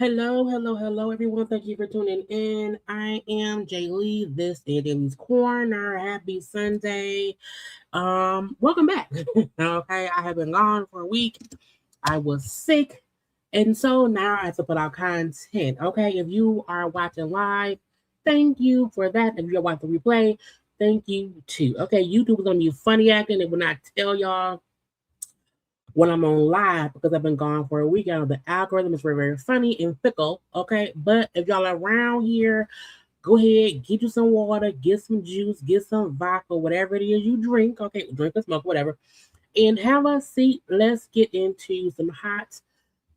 Hello, everyone. Thank you for tuning in. I am Jaylee. This is JayLeesCorner. Happy Sunday. Welcome back. Okay, I have been gone for a week. I was sick, and so now I have to put out content. Okay, if you are watching live, thank you for that. If you're watching the replay, thank you too. Okay, YouTube is gonna be funny acting. It will not tell y'all when I'm on live because I've been gone for a week. I know the algorithm is very, very funny and fickle. Okay. But if y'all are around here, go ahead, get you some water, get some juice, get some vodka, whatever it is you drink. Okay. Drink or smoke, whatever. And have a seat. Let's get into some hot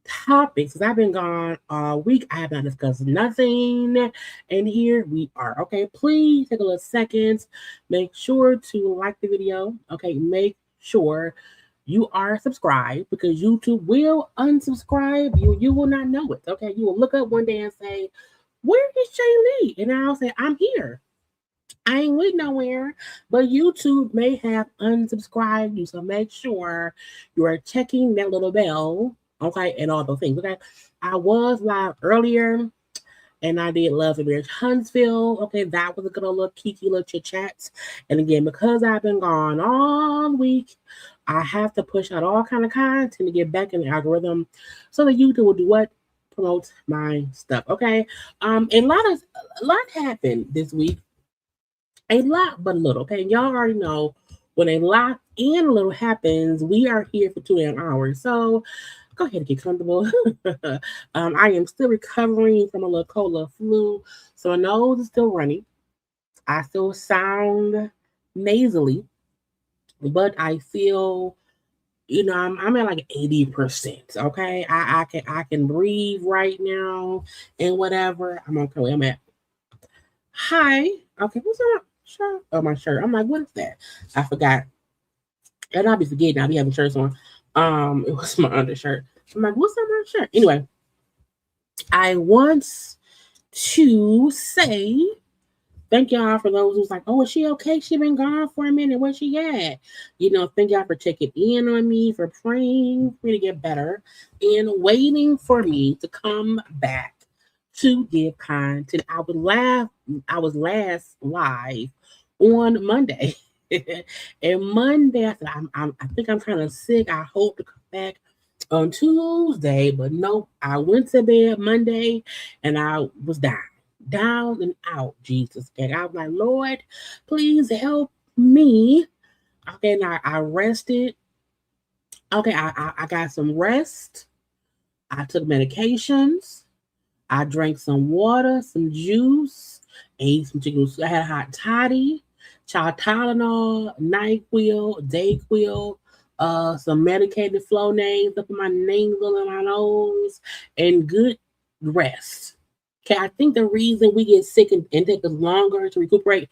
topics. I've been gone all week. I have not discussed nothing. And here we are. Okay. Please take a little seconds. Make sure to like the video. Okay. Make sure you are subscribed because YouTube will unsubscribe you. You will not know it. Okay. You will look up one day and say, "Where is Jaylee?" And I'll say, "I'm here. I ain't went nowhere." But YouTube may have unsubscribed you. So make sure you are checking that little bell. Okay. And all those things. Okay. I was live earlier and I did Love and Marriage Huntsville. Okay. That was a good little Keke little chit chat. And again, because I've been gone all week, I have to push out all kind of content to get back in the algorithm so that YouTube will do what? Promote my stuff. Okay. A lot happened this week. A lot but little. Okay. Y'all already know when a lot and a little happens, we are here for 2 hours. So go ahead and get comfortable. I am still recovering from a little cold, little flu. So my nose is still running. I still sound nasally, but I feel, I'm at like 80%. Okay. I can breathe right now and whatever. I'm okay. I'm at hi. Okay, what's up? shirt or my shirt. I'm like, what is that? I forgot. And I'll be forgetting. I'll be having shirts on. It was my undershirt. I'm like, what's on my shirt? Anyway, I want to say thank y'all for those who's like, oh, is she okay? She been gone for a minute. Where she at? Thank y'all for checking in on me, for praying for me to get better, and waiting for me to come back to give content. I was last live on Monday. And Monday, I said, I think I'm kind of sick. I hope to come back on Tuesday, but nope. I went to bed Monday and I was down and out, Jesus. And I was like, Lord, please help me. Okay, and I rested. Okay, I got some rest. I took medications. I drank some water, some juice, ate some chicken. I had a hot toddy, child Tylenol, NyQuil, Dayquil, some medicated Flonase up in my nasal and my nose, and good rest. Okay, I think the reason we get sick and take us longer to recuperate,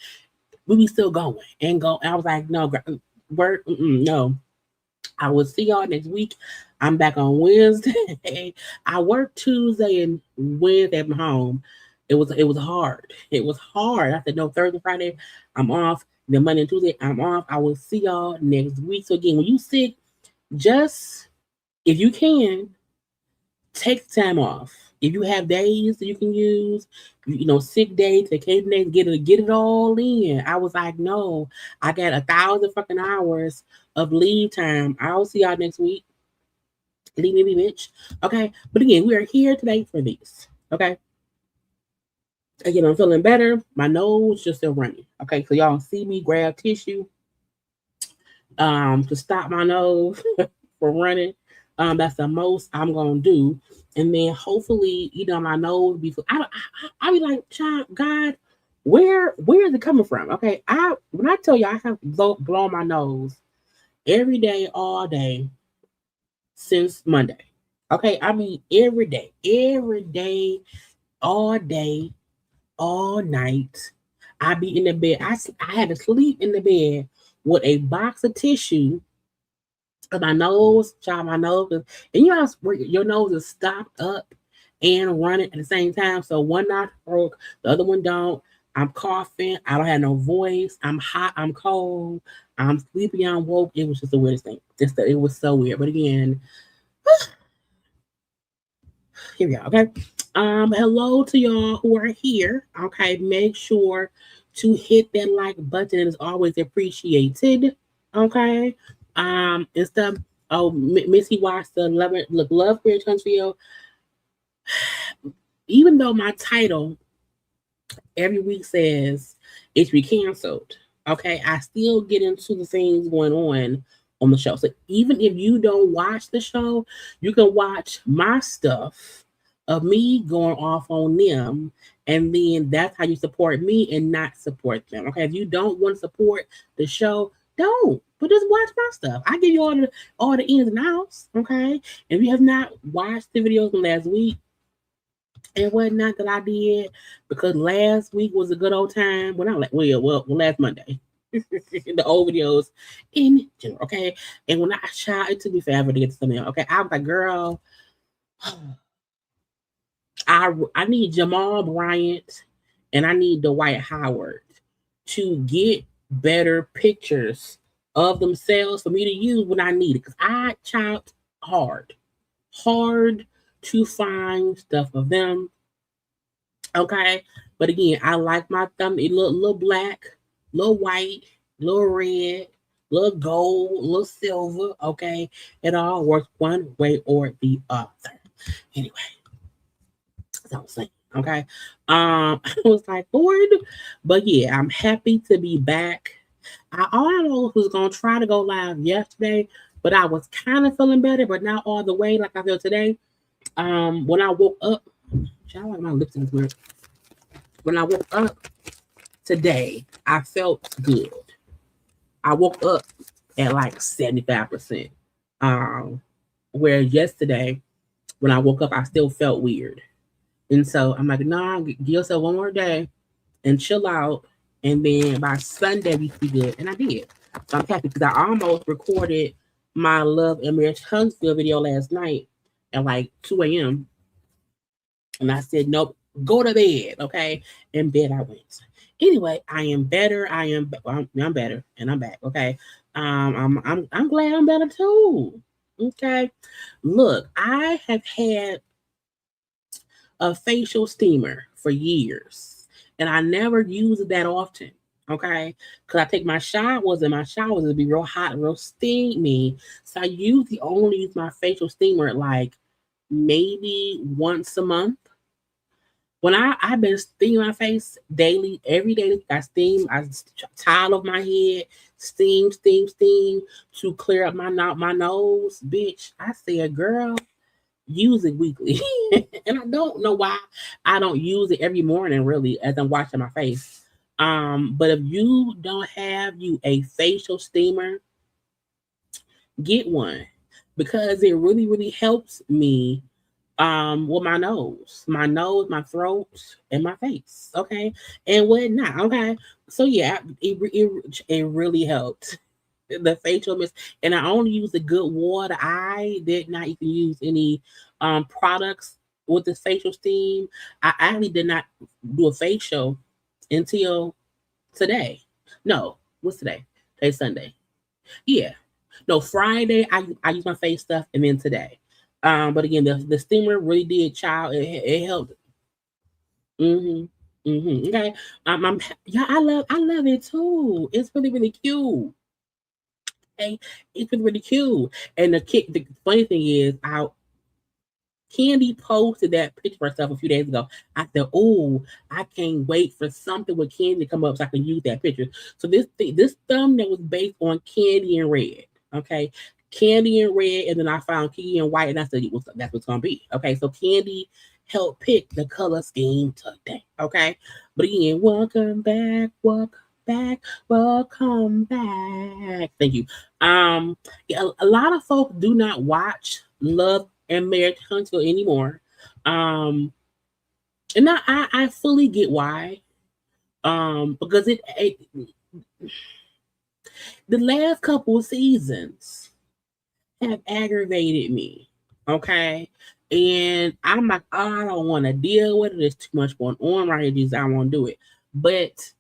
we be still going and go. And I was like, no, work, no. I will see y'all next week. I'm back on Wednesday. I worked Tuesday and Wednesday from home. It was hard. It was hard. I said no, Thursday, Friday, I'm off. Then Monday and Tuesday, I'm off. I will see y'all next week. So again, when you sick, just if you can, take time off. If you have days that you can use, sick days, vacation days, get it all in. I was like, no, I got 1,000 fucking hours of leave time. I'll see y'all next week. Leave me, bitch. Okay, but again, we are here today for this. Okay. Again, I'm feeling better. My nose just still running. Okay, so y'all see me grab tissue to stop my nose from running. That's the most I'm gonna do, and then hopefully, my nose be. I be like, child, God, where is it coming from? Okay, when I tell you I have blown my nose every day, all day since Monday. Okay, I mean every day, all day, all night. I be in the bed. I had to sleep in the bed with a box of tissue my nose, child, my nose, and your nose is stopped up and running at the same time. So one not broke, the other one don't. I'm coughing. I don't have no voice. I'm hot. I'm cold. I'm sleepy. I'm woke. It was just the weirdest thing. It was so weird. But again, here we go. Okay. Hello to y'all who are here. Okay, make sure to hit that like button. It is always appreciated. Okay. And stuff. Oh, Missy watched the Love Queer Huntsville. Even though my title every week says it's be canceled, okay, I still get into the things going on the show. So even if you don't watch the show, you can watch my stuff of me going off on them, and then that's how you support me and not support them. Okay, if you don't want to support the show, don't. But just watch my stuff. I give you all the ins and outs. Okay, if you have not watched the videos from last week and whatnot that I did, because last week was a good old time. Last Monday. The old videos in general, okay? And when I shot, it took me forever to get to something else. Okay, I was like, girl, I need Jamal Bryant and I need Dwight Howard to get better pictures of themselves for me to use when I need it. Because I chopped hard to find stuff of them. Okay, but again, I like my thumb. It look little black, little white, little red, little gold, little silver. Okay, it all works one way or the other. Anyway, as I was saying. Okay, I was like, Lord, but yeah, I'm happy to be back. I was gonna try to go live yesterday, but I was kind of feeling better, but not all the way like I feel today. When I woke up, I like my lips in this. When I woke up today, I felt good. I woke up at like 75%. Whereas yesterday, when I woke up, I still felt weird. And so I'm like, nah, give yourself one more day and chill out And then by Sunday we should be good. And I did. So I'm happy because I almost recorded my Love and Marriage Huntsville video last night at like 2 a.m. And I said, nope, go to bed. Okay. In bed I went. Anyway, I am better. I'm better and I'm back. Okay. I'm glad I'm better too. Okay. Look, I have had a facial steamer for years, and I never use it that often. Okay, because I take my showers, and my showers would be real hot, real steamy. So I usually only use my facial steamer like maybe once a month. When I've been steaming my face daily, every day I steam, I towel off my head, steam to clear up my nose, bitch. I said, girl, use it weekly. And I don't know why I don't use it every morning really as I'm washing my face. But if you don't have you a facial steamer, get one because it really, really helps me with my nose, my throat, and my face. Okay. And whatnot. Okay. So yeah, it really helped the facial mist, and I only use the good water. I did not even use any products with the facial steam. I actually did not do a facial until today. No, what's today? Today's Sunday. Yeah. No, Friday I used my face stuff, and then today. But again, the steamer really did, child. It helped. Mm-hmm. Mm-hmm. Okay. Yeah, I love it too. It's really, really cute. Okay, it's really, really cute. And the funny thing is, Kandi posted that picture of herself a few days ago. I said, "Oh, I can't wait for something with Kandi to come up so I can use that picture." So this thumbnail was based on Kandi in red. Okay, Kandi in red, and then I found Keke in white, and I said, "That's what's gonna be." Okay, so Kandi helped pick the color scheme today. Okay, but again, welcome back. Thank you. Yeah, a lot of folks do not watch Love and Marriage Huntsville anymore. Um, and I fully get why. Because it the last couple of seasons have aggravated me. Okay. And I'm like, oh, I don't want to deal with it. There's too much going on right here. Jesus, I won't do it. But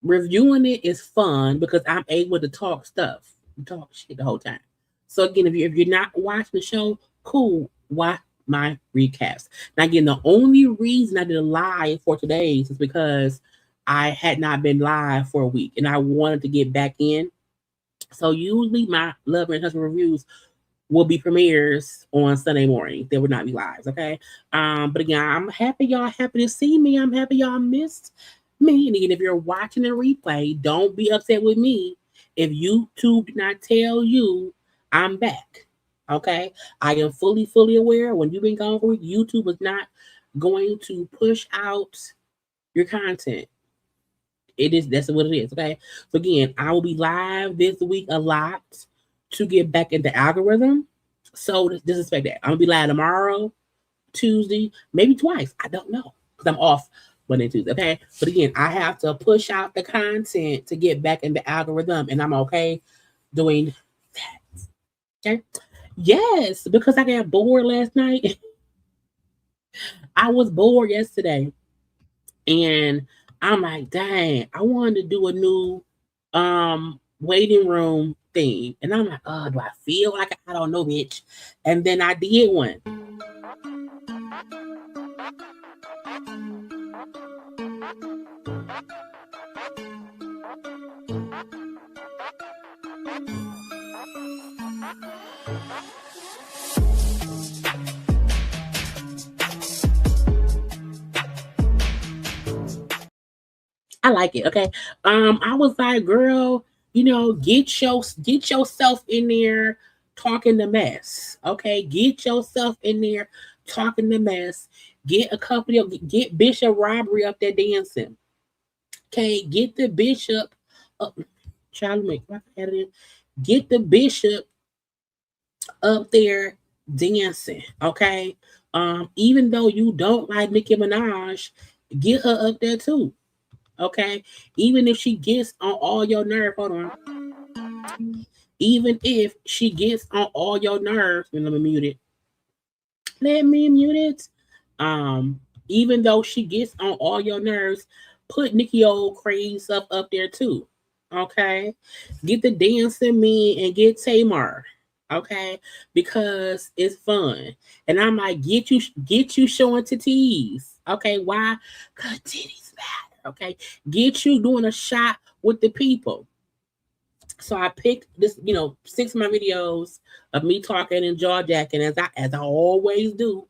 reviewing it is fun because I'm able to talk shit the whole time. So again, if you're not watching the show, cool, watch my recaps. Now again, the only reason I did a live for today's is because I had not been live for a week and I wanted to get back in. So usually my Love and Husband reviews will be premieres on Sunday morning. They will not be lives, okay? But again, I'm happy y'all happy to see me. I'm happy y'all missed me. And again, if you're watching the replay, don't be upset with me if YouTube did not tell you I'm back. Okay? I am fully aware when you've been gone for a week, YouTube is not going to push out your content. That's what it is. Okay. So again, I will be live this week a lot to get back in the algorithm. So just expect that. I'm gonna be live tomorrow, Tuesday, maybe twice. I don't know. Because I'm off Monday and Tuesday. Okay. But again, I have to push out the content to get back in the algorithm. And I'm okay doing that. Okay. Yes, because I got bored last night. I was bored yesterday. And I'm like, dang, I wanted to do a new waiting room thing. And I'm like, oh, do I feel like I don't know, bitch? And then I did one. I like it. Okay. I was like, girl, get yourself in there talking the mess. Okay, get yourself in there talking the mess. Get a couple of get Bishop Robbery up there dancing. Okay, get the bishop up. Child, make my editing. Get the bishop up there dancing. Okay. Even though you don't like Nicki Minaj, get her up there too. Okay, even if she gets on all your nerve, hold on. Even if she gets on all your nerves, and let me mute it. Let me mute it. Um, Even though she gets on all your nerves, put Nikki old crazy stuff up there too. Okay, get the dancing me and get Tamar. Okay, because it's fun, and I might get you showing titties. Okay, why? Cause titties matter. Okay, get you doing a shot with the people. So I picked this, 6 of my videos of me talking and jaw jacking as I always do,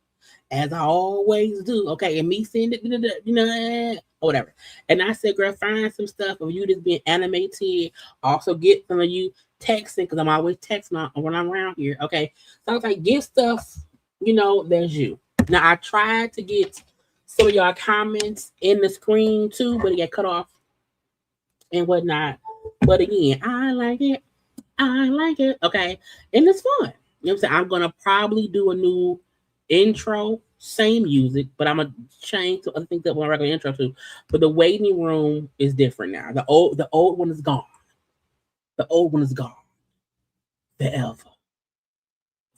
as I always do. Okay, and me seeing it, or whatever. And I said, girl, find some stuff of you just being animated. Also get some of you texting because I'm always texting when I'm around here. Okay, so I was like, get stuff, there's you. Now I tried to get some of y'all comments in the screen too, but it got cut off and whatnot. But again, I like it. I like it. Okay. And it's fun. You know what I'm saying? I'm gonna probably do a new intro, same music, but I'm gonna change to other things that my regular intro to. But the waiting room is different now. The old one is gone. The old one is gone. Forever.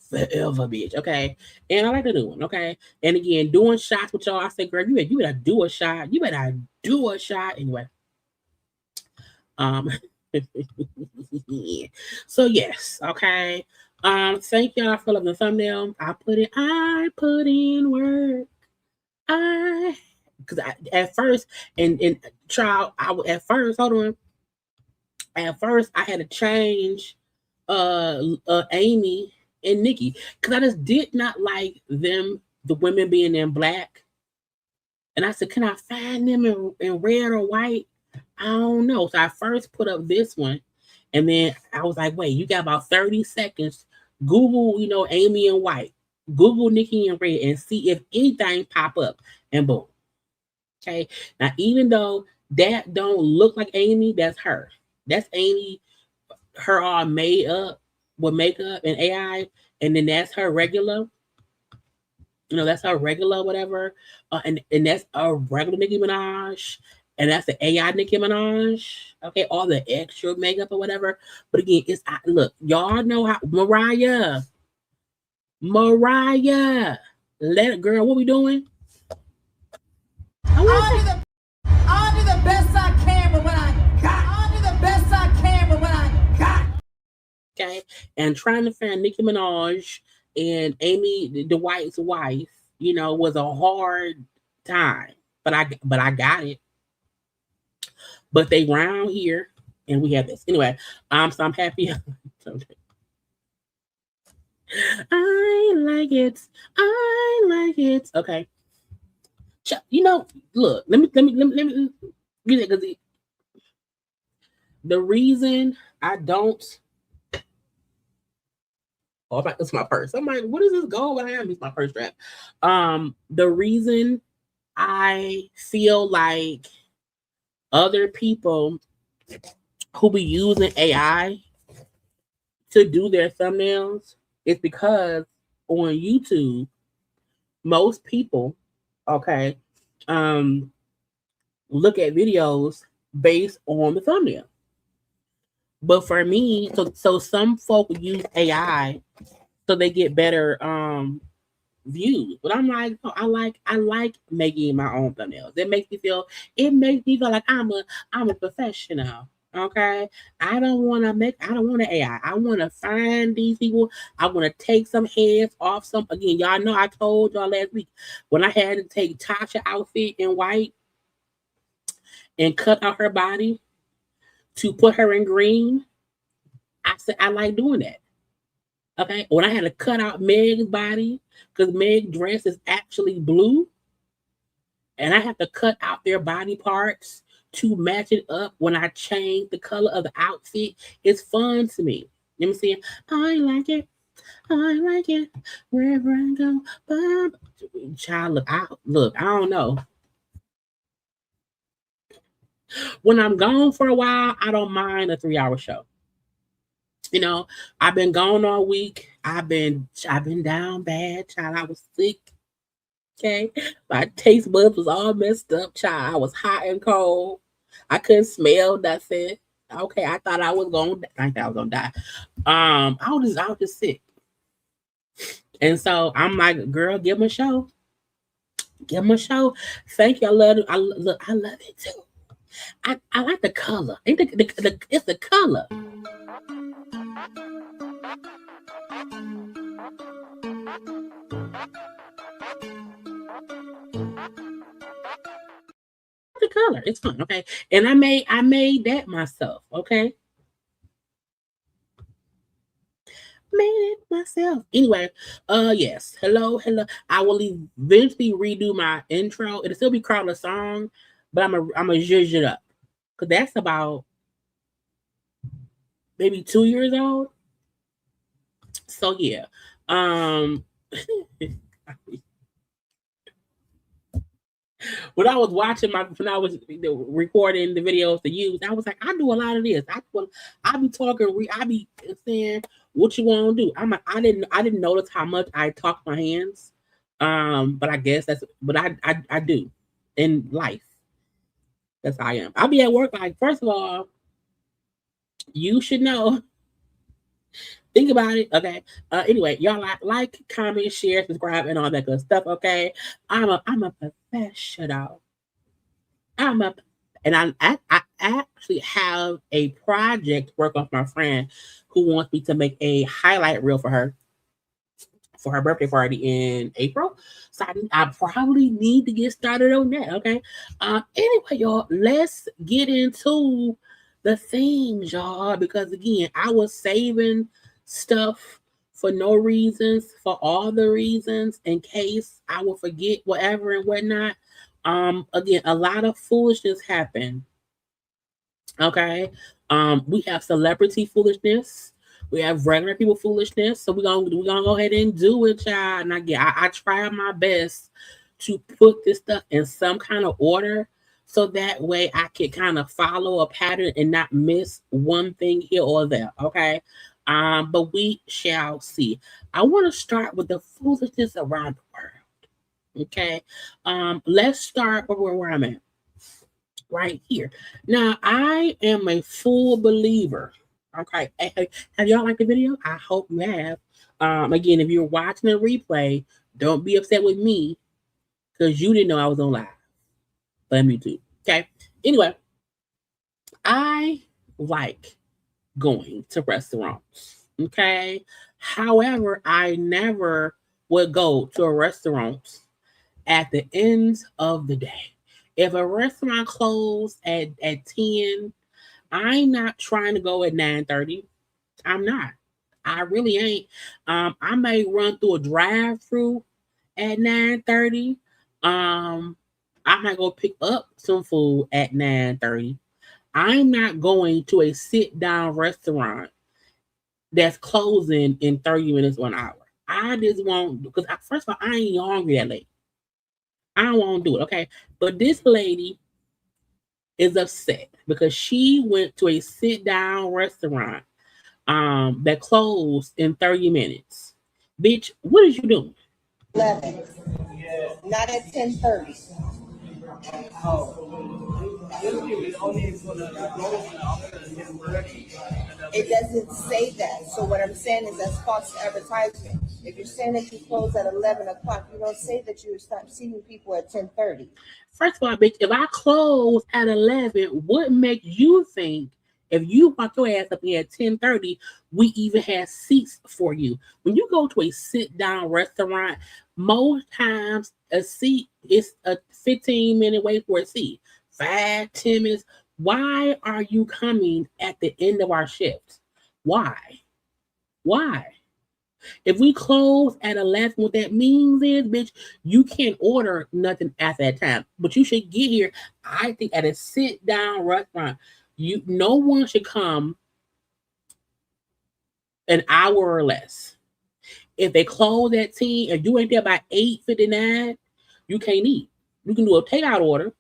Forever, bitch. Okay. And I like the new one. Okay. And again, doing shots with y'all. I said, girl, you better do a shot. You better do a shot. Anyway. Um So yes, okay. Thank y'all for loving the thumbnail. I put in work. Because at first and child, at first, hold on. At first I had to change Amy and Nikki because I just did not like them, the women being in black. And I said, can I find them in red or white? I don't know. So I first put up this one, and then I was like, wait, you got about 30 seconds. Google, Amy and White. Google Nikki and Red and see if anything pop up. And boom. Okay. Now, even though that don't look like Amy, that's her. That's Amy, her all made up with makeup and AI. And then that's her regular. That's her regular whatever. And that's a regular Nicki Minaj. And that's the AI Nicki Minaj. Okay, all the extra makeup or whatever. But again, look, y'all know how Mariah. Let it, girl, what we doing? I'll do the best I can with what I got. I'll do the best I can with what I got. Okay, and trying to find Nicki Minaj and Amy Dwight's wife, was a hard time. But I got it. But they round here, and we have this anyway. So I'm happy. I like it. I like it. Okay. Look. Let me get it because the reason I don't. Oh, it's my purse. I'm like, what is this gold? I have my purse strap. The reason I feel like other people who be using AI to do their thumbnails is because on YouTube, most people, okay, look at videos based on the thumbnail. But for me, so some folk use AI so they get better views. But I'm like, no, I like making my own thumbnails. It makes me feel like I'm a professional. Okay. I don't want an AI. I want to find these people. I want to take some heads off some. Again, y'all know I told y'all last week when I had to take Tasha outfit in white and cut out her body to put her in green. I said I like doing that. Okay. When I had to cut out Meg's body because Meg's dress is actually blue, and I have to cut out their body parts to match it up when I change the color of the outfit. It's fun to me. You know what I'm saying? I like it. I like it. Wherever I go. Child, look, I don't know. When I'm gone for a while, I don't mind a 3-hour show. I've been gone all week. I've been down bad, child. I was sick. Okay. My taste buds was all messed up, child. I was hot and cold. I couldn't smell nothing. Okay, I thought I was gonna. I thought I was gonna die. I was just sick, and so I'm like, girl, give him a show. Give him a show. Thank you. I love it. I love it too. I like the color. Ain't it's the color. The color. It's fun. Okay, and I made that myself. Okay, made it myself. Anyway, yes. Hello. I will eventually redo my intro. It'll still be Karla's song, but I'm a zhuzh it up because that's about maybe 2 years old. So yeah. Um when I was recording the videos to use, I was like, I do a lot of this. I be talking, I be saying what you want to do. I'm like, I didn't notice how much I talk my hands. But I guess but I do in life. That's how I am. I'll be at work like, first of all, you should know. Think about it, okay? Anyway, y'all like, comment, share, subscribe, and all that good stuff, okay? I'm a professional. I'm a and I actually have a project work off my friend who wants me to make a highlight reel for her birthday party in April. So I probably need to get started on that. Okay. Anyway, y'all, let's get into the things, y'all, because again, I was saving stuff for no reasons, for all the reasons, in case I will forget whatever and whatnot. Again, a lot of foolishness happened. Okay. We have celebrity foolishness. We have regular people foolishness. So we're gonna go ahead and do it, y'all. And again, I try my best to put this stuff in some kind of order so that way I can kind of follow a pattern and not miss one thing here or there. Okay. But we shall see. I want to start with the foolishness around the world. Okay. Let's start where I'm at right here. Now, I am a full believer. Okay. Have y'all liked the video? I hope you have. Again, if you're watching a replay, don't be upset with me because you didn't know I was on live. Blame YouTube. Okay. Anyway, I like going to restaurants. Okay. However, I never would go to a restaurant at the end of the day. If a restaurant closed at 10, I'm not trying to go at 9:30. I'm not. I really ain't. I may run through a drive-through at 9:30. I might go pick up some food at 9:30. I'm not going to a sit-down restaurant that's closing in 30 minutes or an hour. I just won't, because first of all, I ain't hungry that late. I won't do it, okay? But this lady is upset because she went to a sit-down restaurant that closed in 30 minutes. Bitch, what is you doing? 11, not at 10:30. It doesn't say that. So what I'm saying is that's false advertisement. If you're saying that you close at 11 o'clock, you don't say that you start seeing people at 10:30. First of all, bitch, if I close at 11, what makes you think if you walk your ass up here at 10:30, we even have seats for you? When you go to a sit-down restaurant, most times a seat is a 15-minute wait for a seat. 5, 10 minutes. Why are you coming at the end of our shift? Why? Why? If we close at 11, what that means is, bitch, you can't order nothing at that time. But you should get here, I think, at a sit-down restaurant. No one should come an hour or less. If they close at 10, if you ain't there by 8:59, you can't eat. You can do a takeout order,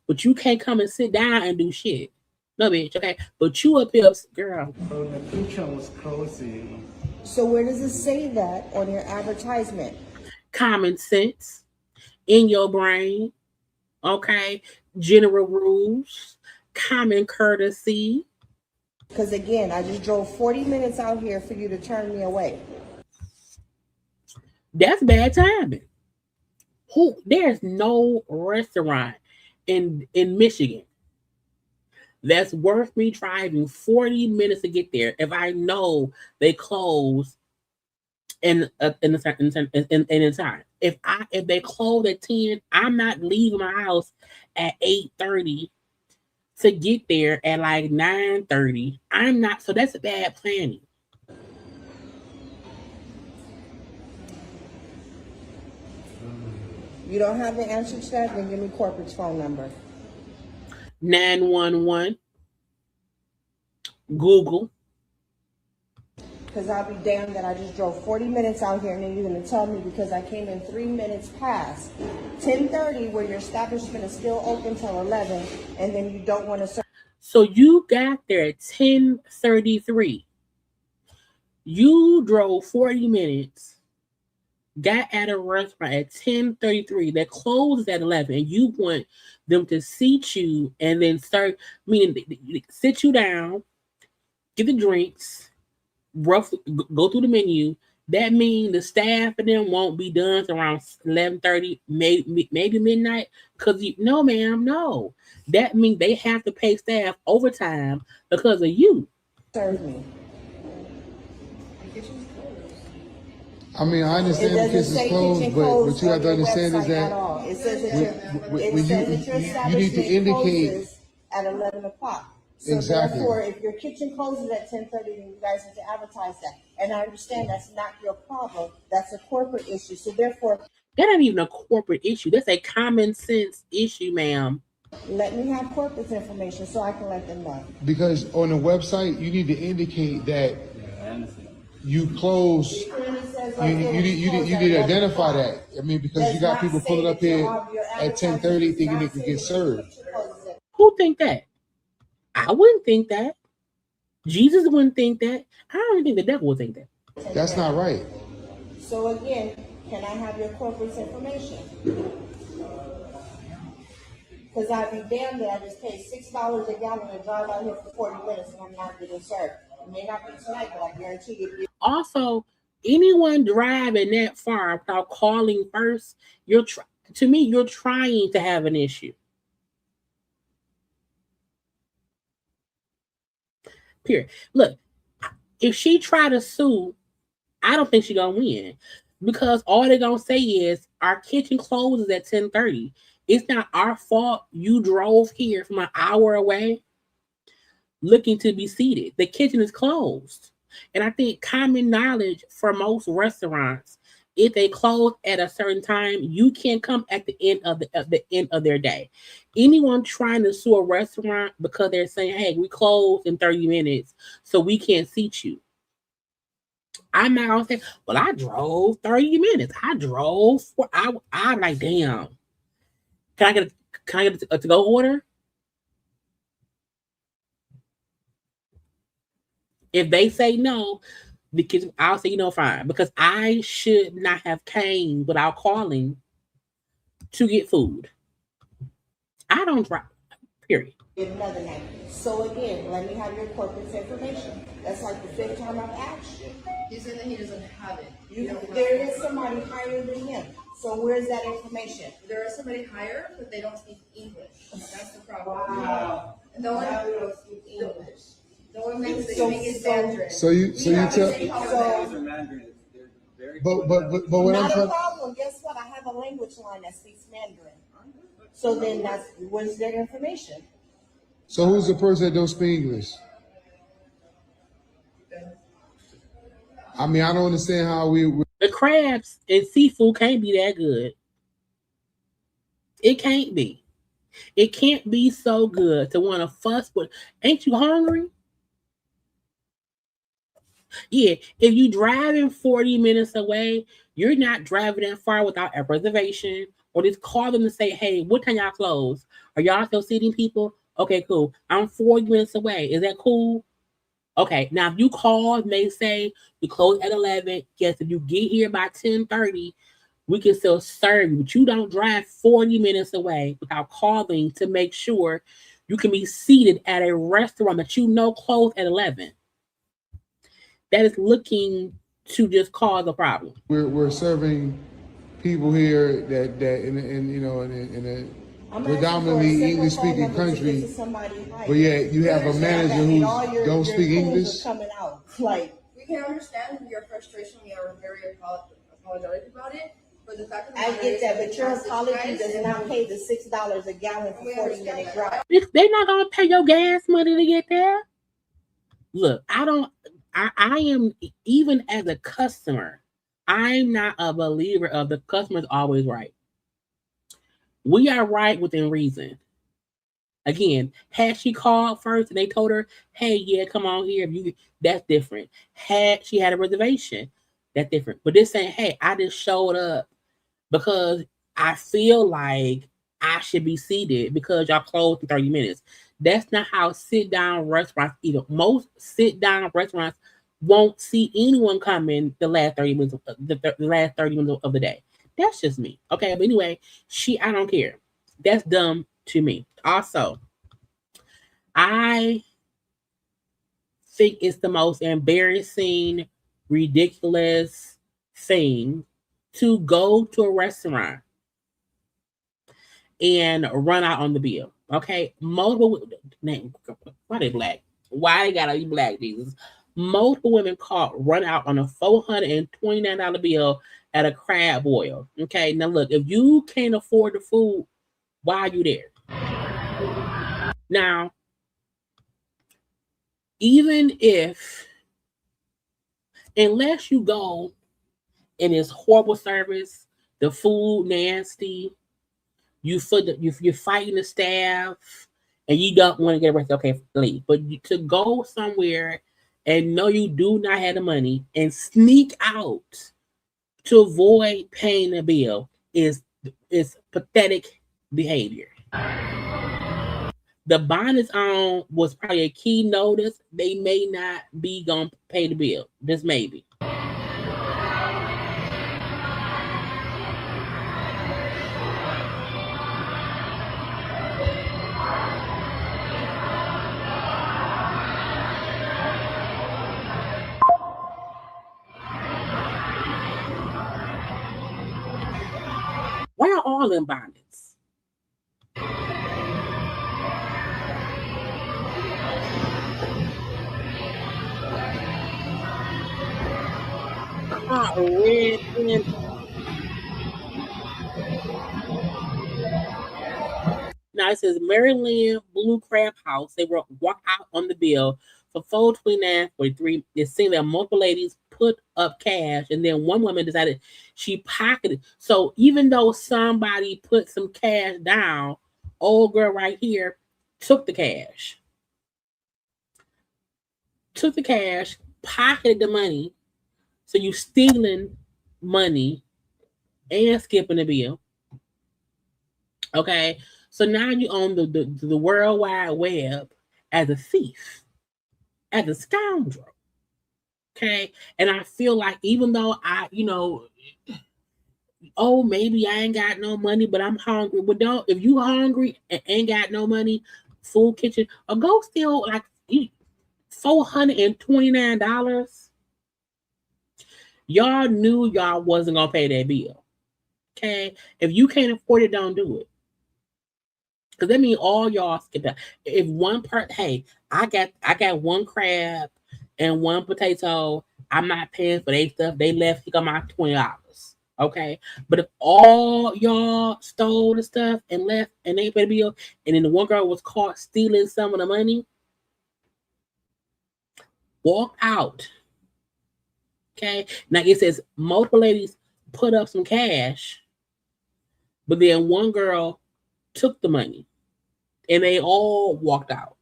but you can't come and sit down and do shit. No, bitch, okay? But you up here, girl. So the picture was closing. So where does it say that on your advertisement? Common sense in your brain, okay? General rules, common courtesy. Because again, I just drove 40 minutes out here for you to turn me away. That's bad timing. There's no restaurant in Michigan that's worth me driving 40 minutes to get there if I know they close in time. If they close at 10, I'm not leaving my house at 8:30 to get there at like 9:30. I'm not, so that's bad planning. You don't have the answer to that? Then give me corporate's phone number. 911. Google. Because I'll be damned that I just drove 40 minutes out here and then you're going to tell me because I came in 3 minutes past 10:30 where your establishment is still open till 11 and then you don't want to serve. So you got there at 10:33. You drove 40 minutes, got at a restaurant at 10:33 that closes at 11, and you want them to seat you and then start, meaning sit you down, get the drinks, go through the menu. That means the staff and them won't be done around 11:30, maybe midnight. Because no, ma'am, no. That means they have to pay staff overtime because of you. Serve me. I mean, I understand the kitchen's closed, but what you have to understand is that it says that your you need to establishment indicate closes at 11 o'clock. So exactly. Therefore, if your kitchen closes at 10:30, then you guys need to advertise that. And I understand that's not your problem. That's a corporate issue. So therefore, that ain't even a corporate issue. That's a common sense issue, ma'am. Let me have corporate information so I can let them know. Because on the website, you need to indicate that you close. You need to identify that. I mean, because you got people pulling up here at 10:30 thinking they can get served. Who think that? I wouldn't think that. Jesus wouldn't think that. I don't think the devil would think that. That's not right. So again, can I have your corporate information? Because I'd be damned that I just paid $6 a gallon and drive out here for 40 minutes and I'm not getting served. It may not be tonight, but I guarantee you. Also, anyone driving that far without calling first, you're trying to have an issue. Period. Look, if she try to sue, I don't think she's gonna win because all they're gonna say is our kitchen closes at 10:30. It's not our fault you drove here from an hour away looking to be seated. The kitchen is closed. And I think common knowledge for most restaurants, if they close at a certain time, you can't come at the end of their day. Anyone trying to sue a restaurant because they're saying, "Hey, we close in 30 minutes, so we can't seat you." I'm not gonna say, "Well, I drove 30 minutes. I drove for I'm like, damn. Can I get a to-go order?" If they say no, because I'll say, fine, because I should not have came without calling to get food. I don't drive, period. Another night. So again, let me have your corporate information. That's like the 5th time I've asked you. He said that he doesn't have it. There is somebody higher than him. So where's that information? There is somebody higher, but they don't speak English. That's the problem. Wow. No one, Now we don't speak English. no one makes the speak Mandarin. So you tell. But what I'm Not a trying. problem. Guess what? I have a language line that speaks Mandarin. So then where's their information? So who's the person that don't speak English? I mean, I don't understand how we. The crabs and seafood can't be that good. It can't be. It can't be so good to want to fuss with. Ain't you hungry? Yeah, if you driving 40 minutes away, you're not driving that far without a reservation, or just call them and say, "Hey, what time y'all close? Are y'all still seating people? Okay, cool. I'm 40 minutes away. Is that cool? Okay, now if you call and they say we close at 11, yes, if you get here by 10:30, we can still serve you, but you don't drive 40 minutes away without calling to make sure You can be seated at a restaurant that you know closed at 11. That is looking to just cause a problem. We're serving people here that in you know in a predominantly English speaking country, but yet you have a manager who don't speak English. Coming out like We can understand your frustration. We are very apologetic about it. But the fact of the I matter get is that, but your because apology guys- does not pay the $6 a gallon for We 40-minute understand drive. They're not gonna pay your gas money to get there. Look, I am, even as a customer, I'm not a believer of the customer's always right. We are right within reason. Again, had she called first and they told her, "Hey, yeah, come on here," if you, that's different. Had she had a reservation, that's different. But this saying, "Hey, I just showed up because I feel like I should be seated because y'all closed in 30 minutes." That's not how sit down restaurants either. Most sit down restaurants won't see anyone come in the last 30 minutes the last 30 minutes of the day. That's just me. Okay. But anyway, I don't care. That's dumb to me. Also, I think it's the most embarrassing, ridiculous thing to go to a restaurant and run out on the bill. Okay, multiple why they black? Why they gotta be black? Jesus, multiple women caught run out on a $429 bill at a crab boil. Okay, now look, if you can't afford the food, why are you there? Now, even if, unless you go and it's horrible service, the food nasty, you're fighting the staff, and you don't want to get arrested. Okay, leave. But to go somewhere and know you do not have the money and sneak out to avoid paying the bill is pathetic behavior. The bond is on was probably a key notice. They may not be gonna pay the bill. This maybe. Why are all them bonnets? Red and now it says Maryland Blue Crab House. They were walk out on the bill for 429.43. It seemed that multiple ladies put up cash, and then one woman decided she pocketed. So even though somebody put some cash down, old girl right here took the cash, pocketed the money. So you stealing money and skipping the bill. Okay, so now you own the World Wide Web as a thief, as a scoundrel. Okay, and I feel like even though oh, maybe I ain't got no money, but I'm hungry. But don't, if you hungry and ain't got no money, food kitchen, or go steal like $429. Y'all knew y'all wasn't gonna pay that bill. Okay, if you can't afford it, don't do it. Cause that means all y'all skip that. If one part, hey, I got one crab and one potato. I'm not paying for their stuff. They left. He got my $20. Okay, but if all y'all stole the stuff and left and they paid the bill, and then the one girl was caught stealing some of the money, walk out. Okay, now it says multiple ladies put up some cash, but then one girl took the money and they all walked out.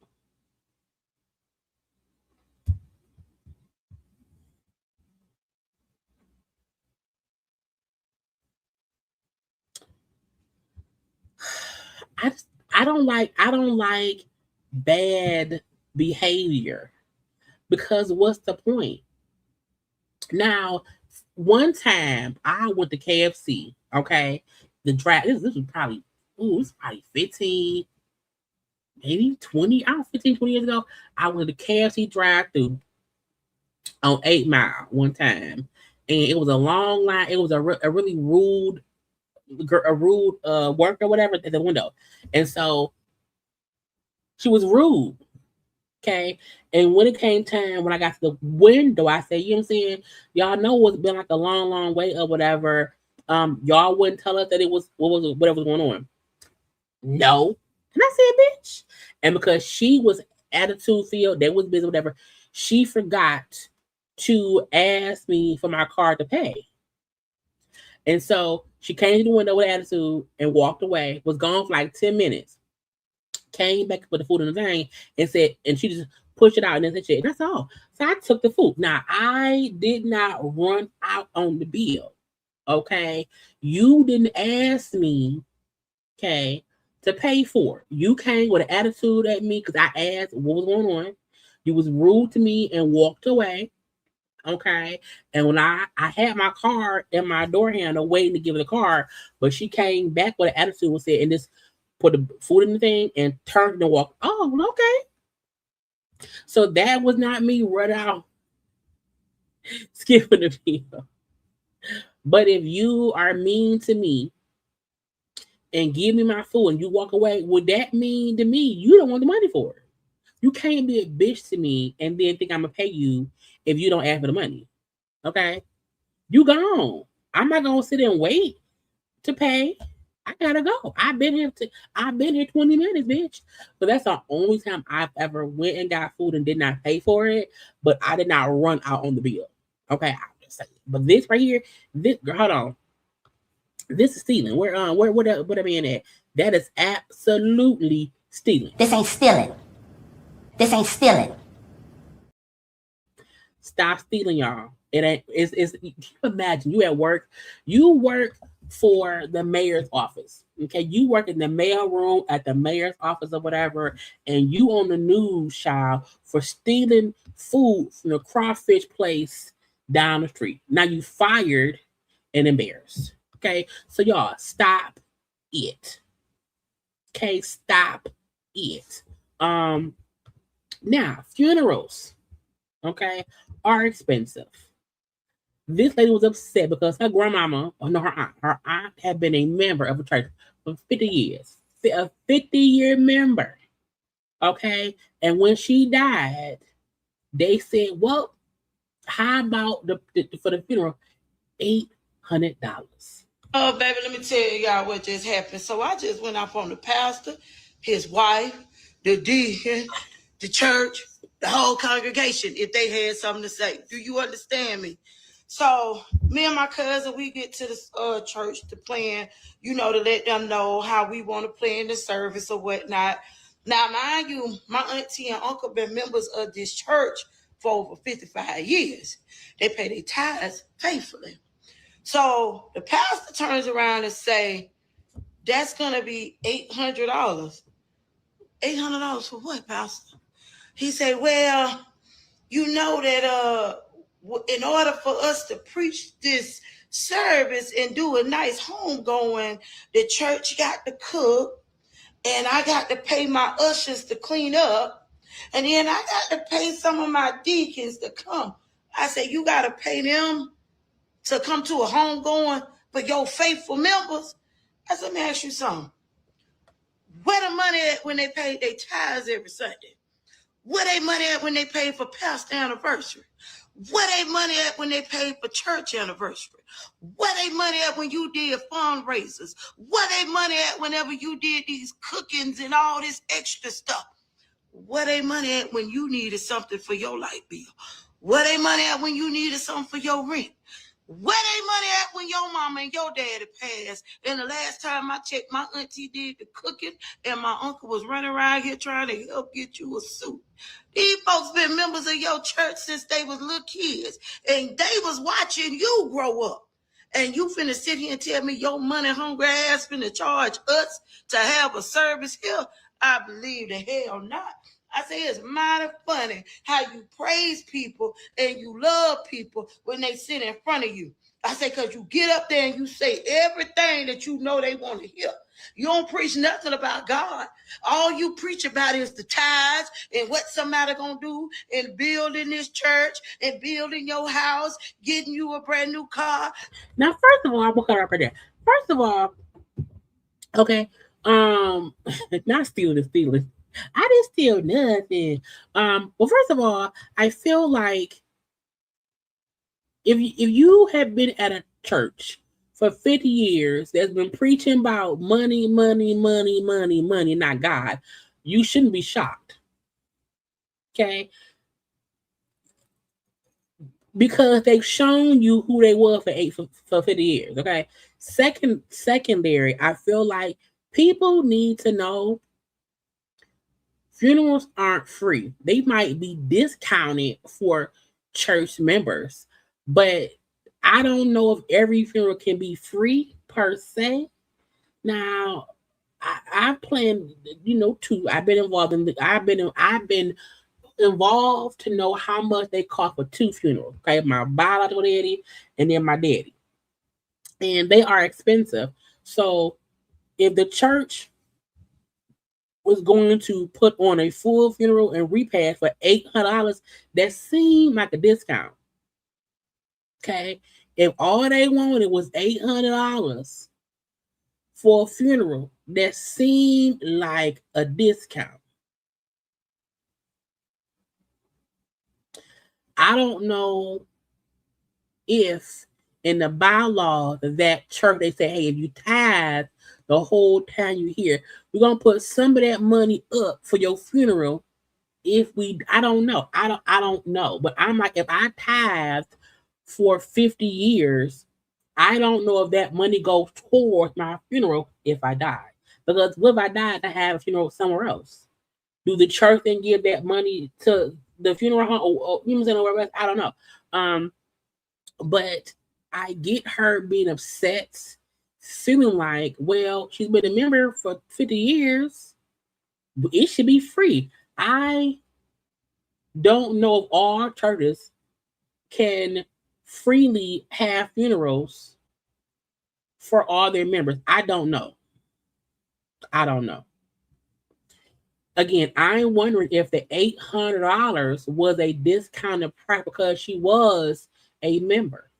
I just, I don't like bad behavior because what's the point? Now, one time I went to KFC, okay? The draft this was probably 15 maybe 20, I don't know, 15, 20 years ago. I went to KFC drive-thru on 8 Mile one time. And it was a long line. It was a really rude worker, whatever, at the window. And so she was rude. Okay. And when it came time, when I got to the window, I said, you know what I'm saying? Y'all know it's been like a long, long wait or whatever. Y'all wouldn't tell us that it was whatever was going on. No. And I said, bitch. And because she was attitude filled, they was busy, whatever, she forgot to ask me for my card to pay. And so she came to the window with attitude and walked away, was gone for like 10 minutes, came back with the food in the thing and said, and she just pushed it out and then said, shit, that's all. So I took the food. Now, I did not run out on the bill. Okay. You didn't ask me, okay, to pay for it. You came with an attitude at me because I asked what was going on. You was rude to me and walked away. Okay. And when I had my card in my door handle waiting to give her the card, but she came back with an attitude and said, and just put the food in the thing and turned and walked. Oh, okay. So that was not me running out skipping the bill. But if you are mean to me and give me my food and you walk away, would that mean to me you don't want the money for it? You can't be a bitch to me and then think I'm gonna pay you if you don't ask for the money. Okay? You gone. I'm not gonna sit and wait to pay. I gotta go. I've been here 20 minutes, bitch. But that's the only time I've ever went and got food and did not pay for it. But I did not run out on the bill. Okay, I'm just saying. But this right here, this girl, hold on. This is stealing. What am I in at? That is absolutely stealing. This ain't stealing. This ain't stealing. Stop stealing, y'all. It ain't. It's. Imagine you at work. You work for the mayor's office. Okay, you work in the mail room at the mayor's office or whatever, and you on the news, child, for stealing food from the crawfish place down the street. Now you fired and embarrassed. Okay, so y'all stop it. Okay, stop it. Now funerals, okay, are expensive. This lady was upset because her grandmama, or no, her aunt had been a member of a church for 50 years, a 50-year member. Okay. And when she died, they said, well, how about for the funeral, $800. Oh, baby, let me tell y'all what just happened. So I just went off on the pastor, his wife, the deacon, the church, the whole congregation, if they had something to say. Do you understand me? So me and my cousin, we get to the church to plan, to let them know how we want to play in the service or whatnot. Now, mind you, my auntie and uncle been members of this church for over 55 years. They pay their tithes faithfully. So the pastor turns around and say, that's going to be $800. $800 for what, pastor? He said, well, you know that in order for us to preach this service and do a nice homegoing, the church got to cook, and I got to pay my ushers to clean up, and then I got to pay some of my deacons to come. I said, you got to pay them to come to a homegoing for your faithful members? I said, let me ask you something. Where the money at when they pay their tithes every Sunday? Where they money at when they pay for pastor anniversary? Where they money at when they pay for church anniversary? Where they money at when you did fundraisers? Where they money at whenever you did these cookings and all this extra stuff? Where they money at when you needed something for your light bill? Where they money at when you needed something for your rent? Where they money at when your mama and your daddy passed? And the last time I checked, my auntie did the cooking and my uncle was running around here trying to help get you a suit. These folks been members of your church since they was little kids, and they was watching you grow up. And you finna sit here and tell me your money hungry ass finna charge us to have a service here? I believe the hell not. I say it's mighty funny how you praise people and you love people when they sit in front of you. I say, because you get up there and you say everything that you know they want to hear. You don't preach nothing about God. All you preach about is the tithes and what somebody gonna do and building this church and building your house, getting you a brand new car. Now, first of all, I'm gonna cut right there. First of all, okay, not stealing, stealing. I didn't steal nothing. Well, first of all, I feel like if you have been at a church for 50 years that's been preaching about money, money, money, money, money, not God, you shouldn't be shocked. Okay? Because they've shown you who they were for 50 years. Okay. Secondary, I feel like people need to know funerals aren't free. They might be discounted for church members, but I don't know if every funeral can be free per se. Now, I've planned, two. I've been involved in. I've been involved to know how much they cost for two funerals. Okay, my biological daddy and then my daddy, and they are expensive. So, if the church was going to put on a full funeral and repast for $800, that seemed like a discount. Okay, if all they wanted was $800 for a funeral, that seemed like a discount. I don't know if in the bylaws of that church they say, hey, if you tithe the whole time you're here, we're gonna put some of that money up for your funeral. I don't know. I don't know. But I'm like, if I tithed for 50 years, I don't know if that money goes towards my funeral if I die. Because what if I died to have a funeral somewhere else? Do the church then give that money to the funeral home? Or you know what I'm saying? I don't know. But I get her being upset, feeling like, well, she's been a member for 50 years. It should be free. I don't know if all churches can freely have funerals for all their members. I don't know. Again, I'm wondering if the $800 was a discounted price because she was a member.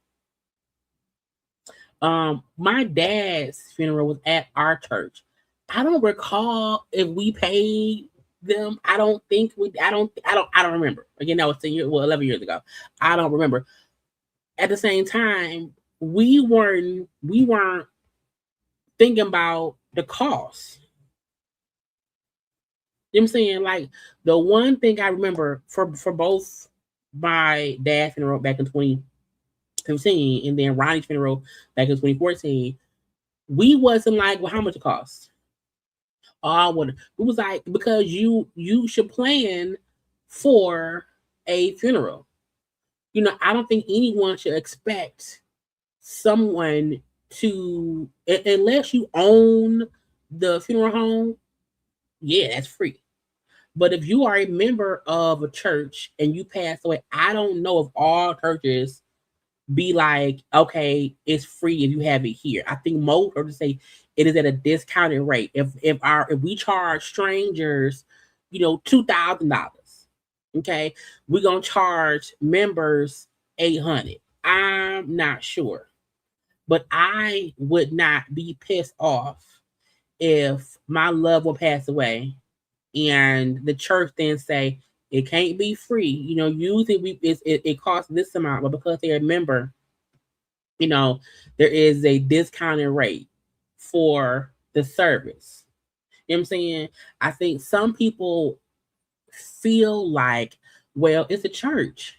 My dad's funeral was at our church. I don't recall if we paid them. I don't remember. Again, that was 11 years ago. I don't remember. At the same time, we weren't thinking about the cost. You know what I'm saying? Like, the one thing I remember for both my dad's funeral back in 2015 and then Ronnie's funeral back in 2014, we wasn't like, well, how much it costs? It was like, because you should plan for a funeral. I don't think anyone should expect someone to, unless you own the funeral home, yeah, that's free. But if you are a member of a church and you pass away, I don't know if all churches be like, okay, it's free if you have it here. I think most churches say it is at a discounted rate. If we charge strangers, $2,000, okay, we're gonna charge members $800. I'm not sure, but I would not be pissed off if my loved one passed away and the church then say it can't be free. Usually it costs this amount, but because they're a member, there is a discounted rate for the service. You know what I'm saying? I think some people feel like, well, it's a church.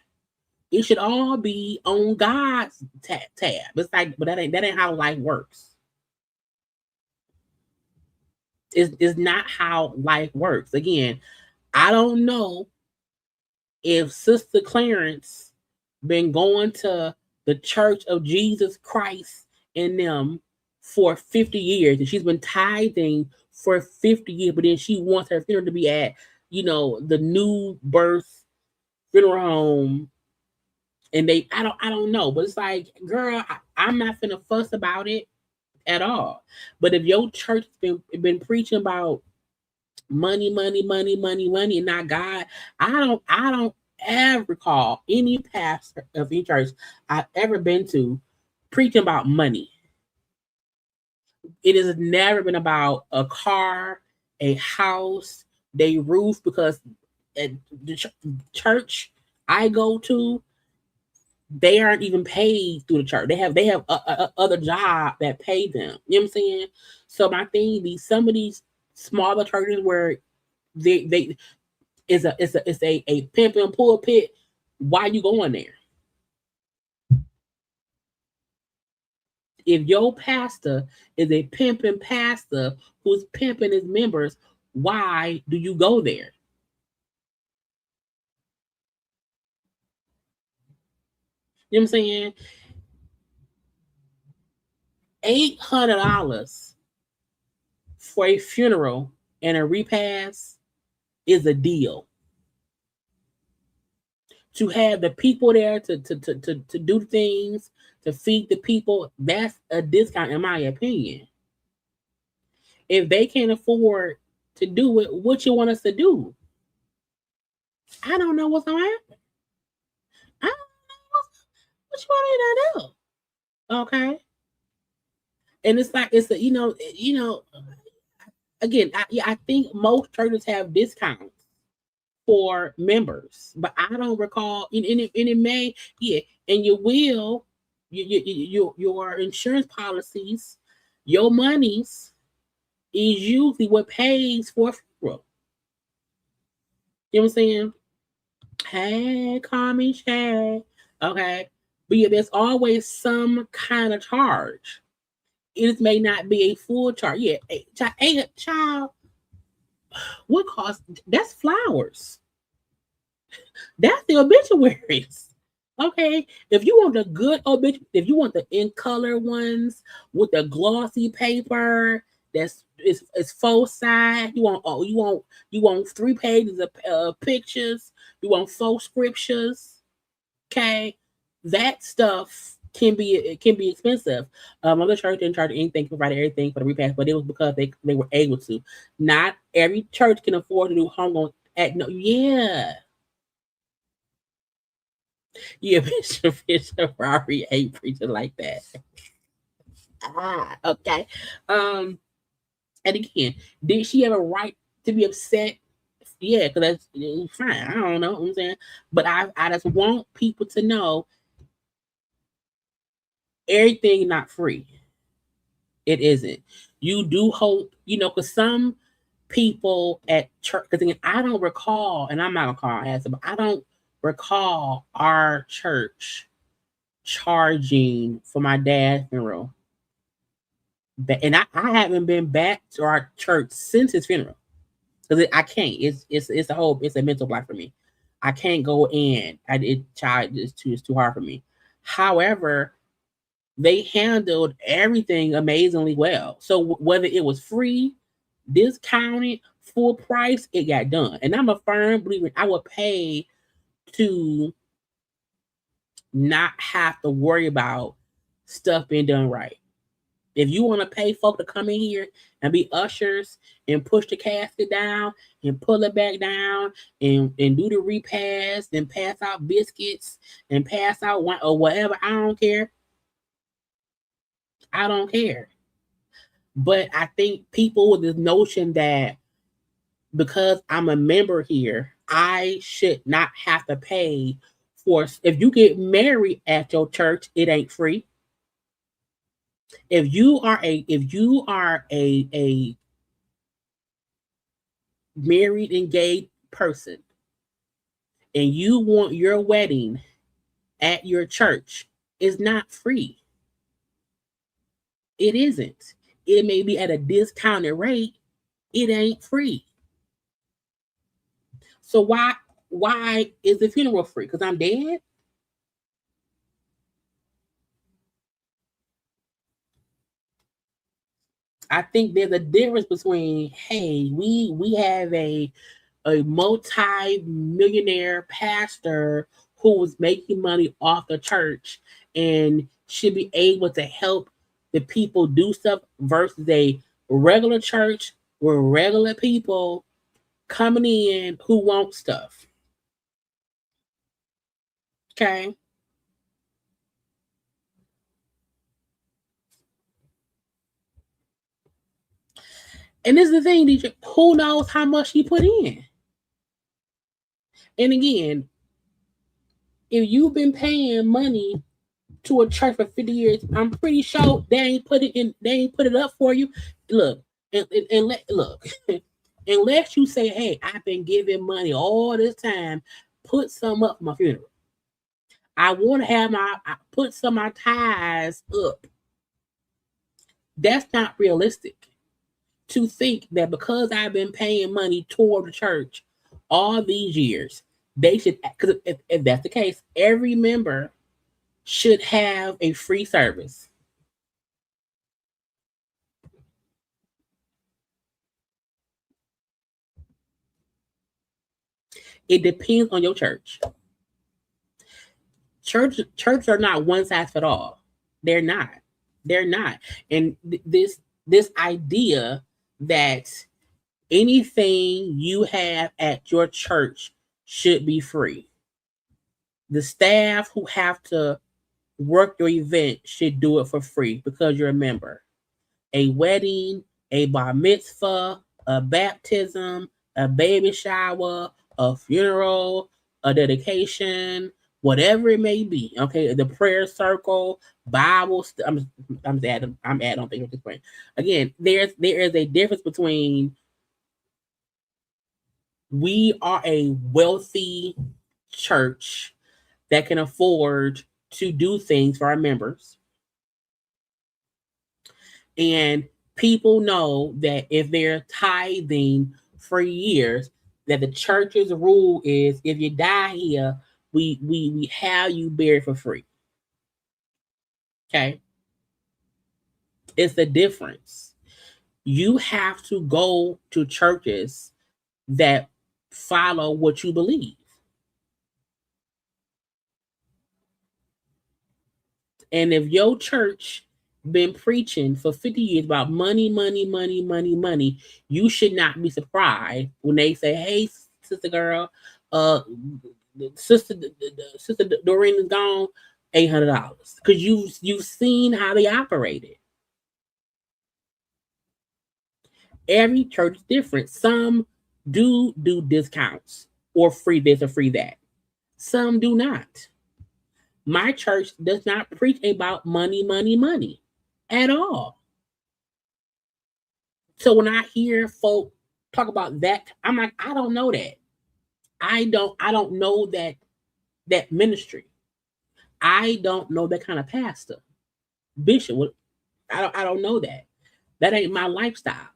It should all be on God's tab. It's like, but that ain't how life works. Is not how life works. Again, I don't know if Sister Clarence been going to the Church of Jesus Christ in them for 50 years, and she's been tithing for 50 years, but then she wants her funeral to be at, the new birth funeral home And I don't know, but it's like, girl, I'm not finna fuss about it at all. But if your church has been preaching about money, money, money, money, money, and not God, I don't ever recall any pastor of any church I've ever been to preaching about money. It has never been about a car, a house, they roof, because at the church I go to, they aren't even paid through the church. They have a other job that pay them. You know what I'm saying? So my thing be, some of these smaller churches where they it's a pimp and pulpit. Why you going there? If your pastor is a pimping pastor who's pimping his members, why do you go there? You know what I'm saying? $800 for a funeral and a repast is a deal. To have the people there to do things, to feed the people, that's a discount, in my opinion. If they can't afford to do it, what you want us to do? I don't know what's gonna happen. I don't know what you want me to do. Okay. And it's like, it's a, again, I think most churches have discounts for members, but I don't recall. And it may, yeah, and you will, your insurance policies, your monies is usually what pays for a funeral. You know what I'm saying? Hey, call me Shay. Okay, but yeah, there's always some kind of charge. It may not be a full charge. Yeah, a child. What cost? That's flowers. That's the obituaries. Okay, if you want the good obituary, if you want the in color ones with the glossy paper, that's it's full size. You want 3 pages of pictures. You want full scriptures. Okay, that stuff can be expensive. Other church didn't charge anything, provided everything for the repast, but it was because they were able to. Not every church can afford to do homegoing at no. Yeah, yeah, Bishop Rory ain't preaching like that. Okay. Um, and again, did she have a right to be upset? Yeah, because that's fine. I don't know what I'm saying. But I just want people to know everything not free. It isn't. You do hope, because some people at church, because again, I don't recall, and I'm not gonna call answer, but I don't recall our church charging for my dad's funeral. And I haven't been back to our church since his funeral, because I can't. It's a mental block for me. I can't go in. It's too hard for me. However, they handled everything amazingly well. So whether it was free, discounted, full price, it got done. And I'm a firm believer. I would pay to not have to worry about stuff being done right. If you want to pay folk to come in here and be ushers and push the casket down and pull it back down and do the repast and pass out biscuits and pass out wine or whatever, I don't care. I don't care. But I think people with this notion that because I'm a member here, I should not have to pay for. If you get married at your church, it ain't free. If you are a married engaged person and you want your wedding at your church, it's not free. It isn't. It may be at a discounted rate. It ain't free. So why is the funeral free? Because I'm dead? I think there's a difference between, hey, we have a multi-millionaire pastor who was making money off the church and should be able to help the people do stuff versus a regular church with regular people coming in who want stuff. Okay. And this is the thing, DJ, who knows how much he put in? And again, if you've been paying money to a church for 50 years, I'm pretty sure they ain't put it up for you. Look, look, unless you say, hey, I've been giving money all this time, put some up for my funeral. I want to have put some of my tithes up. That's not realistic. To think that because I've been paying money toward the church all these years, they should, because if that's the case, every member should have a free service. It depends on your church. Churches are not one size fit all. They're not. And this idea that anything you have at your church should be free. The staff who have to work your event should do it for free because you're a member. A wedding, a bar mitzvah, a baptism, a baby shower, a funeral, a dedication, whatever it may be. Okay, the prayer circle, Bible. I'm adding on things at this point. Again, there is a difference between we are a wealthy church that can afford to do things for our members. And people know that if they're tithing for years, that the church's rule is if you die here, we have you buried for free. Okay. It's the difference. You have to go to churches that follow what you believe. And if your church been preaching for 50 years about money, you should not be surprised when they say, hey, sister girl, sister Doreen is gone, $800. Because you've seen how they operated. Every church is different. Some do discounts or free this or free that. Some do not. My church does not preach about money at all. So when I hear folk talk about that, I'm like, I don't know that. I don't know that ministry. I don't know that kind of pastor. Bishop, I don't know that. That ain't my lifestyle.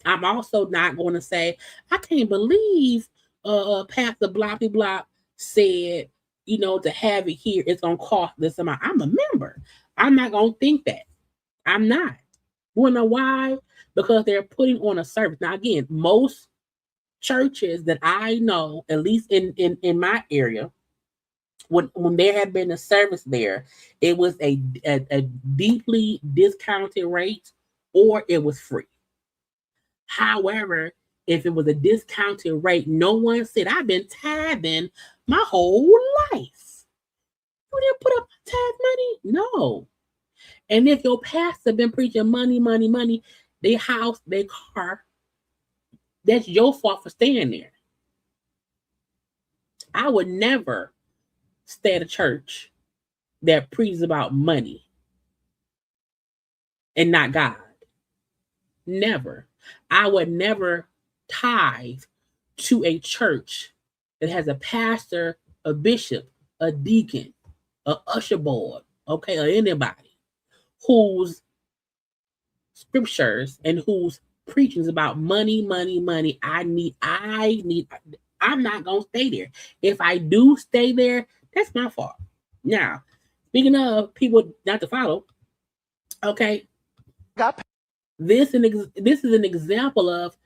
I'm also not going to say, I can't believe Pastor Bloppy Blop said, to have it here, it's going to cost this amount. I'm a member. I'm not going to think that. I'm not. You want to know why? Because they're putting on a service. Now, again, most churches that I know, at least in my area, when there had been a service there, it was a deeply discounted rate or it was free. However, if it was a discounted rate, no one said, I've been tithing my whole life. You didn't put up tithe money? No. And if your pastor been preaching money, their house, their car, that's your fault for staying there. I would never stay at a church that preaches about money and not God. Never. I would never tithe to a church that has a pastor, a bishop, a deacon, a usher board, okay, or anybody whose scriptures and whose preaching is about money. I'm not gonna stay there. If I do stay there, that's my fault. Now, speaking of people not to follow, okay, this is an example of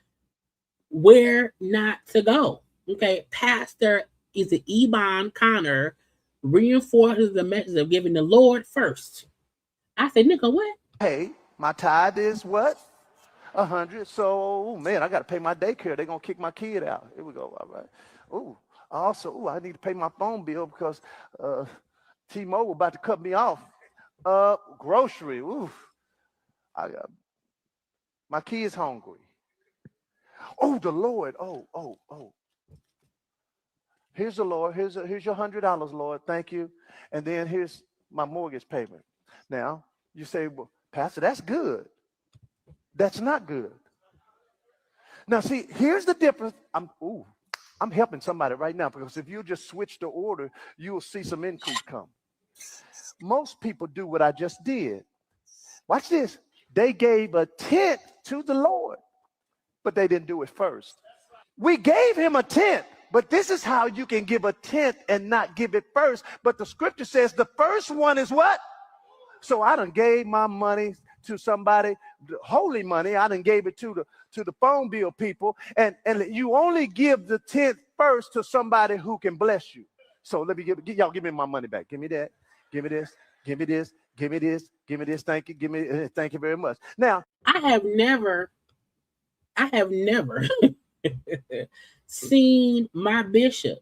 where not to go. Okay, pastor is the Ebon Connor reinforces the message of giving the Lord first. I said, nigga, what? Hey, my tithe is what? 100. So, man, I got to pay my daycare. They're going to kick my kid out. Here we go. All right. Ooh, also, I need to pay my phone bill because T-Mobile about to cut me off. Grocery. Ooh, my kid's hungry. Oh, the Lord. Oh. Here's the Lord. Here's your $100, Lord. Thank you. And then here's my mortgage payment. Now, you say, well, Pastor, that's good. That's not good. Now, see, here's the difference. I'm helping somebody right now because if you just switch the order, you'll see some increase come. Most people do what I just did. Watch this. They gave a tenth to the Lord, but they didn't do it first. We gave him a tenth, but this is how you can give a tenth and not give it first. But the scripture says the first one is what? So I done gave my money to somebody, holy money. I done gave it to the phone bill people. And you only give the tenth first to somebody who can bless you. So let me give me my money back. Give me that. Give me this. Give me this. Give me this. Give me this. Thank you. Give me. Thank you very much. Now, I have never seen my bishop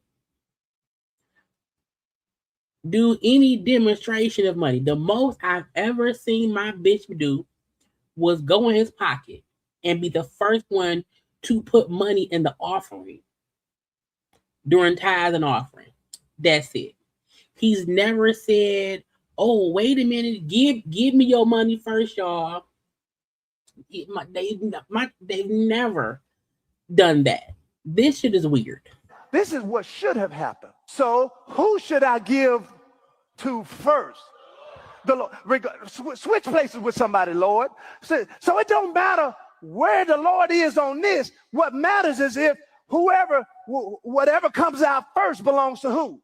do any demonstration of money. The most I've ever seen my bishop do was go in his pocket and be the first one to put money in the offering during tithes and offering. That's it. He's never said, "Oh, wait a minute, give me your money first, y'all." They've never done that. This shit is weird. this is what should have happened. So who should I give to first? The Lord. Switch places with somebody, Lord. So it don't matter where the Lord is on this. What matters is if whatever comes out first belongs to who?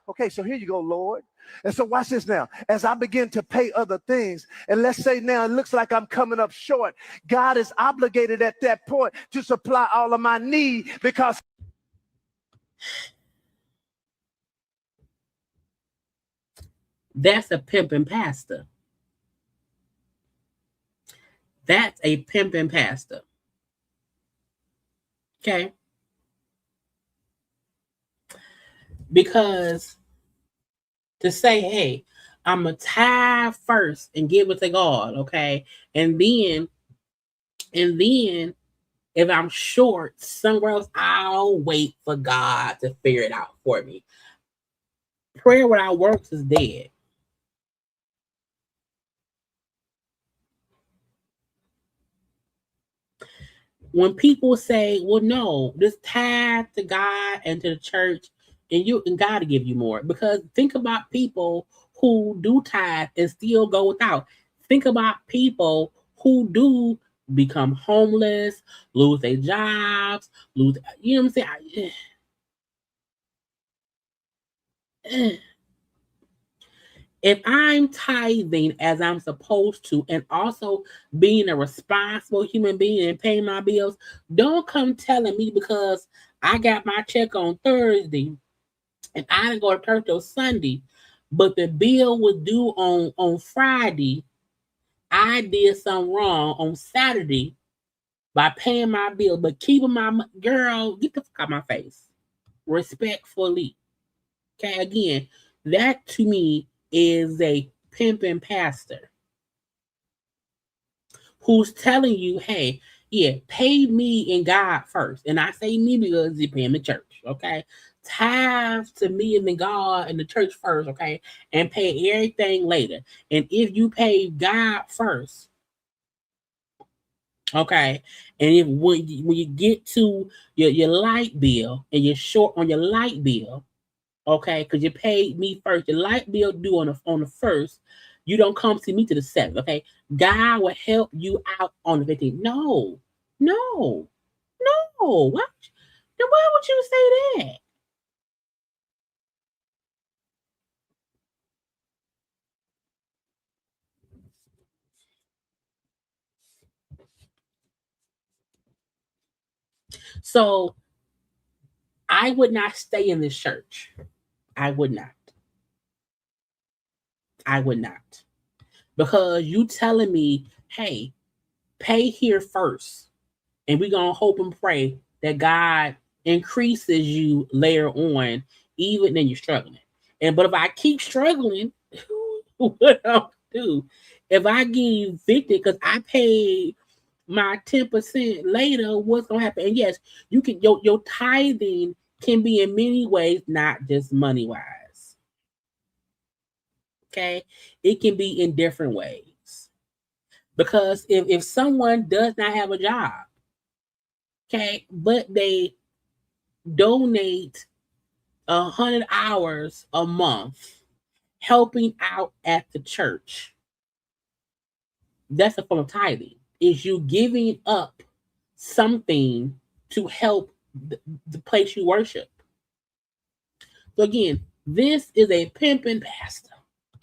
Okay, so here you go, Lord. And so watch this now. As I begin to pay other things, and let's say now it looks like I'm coming up short, God is obligated at that point to supply all of my need because that's a pimping pastor. That's a pimping pastor. Okay? Because to say, hey, I'm a tithe first and give it to God, okay? And then if I'm short somewhere else, I'll wait for God to figure it out for me. Prayer without works is dead. When people say, well, no, just tithe to God and to the church, and God to give you more. Because think about people who do tithe and still go without. Think about people who do become homeless, lose their jobs, you know what I'm saying? If I'm tithing as I'm supposed to and also being a responsible human being and paying my bills, don't come telling me because I got my check on Thursday and I didn't go to church on Sunday, but the bill was due on Friday. I did something wrong on Saturday by paying my bill, but keeping my girl, get the fuck out of my face. Respectfully. Okay, again, that to me is a pimping pastor who's telling you, hey, yeah, pay me and God first. And I say me because you pay in the church, okay? Tithe to me and the God and the church first, okay? And pay everything later. And if you pay God first, okay, and if when you get to your light bill and you're short on your light bill, okay, because you paid me first, your light bill due on the first, you don't come see me to the 7th, okay? God will help you out on the 15th. No. What? Then why would you say that? So I would not stay in this church. I would not. I would not. Because you telling me, hey, pay here first. And we're going to hope and pray that God increases you later on, even when you're struggling. But if I keep struggling, what I'll do, if I get evicted because I paid my 10% later, what's going to happen? And yes, you can, your tithing can be in many ways, not just money wise. Okay. It can be in different ways. Because if someone does not have a job, okay, but they donate 100 hours a month helping out at the church, that's a form of tithing. Is you giving up something to help the place you worship. So again, this is a pimping pastor.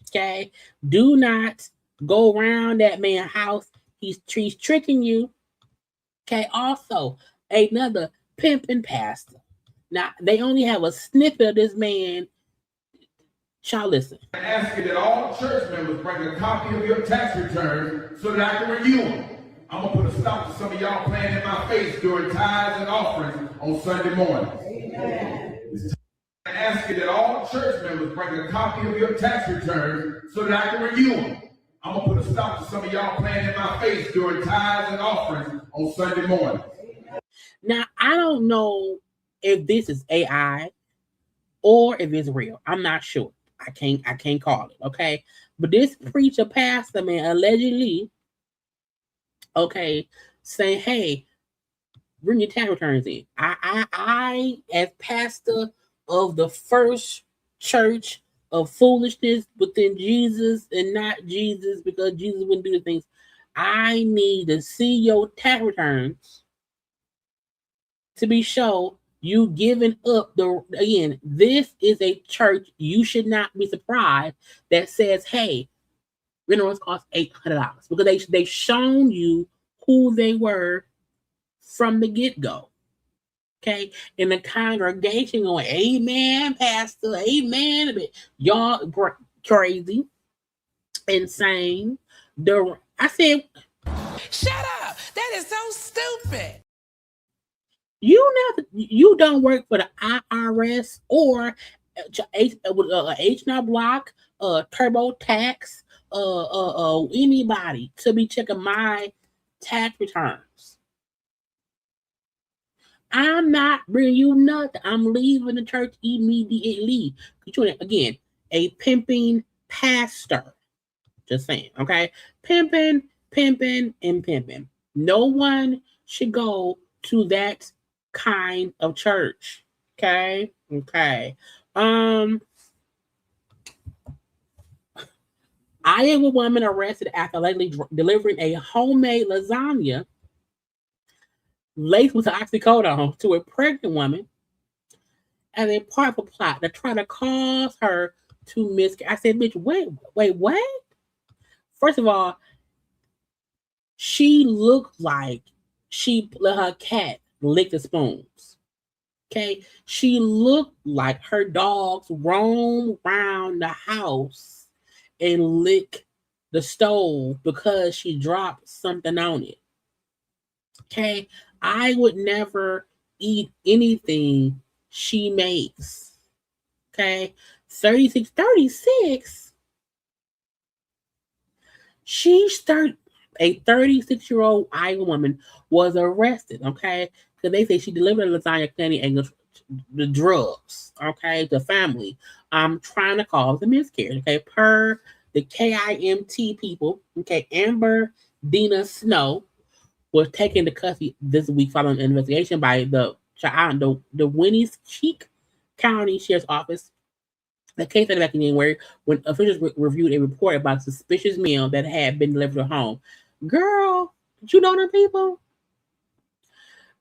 Okay, do not go around that man's house. He's tricking you. Okay, also another pimping pastor. Now they only have a snippet of this man. Y'all listen. I ask you that all church members bring a copy of your tax return so that I can review them. I'm gonna put a stop to some of y'all playing in my face during tithes and offerings on Sunday morning. Amen. I ask you that all church members bring a copy of your tax return so that I can review them. I'm gonna put a stop to some of y'all playing in my face during tithes and offerings on Sunday morning. Now I don't know if this is AI or if it's real. I'm not sure. I can't call it. Okay, but this preacher pastor man allegedly, okay, saying, hey, bring your tax returns in. I as pastor of the first church of foolishness within Jesus and not Jesus, because Jesus wouldn't do the things. I need to see your tax returns to be sure you giving up again. This is a church. You should not be surprised that says, hey, rentals cost $800 because they've shown you who they were from the get-go. Okay, and the congregation going, amen, pastor, amen. Y'all crazy, insane. I said, shut up. That is so stupid. You don't work for the IRS or H&R Block, TurboTax, anybody to be checking my tax returns. I'm not bringing you nothing. I'm leaving the church immediately. Again, a pimping pastor. Just saying, okay? Pimping, and pimping. No one should go to that kind of church. Okay? Okay. Iowa woman arrested after allegedly delivering a homemade lasagna laced with oxycodone to a pregnant woman as a part of a plot to try to cause her to miscarry. I said, bitch, wait, what? First of all, she looked like she let her cat lick the spoons. Okay? She looked like her dogs roam around the house and lick the stove because she dropped something on it. Okay? I would never eat anything she makes. Okay? 36. A 36-year-old Iowa woman was arrested, okay? Because they say she delivered a lasagna containing the drugs, okay, the family. Trying to cause a miscarriage, okay? Per the KIMT people, okay, Amber Dina Snow was taken to custody this week following an investigation by the Winnebago County Sheriff's Office. The case started back in January when officials reviewed a report about a suspicious meal that had been delivered to home. Girl, did you know them people?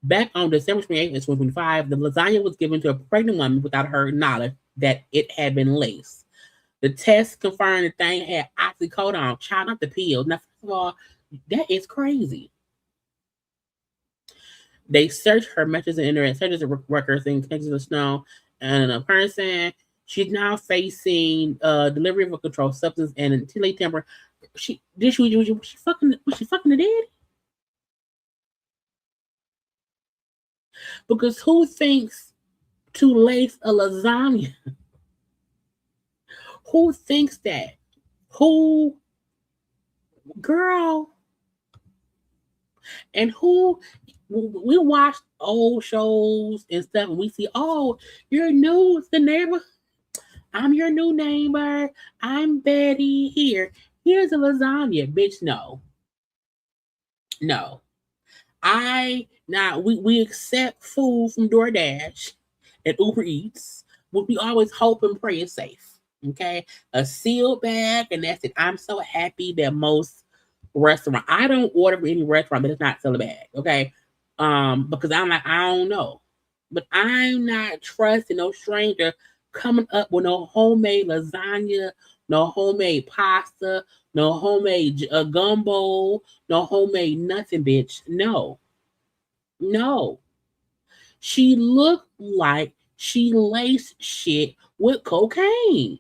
Back on December 28th, 2025, the lasagna was given to a pregnant woman without her knowledge that it had been laced. The test confirmed the thing had oxycodone, child, not the pills. Now, first of all, that is crazy. They searched her messages and internet searches records and connections of Snow and a person. She's now facing delivery of a controlled substance and intellectual temper. Was she fucking the daddy? Because who thinks to lace a lasagna? Who thinks that? Who, girl? And who? We watch old shows and stuff, and we see, oh, you're new to the neighborhood. I'm your new neighbor. I'm Betty. Here's a lasagna, bitch. No. We accept food from DoorDash and Uber Eats. We always hope and pray it's safe. Okay, a sealed bag, and that's it. I'm so happy that most restaurant. I don't order from any restaurant that is not sealed bag. Okay, because I'm like, I don't know, but I'm not trusting no stranger coming up with no homemade lasagna, no homemade pasta, no homemade gumbo, no homemade nothing, bitch. No. She looked like she laced shit with cocaine.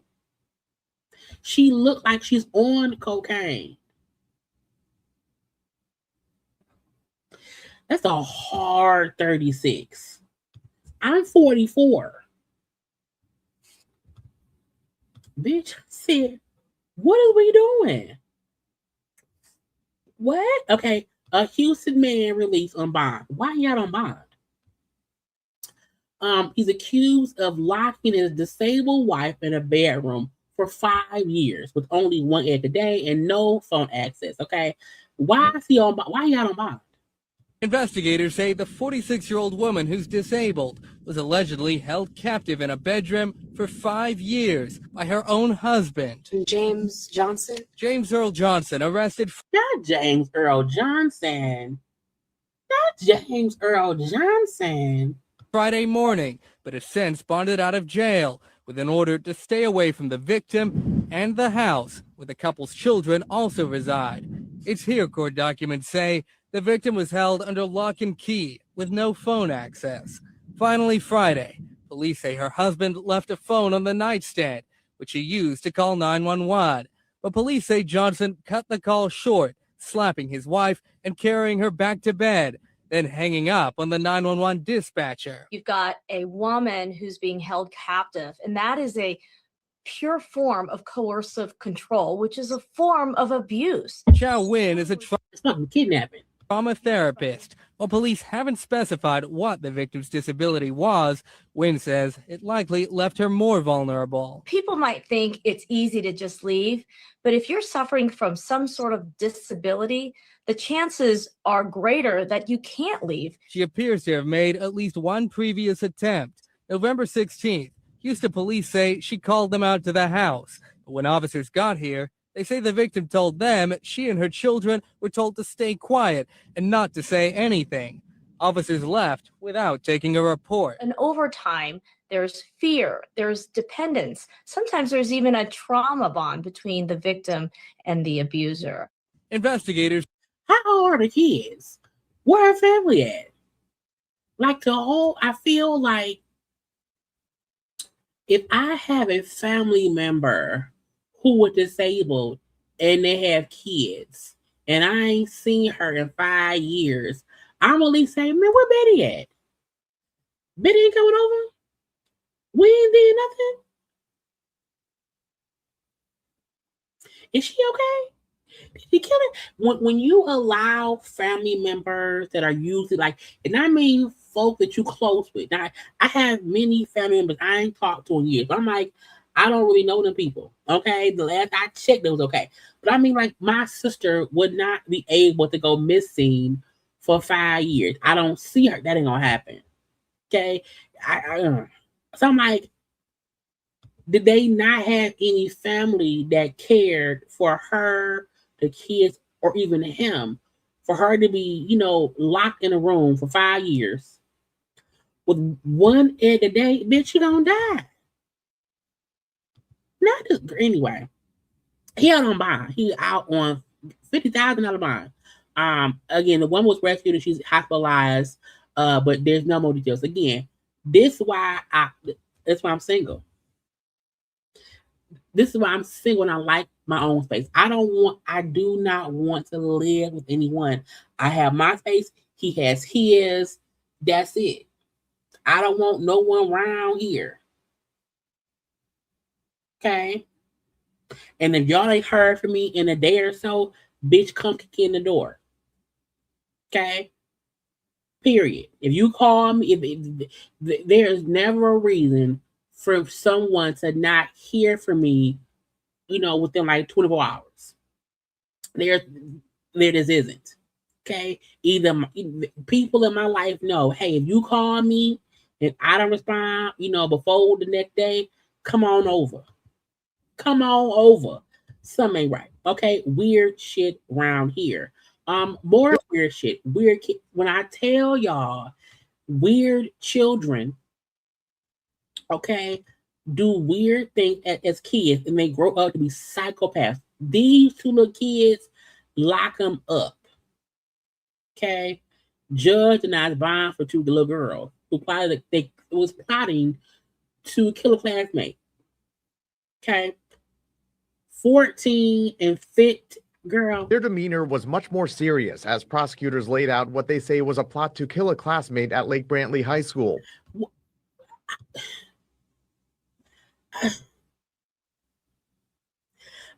She looked like she's on cocaine. That's a hard 36. I'm 44. Bitch said, what are we doing? What? Okay, a Houston man released on bond. Why y'all on bond? He's accused of locking his disabled wife in a bedroom for 5 years with only one egg a day and no phone access. Okay, why is he on? Why y'all on bond? Investigators say the 46-year-old woman who's disabled was allegedly held captive in a bedroom for 5 years by her own husband. James Johnson? James Earl Johnson arrested. Not James Earl Johnson. Not James Earl Johnson. Friday morning, but has since bonded out of jail with an order to stay away from the victim and the house where the couple's children also reside. It's here, court documents say. The victim was held under lock and key with no phone access. Finally, Friday, police say her husband left a phone on the nightstand, which he used to call 911. But police say Johnson cut the call short, slapping his wife and carrying her back to bed, then hanging up on the 911 dispatcher. You've got a woman who's being held captive, and that is a pure form of coercive control, which is a form of abuse. Chow Win is a kidnapping trauma therapist. While police haven't specified what the victim's disability was, Wynn says it likely left her more vulnerable. People might think it's easy to just leave, but if you're suffering from some sort of disability, the chances are greater that you can't leave. She appears to have made at least one previous attempt. November 16th, Houston police say she called them out to the house. But when officers got here, they say the victim told them she and her children were told to stay quiet and not to say anything. Officers left without taking a report. And over time, there's fear, there's dependence. Sometimes there's even a trauma bond between the victim and the abuser. Investigators. How old are the kids? Where her family at? Like I feel like if I have a family member who was disabled and they have kids and I ain't seen her in 5 years, I'm at least saying, man, where Betty at? Betty ain't coming over? We ain't did nothing? Is she okay? Did he kill her? When you allow family members that are usually like, and I mean folk that you close with. Now, I have many family members I ain't talked to in years. But I'm like, I don't really know them people. Okay. The last I checked, it was okay. But I mean, like, my sister would not be able to go missing for 5 years. I don't see her. That ain't gonna happen. Okay. So I'm like, did they not have any family that cared for her, the kids, or even him, for her to be, locked in a room for 5 years with one egg a day? Bitch, you gonna die. Not just, anyway. He out on bond. He out on $50,000 bond. Again, the woman was rescued and she's hospitalized But there's no more details. Again, this why I that's why I'm single. This is why I'm single and I like my own space. I do not want to live with anyone. I have my space, he has his. That's it. I don't want no one around here. Okay. And if y'all ain't heard from me in a day or so, bitch, come kick in the door. Okay. Period. If you call me, there is never a reason for someone to not hear from me, within like 24 hours. There just isn't. Okay. Either people in my life know, hey, if you call me and I don't respond, before the next day, come on over. Come on over. Something ain't right. Okay. Weird shit around here. More weird shit. When I tell y'all, weird children, okay, do weird things as kids and they grow up to be psychopaths. These two little kids, lock them up. Okay. Judge denies bond for two little girls who was plotting to kill a classmate. Okay. 14 and fit girl. Their demeanor was much more serious as prosecutors laid out what they say was a plot to kill a classmate at Lake Brantley High School.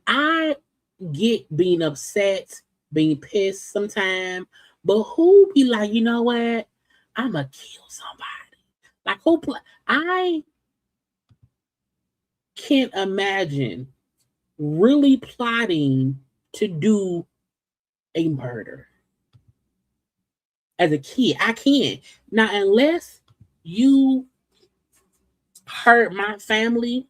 I get being upset, being pissed sometimes, but who be like, you know what? I'ma kill somebody. Like I can't imagine really plotting to do a murder as a kid. I can't. Now, unless you hurt my family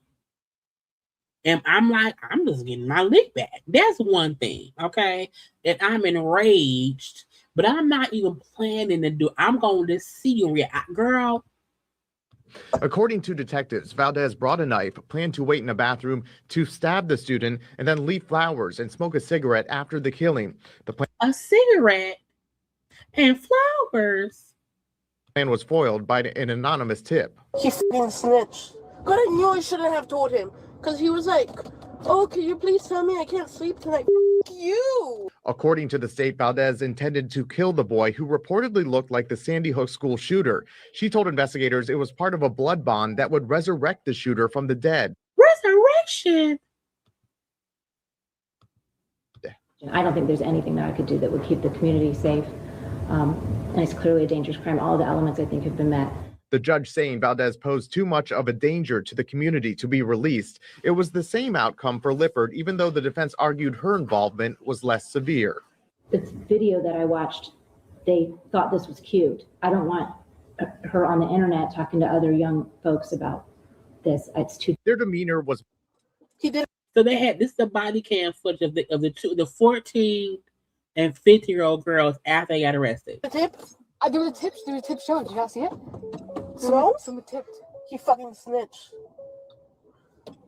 and I'm like, I'm just getting my lick back. That's one thing, okay? That I'm enraged, but I'm not even planning to do. I'm going to see you react, girl. According to detectives, Valdez brought a knife, planned to wait in a bathroom to stab the student, and then leave flowers and smoke a cigarette after the killing. A cigarette and flowers. The plan was foiled by an anonymous tip. He f***ing snitched. God, I knew I shouldn't have told him. Because he was like, oh, can you please tell me I can't sleep tonight? F*** you! According to the state, Valdez intended to kill the boy who reportedly looked like the Sandy Hook school shooter. She told investigators it was part of a blood bond that would resurrect the shooter from the dead. Resurrection? I don't think there's anything that I could do that would keep the community safe. And it's clearly a dangerous crime. All the elements, I think, have been met. The judge saying Valdez posed too much of a danger to the community to be released. It was the same outcome for Lippard, even though the defense argued her involvement was less severe. This video that I watched, they thought this was cute. I don't want her on the internet talking to other young folks about this. It's too. Their demeanor was. He did. So they had this is the body cam footage of the 14 and 15-year-old girls after they got arrested. The tip? There was a tip shown. Did you guys see it? Someone tipped. He fucking snitched.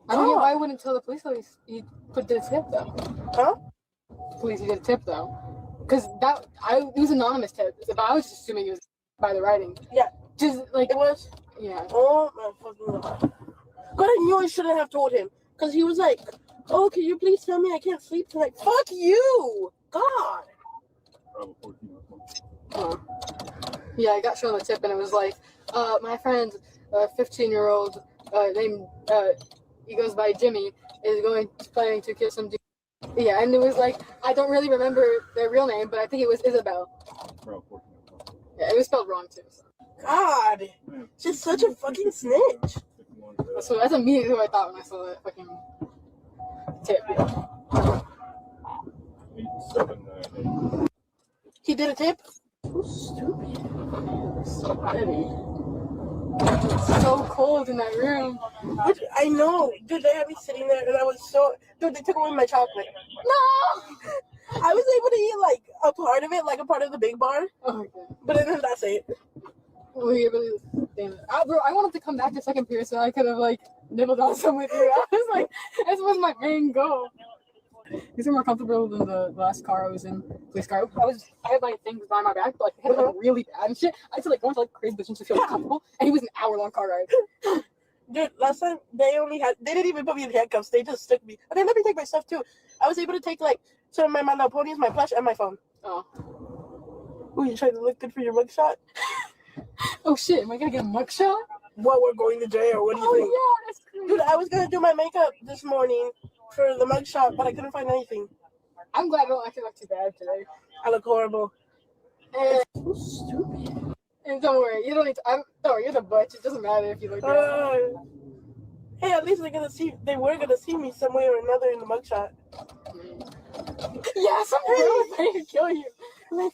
I don't know why I wouldn't tell the police he put the tip though. Huh? Police, he did a tip though. Because it was an anonymous tip. But I was just assuming it was by the writing. Yeah. Just like it was. Yeah. Oh my fucking God. God, I knew I shouldn't have told him. Because he was like, oh, can you please tell me I can't sleep tonight? Fuck you! God! Yeah, I got shown the tip and it was like, my friend, 15-year-old, named, he goes by Jimmy, is planning to kill some dude. Yeah, and it was like, I don't really remember their real name, but I think it was Isabel. Yeah, it was spelled wrong too. So. God! She's such a fucking snitch! So that's immediately what I thought when I saw that fucking tip. He did a tip? So stupid. So heavy. It's so cold in that room. I know. Dude, they had me sitting there and I was so... Dude, they took away my chocolate. No! I was able to eat like a part of it, like a part of the big bar. Oh my God. But then that's it. Damn it. Bro, I wanted to come back to second period so I could have like nibbled on some with you. I was like, this was my main goal. These are more comfortable than the last car I was in. Police car. I had my things behind my back, but like I had like really bad and shit. I had to like go into like crazy distance to feel comfortable, and it was an hour-long car ride. Dude, last time they didn't even put me in handcuffs. They just took me. Okay, let me take my stuff too. I was able to take like some of my little ponies, my plush, and my phone. Oh. Ooh, you trying to look good for your mugshot? Oh shit, am I gonna get a mugshot? While we're going to jail, what do you think? Oh yeah, that's crazy. Dude, I was gonna do my makeup this morning for the mugshot, but I couldn't find anything. I'm glad I don't actually look too bad today. I look horrible. And so stupid. And don't worry, you don't need to, don't worry, you're the butch. It doesn't matter if you look bad. Hey, at least they were gonna see me some way or another in the mugshot. Yeah, some girl was trying to kill you. Like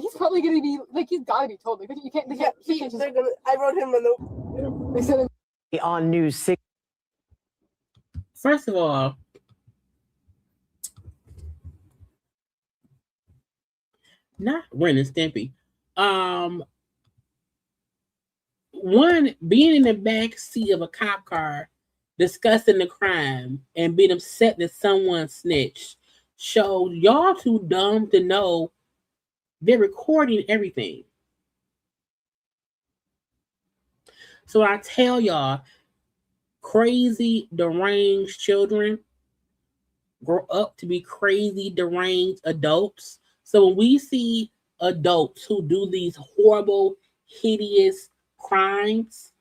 he's probably gonna be like he's gotta be told. Like you can't. They're gonna. I wrote him a note. They said on News 6. First of all, not Ren and Stimpy. One, being in the back seat of a cop car, discussing the crime, and being upset that someone snitched, showed y'all too dumb to know they're recording everything. So I tell y'all, crazy, deranged children grow up to be crazy, deranged adults. So when we see adults who do these horrible, hideous crimes,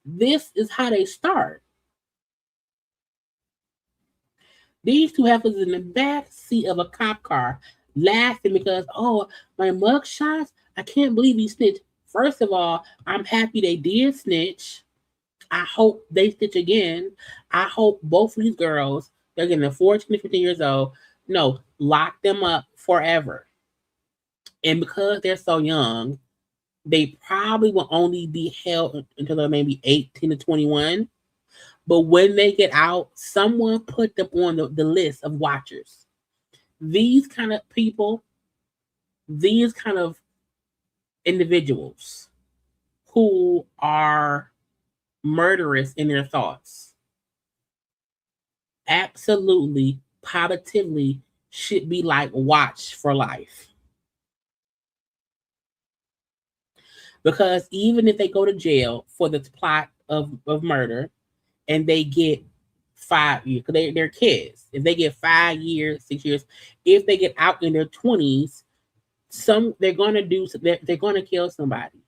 this is how they start. These two heifers in the back seat of a cop car laughing because, oh, my mug shots, I can't believe he snitched. First of all, I'm happy they did snitch. I hope they snitch again. I hope both of these girls, they're getting 14 to 15 years old, no, lock them up forever. And because they're so young, they probably will only be held until they're maybe 18 to 21. But when they get out, someone put them on the list of watchers. These kind of people, these kind of individuals who are murderous in their thoughts, absolutely, positively should be like watched for life. Because even if they go to jail for the plot of murder and they get 5 years, because they're kids, if they get 5 years, 6 years, if they get out in their 20s, they're going to kill somebody.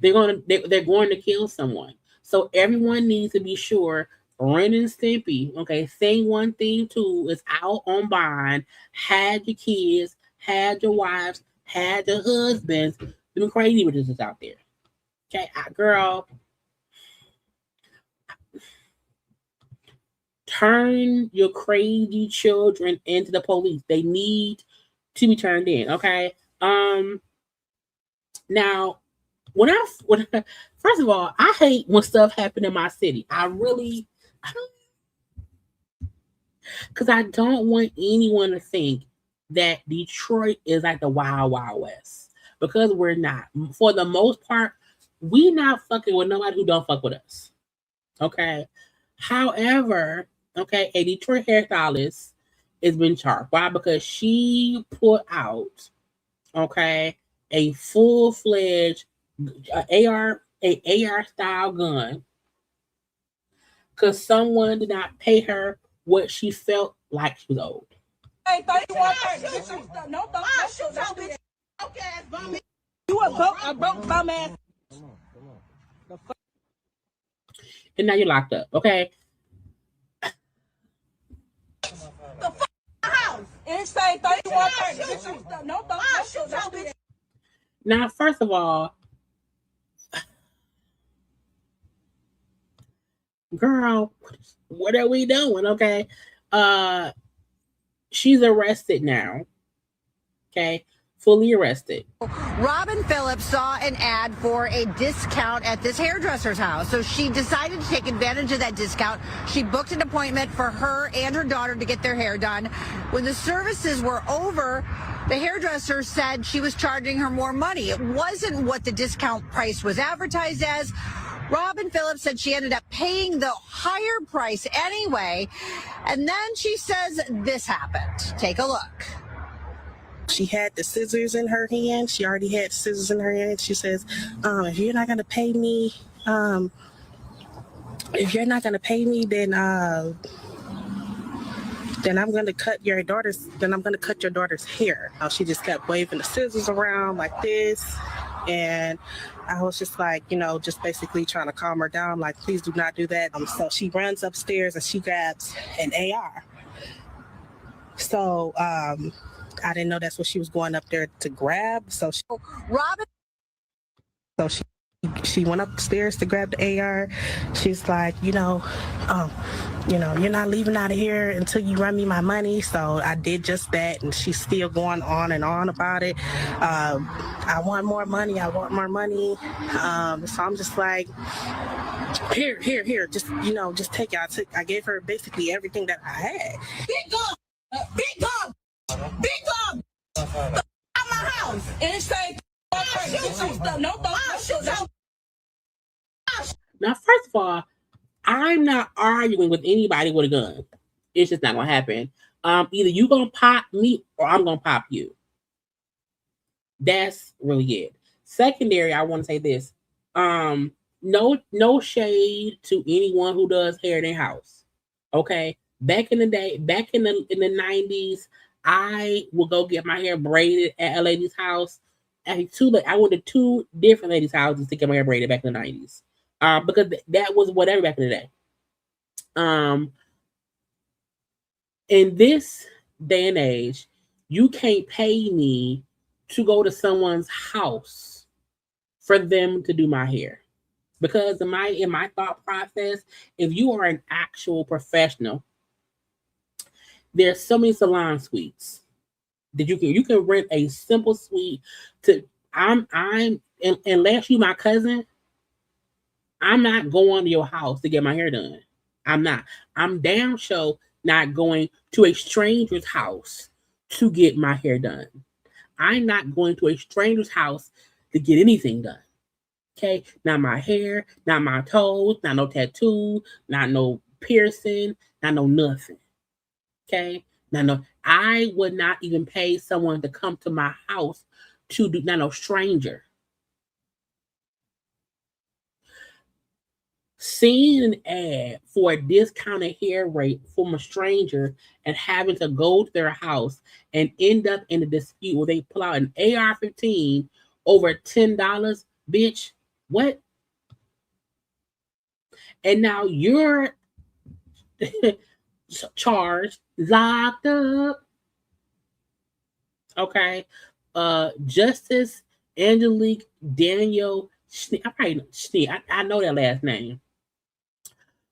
They're going to kill someone. So everyone needs to be sure. Ren and Stimpy, okay, saying one thing too, is out on bond, had your kids, had your wives, had your husbands, them crazy bitches out there. Okay, girl, turn your crazy children into the police. They need to be turned in. Okay. Now, first of all, I hate when stuff happen in my city. Because I don't want anyone to think that Detroit is like the Wild Wild West, because we're not. For the most part, we not fucking with nobody who don't fuck with us. Okay. However, okay, a Detroit hairstylist has been charged. Why? Because she put out, okay, a full-fledged AR style gun because someone did not pay her what she felt like she was owed. Hey, 31. No, don't shoot your bitch. Okay, ass bum. You a broke bum ass. And now you're locked up, okay? The fuck house. It say 31. No, don't shoot your bitch. Now, first of all, girl, what are we doing? Okay. She's arrested now. Okay. Fully arrested. Robin Phillips saw an ad for a discount at this hairdresser's house, so she decided to take advantage of that discount. She booked an appointment for her and her daughter to get their hair done. When the services were over, the hairdresser said she was charging her more money. It wasn't what the discount price was advertised as. Robin Phillips said she ended up paying the higher price anyway. And then she says this happened. Take a look. She had the scissors in her hand. She already had scissors in her hand. She says, if you're not going to pay me, then I'm going to cut your daughter's hair. She just kept waving the scissors around like this. And I was just like, just basically trying to calm her down, like, please do not do that. So she runs upstairs and she grabs an AR. So I didn't know that's what she was going up there to grab. So she went upstairs to grab the AR. She's like, you're not leaving out of here until you run me my money. So I did just that, and she's still going on and on about it. I want more money. So I'm just like, here, just take it. I gave her basically everything that I had. Big gun out my house and say, Now, first of all, I'm not arguing with anybody with a gun. It's just not gonna happen. Either you gonna pop me or I'm gonna pop you. That's really it. Secondary, I want to say this. No shade to anyone who does hair in their house. Okay. Back in the day, back in the 90s, I would go get my hair braided at a lady's house. I went to 2 different ladies' houses to get my hair braided back in the 90s. Because that was whatever back in the day. In this day and age, you can't pay me to go to someone's house for them to do my hair. Because in my thought process, if you are an actual professional, there's so many salon suites that you can rent a simple suite to. Unless you my cousin, I'm not going to your house to get my hair done. I'm not. I'm damn sure not going to a stranger's house to get my hair done. I'm not going to a stranger's house to get anything done. Okay? Not my hair, not my toes, not no tattoo, not no piercing, not no nothing. Okay? No. I would not even pay someone to come to my house to do, not no stranger. Seeing an ad for a discounted hair rate from a stranger and having to go to their house and end up in a dispute where they pull out an AR-15 over $10, bitch, what? And now you're charged, locked up. Okay. Justice Angelique Daniel I know that last name,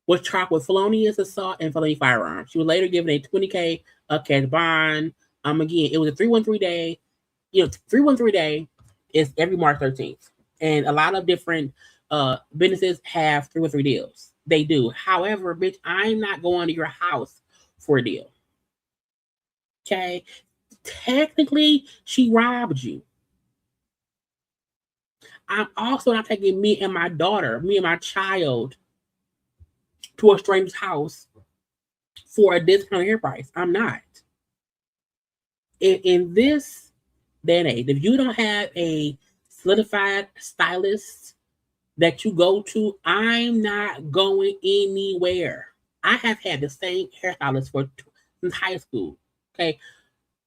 was charged with felonious assault and felony firearms. She was later given a $20,000 cash bond. Again, it was a 313 day. 313 day is every March 13th. And a lot of different businesses have 313 deals. They do. However, bitch, I'm not going to your house for a deal. Okay? Technically, she robbed you. I'm also not taking me and my child to a stranger's house for a discounted hair price. I'm not. In this day and age, if you don't have a solidified stylist that you go to, I'm not going anywhere. I have had the same hairstylist since high school. Okay.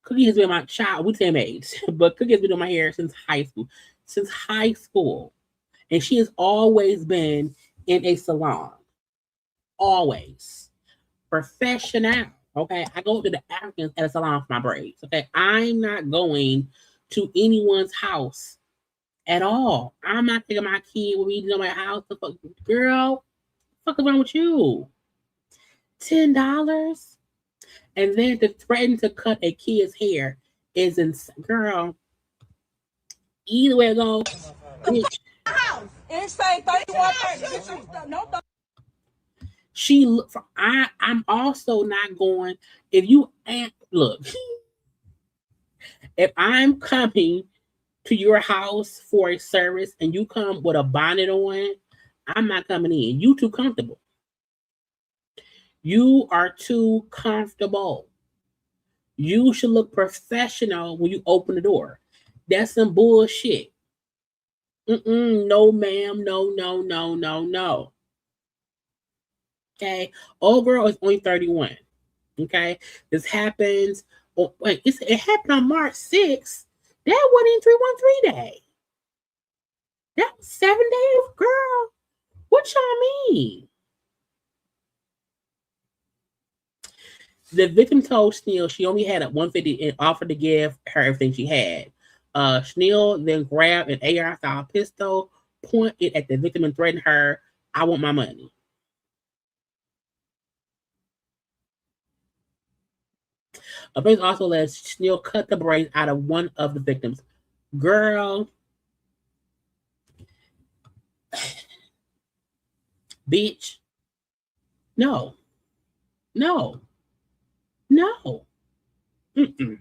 Cookie has been my child, we same age, but Cookie has been doing my hair since high school. And she has always been in a salon. Always. Professional. Okay. I go to the Africans at a salon for my braids. Okay. I'm not going to anyone's house at all. I'm not taking my kid with me to my house. Girl, what the fuck is wrong with you? $10? And then to threaten to cut a kid's hair is insane. Girl, either way it goes, bitch. I'm also not going. If I'm coming to your house for a service and you come with a bonnet on, I'm not coming in. You too comfortable. You are too comfortable. You should look professional when you open the door. That's some bullshit. No, ma'am. No, no, no, no, no. Okay. Old girl is only 31. Okay. This happens. Oh, wait, it happened on March 6th. That wasn't in 313 day. That was 7 days, girl. What y'all mean? The victim told Schnell she only had a 150 and offered to give her everything she had. Schnell then grabbed an AR-style pistol, pointed at the victim, and threatened her, "I want my money." A police also let Schnell cut the brains out of one of the victims. Girl, bitch, no, no, no. Mm-mm.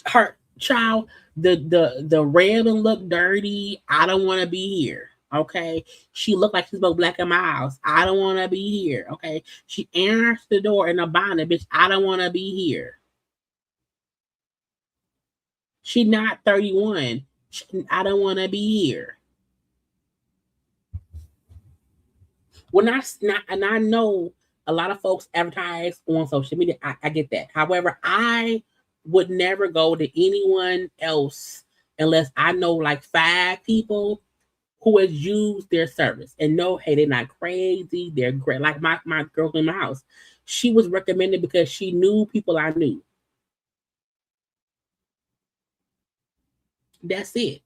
Her child, the railing looked dirty. I don't want to be here. Okay. She looked like she spoke black in my house. I don't want to be here. Okay. She answered the door in a bonnet, bitch. I don't want to be here. She not 31. I don't want to be here. When I know a lot of folks advertise on social media, I get that. However, I would never go to anyone else unless I know like 5 people who has used their service and know, hey, they're not crazy, they're great. Like my girl in my house, she was recommended because she knew people I knew. That's it.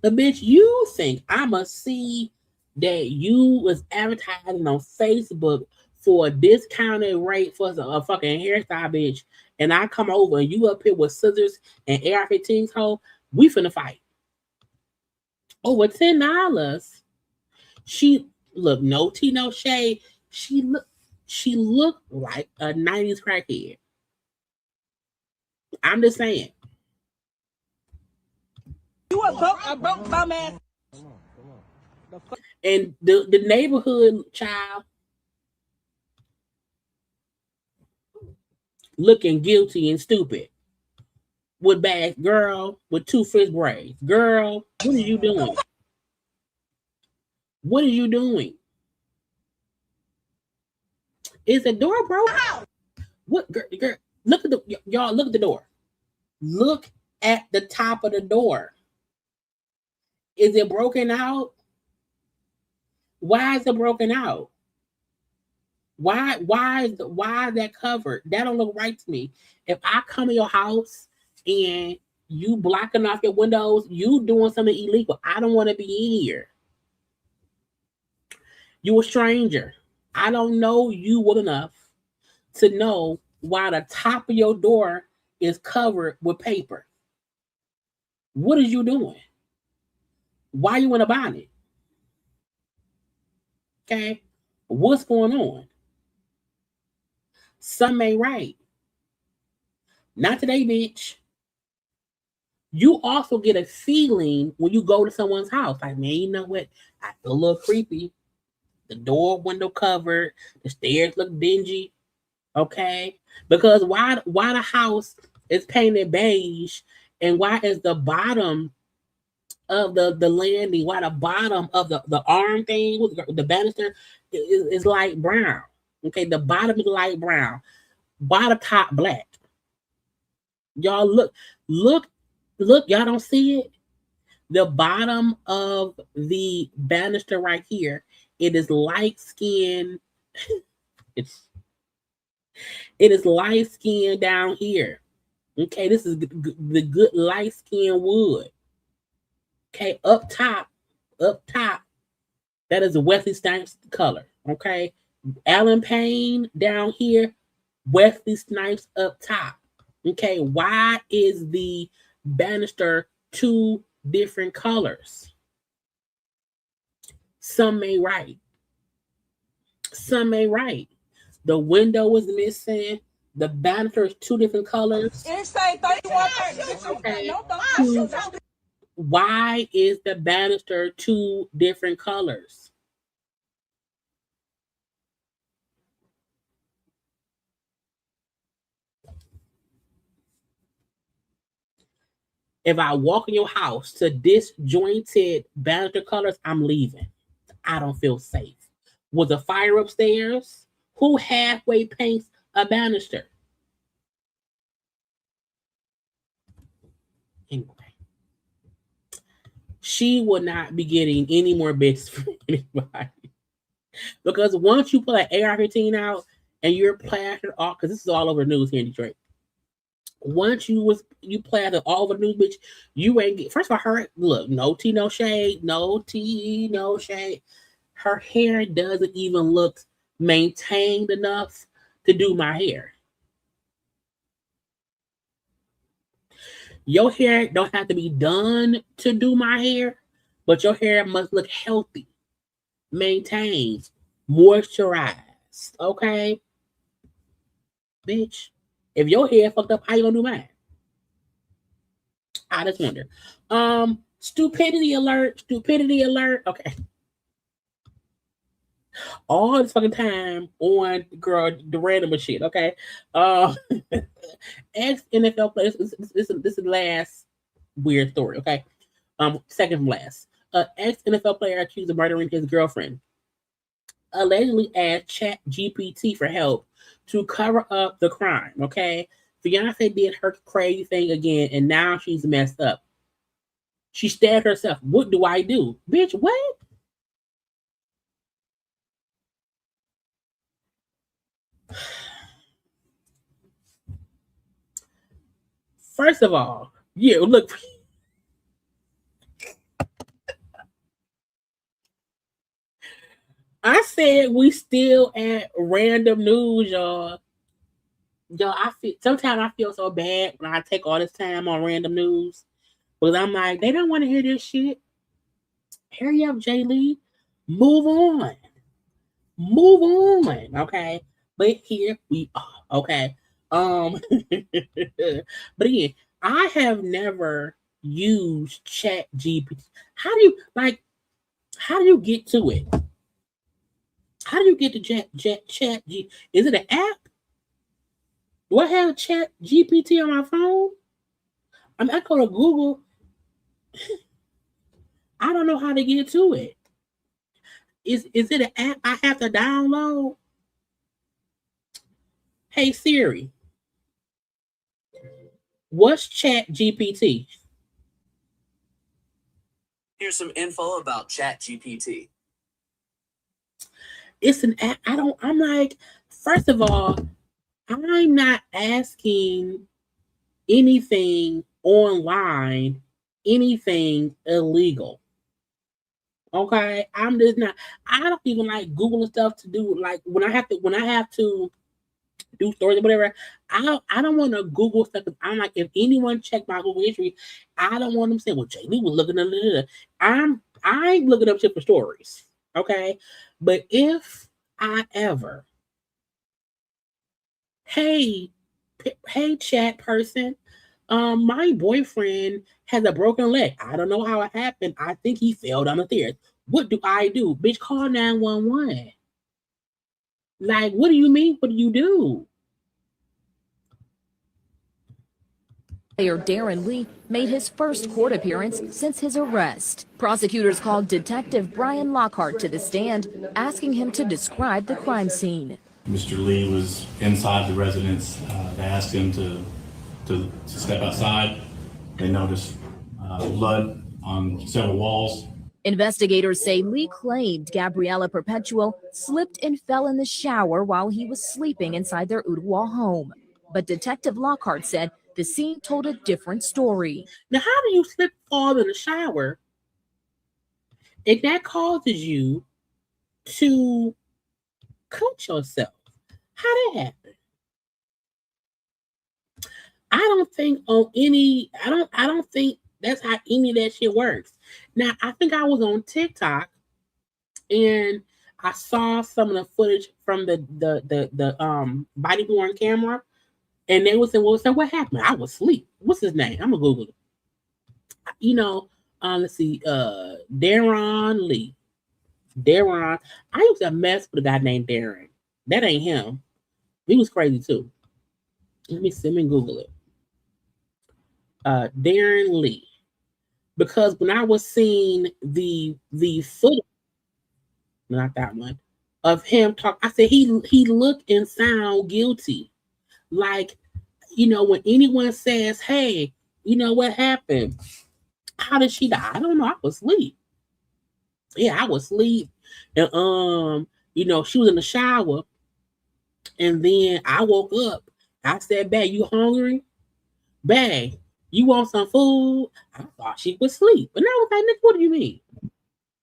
But bitch, you think I must see that you was advertising on Facebook for a discounted rate for a fucking hairstyle, bitch, and I come over and you up here with scissors and AR-15s, ho, we finna fight. Over $10. She look, no tea, no shade. She looked like a 90s crackhead. I'm just saying. You a broke bum ass. And the neighborhood child looking guilty and stupid with bags, girl, with 2 fish braids. Girl, what are you doing? What are you doing? Is the door broken? What girl, look at y'all look at the door. Look at the top of the door. Is it broken out? Why is it broken out? Why is that covered? That don't look right to me. If I come to your house and you blocking off your windows, you doing something illegal. I don't want to be in here. You a stranger. I don't know you well enough to know why the top of your door is covered with paper. What are you doing? Why you in a bonnet? Okay. What's going on? Something ain't right. Not today, bitch. You also get a feeling when you go to someone's house. Like, man, you know what? I feel a little creepy. The door window covered. The stairs look dingy. Okay. Because why the house is painted beige and why is the bottom of the landing, why the bottom of the arm thing with the banister is light brown. Okay, the bottom is light brown. Why the top black? Y'all look, y'all don't see it? The bottom of the banister right here, it is light skin. it is light skin down here. Okay, this is the good light skin wood. Okay, up top, that is a Wesley Snipes color. Okay, Alan Payne down here, Wesley Snipes up top. Okay, why is the banister 2 different colors? Some may right. Some ain't right. The window is missing. The banister is 2 different colors. It say 31. Okay. Why is the banister 2 different colors? If I walk in your house to disjointed banister colors, I'm leaving. I don't feel safe. Was a fire upstairs? Who halfway paints a banister? Anyway, she will not be getting any more bits from anybody. Because once you put an AR-15 out and you're plastered off, because this is all over the news here in Detroit. Once you plastered all over the news, bitch, you ain't get. First of all, her look, no tea, no shade, no tea, no shade. Her hair doesn't even look maintained enough to do my hair. Your hair don't have to be done to do my hair, but your hair must look healthy, maintained, moisturized. Okay? Bitch, if your hair fucked up, how you gonna do mine? I just wonder. Stupidity alert, stupidity alert. Okay. All this fucking time on girl the random shit. Okay. Ex NFL player. This is the last weird story. Okay. Second from last. Ex NFL player accused of murdering his girlfriend allegedly asked Chat GPT for help to cover up the crime. Okay. Fiance did her crazy thing again, and now she's messed up. She stabbed herself. What do I do? Bitch, what? First of all, yeah, look. I said we still at random news, y'all. I feel sometimes I feel so bad when I take all this time on random news. Because I'm like, they don't want to hear this shit. Hurry up, Jaylee. Move on. Move on. Okay. But here we are. Okay. But again, I have never used Chat GPT. How do you get to it? How do you get to Chat G? Is it an app? Do I have Chat GPT on my phone? I mean, I go to Google. I don't know how to get to it. Is it an app I have to download? Hey Siri, what's Chat GPT? Here's some info about Chat GPT. It's an app. I'm like, first of all, I'm not asking anything online, anything illegal. Okay, I'm just not. I don't even like Googling stuff to do. Like when I have to do stories or whatever, I don't want to Google stuff. I'm like, if anyone check my Google history, I don't want them saying, "Well, Jaylee was looking at it." I'm looking up shit for stories. Okay, but if I ever, hey chat person, my boyfriend has a broken leg. I don't know how it happened. I think he fell down the stairs. What do I do? Bitch, call 911. Like, what do you mean? What do you do? Player Darren Lee made his first court appearance since his arrest. Prosecutors called Detective Brian Lockhart to the stand, asking him to describe the crime scene. Mr. Lee was inside the residence. They asked him to step outside. They noticed blood on several walls. Investigators say Lee claimed Gabriella Perpetual slipped and fell in the shower while he was sleeping inside their Ottawa home. But Detective Lockhart said the scene told a different story. Now, how do you slip fall in the shower if that causes you to cut yourself? How that happen? I don't think that's how any of that shit works. Now, I think I was on TikTok and I saw some of the footage from the body worn camera, and they was saying, "Well, so what happened?" I was asleep. What's his name? I'm gonna Google it. Let's see, Darren Lee. Darren. I used to mess with a guy named Darren. That ain't him. He was crazy too. Let me Google it. Darren Lee. Because when I was seeing the footage, not that one, of him talk, I said he looked and sound guilty. Like, when anyone says, "Hey, you know what happened? How did she die?" I don't know. I was asleep. Yeah, I was asleep. And she was in the shower. And then I woke up. I said, "Babe, you hungry? Babe, you want some food?" I thought she was asleep. But now I was like, "Nick, what do you mean?"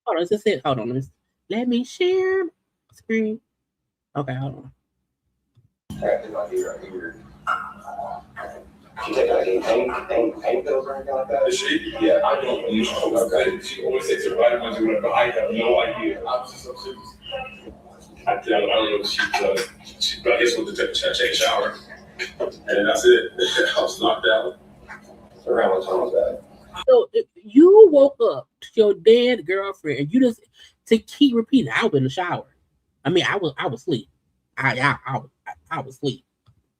Hold on, just said, hold on. Let me share screen. Okay, hold on. She take like pain pills or anything like that? Is she? Yeah, I don't use okay. She always takes her vitamins or whatever. I have no idea. I don't know what she does. I guess with the take a shower. And then that's it. I was knocked out. So around what time was that? So if you woke up to your dead girlfriend and you just to keep repeating, I was in the shower. I mean, I was asleep. I was asleep.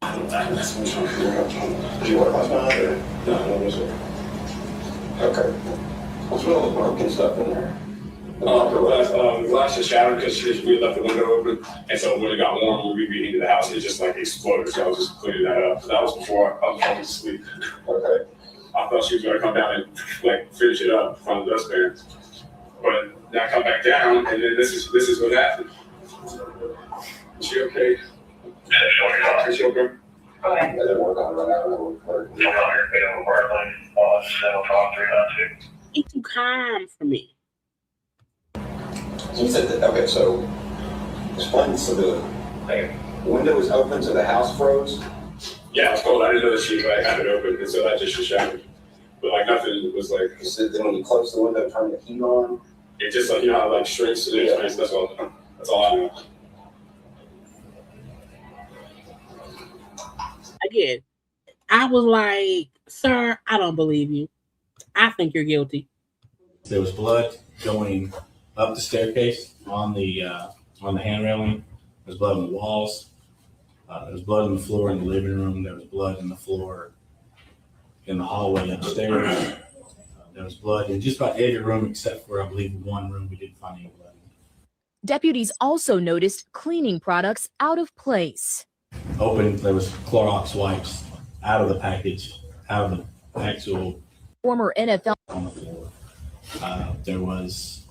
That's what I'm trying to do. You work last night or no? Okay. What's with all the broken stuff in there? The glass just shattered because we left the window open, and so when it got warm, we reheated the house, and it just like exploded. So I was just cleaning that up. So that was before I was falling asleep. Okay. I thought she was gonna come down and like finish it up from the dustpan, but I come back down, and then this is what happened. Is she okay? Is she okay? I didn't work on it right now. It's too calm for me. You said that, okay, so explain so the window was open, so the house froze? Yeah, it was cold. I didn't know that she had it open, and so that just shattered. But like nothing was like. You said then when you close the window, turn the heat on? It just like, how it like shrinks and expands. That's all I know. Again, I was like, "Sir, I don't believe you. I think you're guilty." There was blood going up the staircase on the hand railing. There was blood on the walls. There was blood on the floor in the living room. There was blood in the floor in the hallway upstairs. There was blood in just about every room except for, I believe, one room we didn't find any blood in. Deputies also noticed cleaning products out of place. Open, there was Clorox wipes out of the package, out of the actual. Former NFL. On the floor. There was,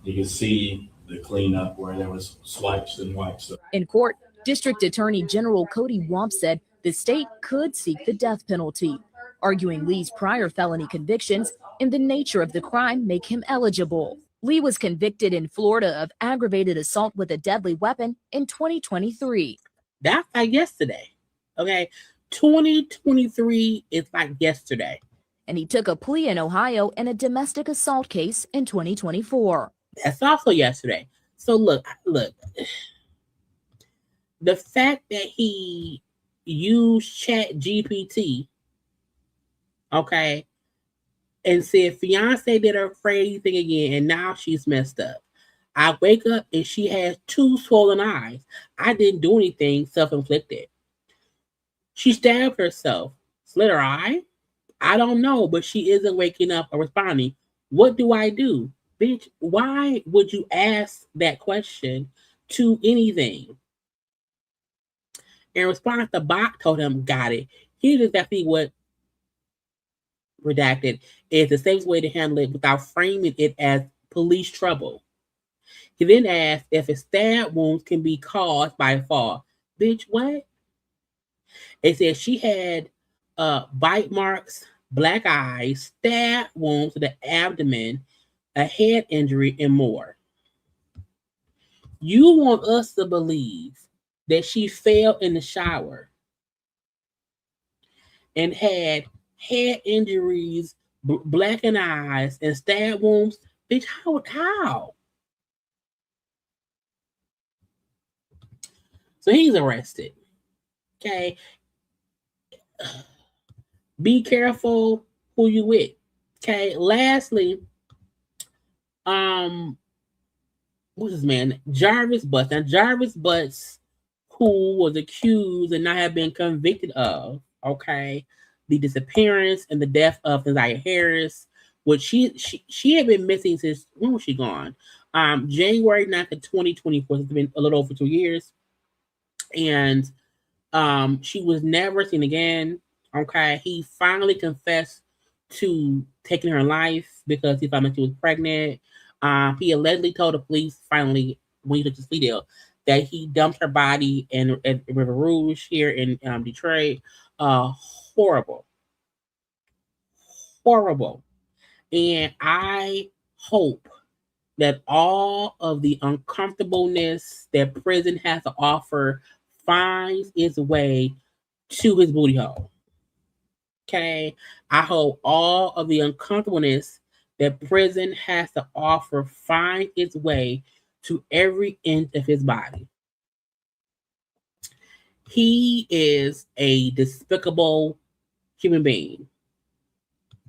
you could see the cleanup where there was swipes and wipes. In court, District Attorney General Cody Womp said the state could seek the death penalty, arguing Lee's prior felony convictions and the nature of the crime make him eligible. Lee was convicted in Florida of aggravated assault with a deadly weapon in 2023. That's like yesterday. Okay. 2023 is like yesterday. And he took a plea in Ohio in a domestic assault case in 2024. That's also yesterday. So look. The fact that he used ChatGPT, okay, and said fiance did her crazy thing again, and now she's messed up. I wake up and she has 2 swollen eyes. I didn't do anything, self-inflicted. She stabbed herself, slit her eye. I don't know, but she isn't waking up or responding. What do I do? Bitch, why would you ask that question to anything? In response, the bot told him, got it. Here's exactly what redacted is the safest way to handle it without framing it as police trouble. He then asked if his stab wounds can be caused by a fall. Bitch, what? It said she had bite marks, black eyes, stab wounds to the abdomen, a head injury, and more. You want us to believe that she fell in the shower and had head injuries, blackened eyes, and stab wounds? Bitch, how? So he's arrested. Okay. Be careful who you with. Okay. Lastly, what's his man? Jarvis Butts. Now, Jarvis Butts, who was accused and not have been convicted of, okay, the disappearance and the death of Keziah Harris, which she had been missing since, when was she gone? January 9th of 2024. It's been a little over 2 years. And she was never seen again. Okay. He finally confessed to taking her life because he found out she was pregnant. He allegedly told the police finally, when he took his plea deal, that he dumped her body in at River Rouge here in Detroit. Horrible. Horrible. And I hope that all of the uncomfortableness that prison has to offer finds its way to his booty hole. Okay. I hope all of the uncomfortableness that prison has to offer find its way to every inch of his body. He is a despicable human being.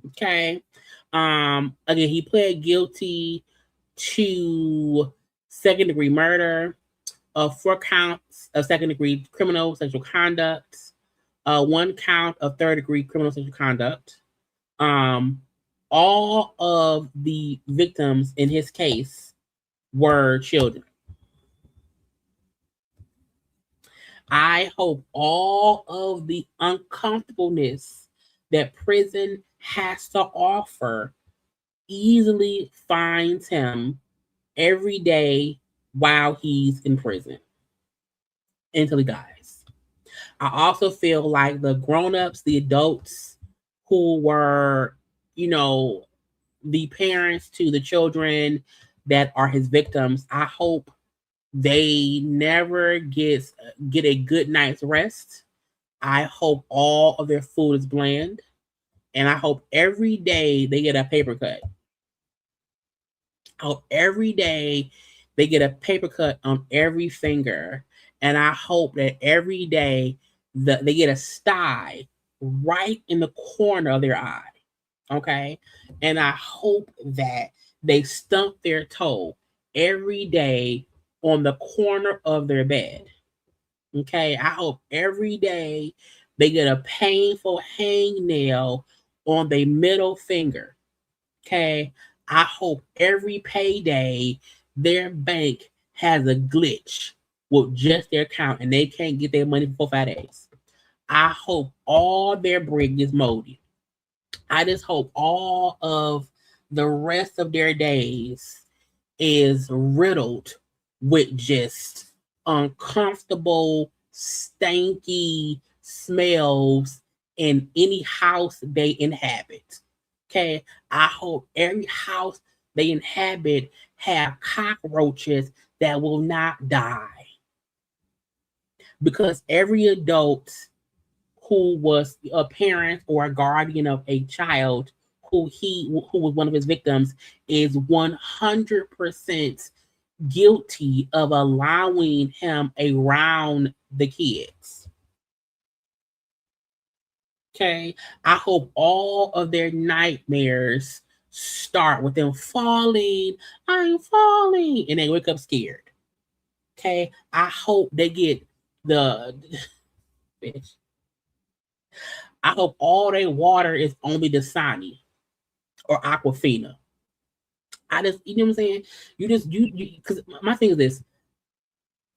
Okay. Again, he pled guilty to second-degree murder, of 4 counts of second-degree criminal sexual conduct, 1 count of third-degree criminal sexual conduct. All of the victims in his case were children. I hope all of the uncomfortableness that prison has to offer easily finds him every day while he's in prison until he dies. I also feel like the grown-ups, the adults who were, the parents to the children that are his victims, I hope they never get a good night's rest. I hope all of their food is bland. And I hope every day they get a paper cut. I hope every day they get a paper cut on every finger. And I hope that every day that they get a sty right in the corner of their eye. Okay. And I hope that they stump their toe every day on the corner of their bed. Okay. I hope every day they get a painful hangnail on their middle finger. Okay. I hope every payday their bank has a glitch with just their account and they can't get their money for 5 days. I hope all their brick is moldy. I just hope all of the rest of their days is riddled with just uncomfortable, stanky smells in any house they inhabit. Okay, I hope every house they inhabit have cockroaches that will not die. Because every adult who was a parent or a guardian of a child who was one of his victims is 100% guilty of allowing him around the kids. Okay, I hope all of their nightmares start with them falling, I'm falling, and they wake up scared. Okay, I hope they get the bitch. I hope all their water is only Dasani or Aquafina. I just, you know what I'm saying? Because my thing is this.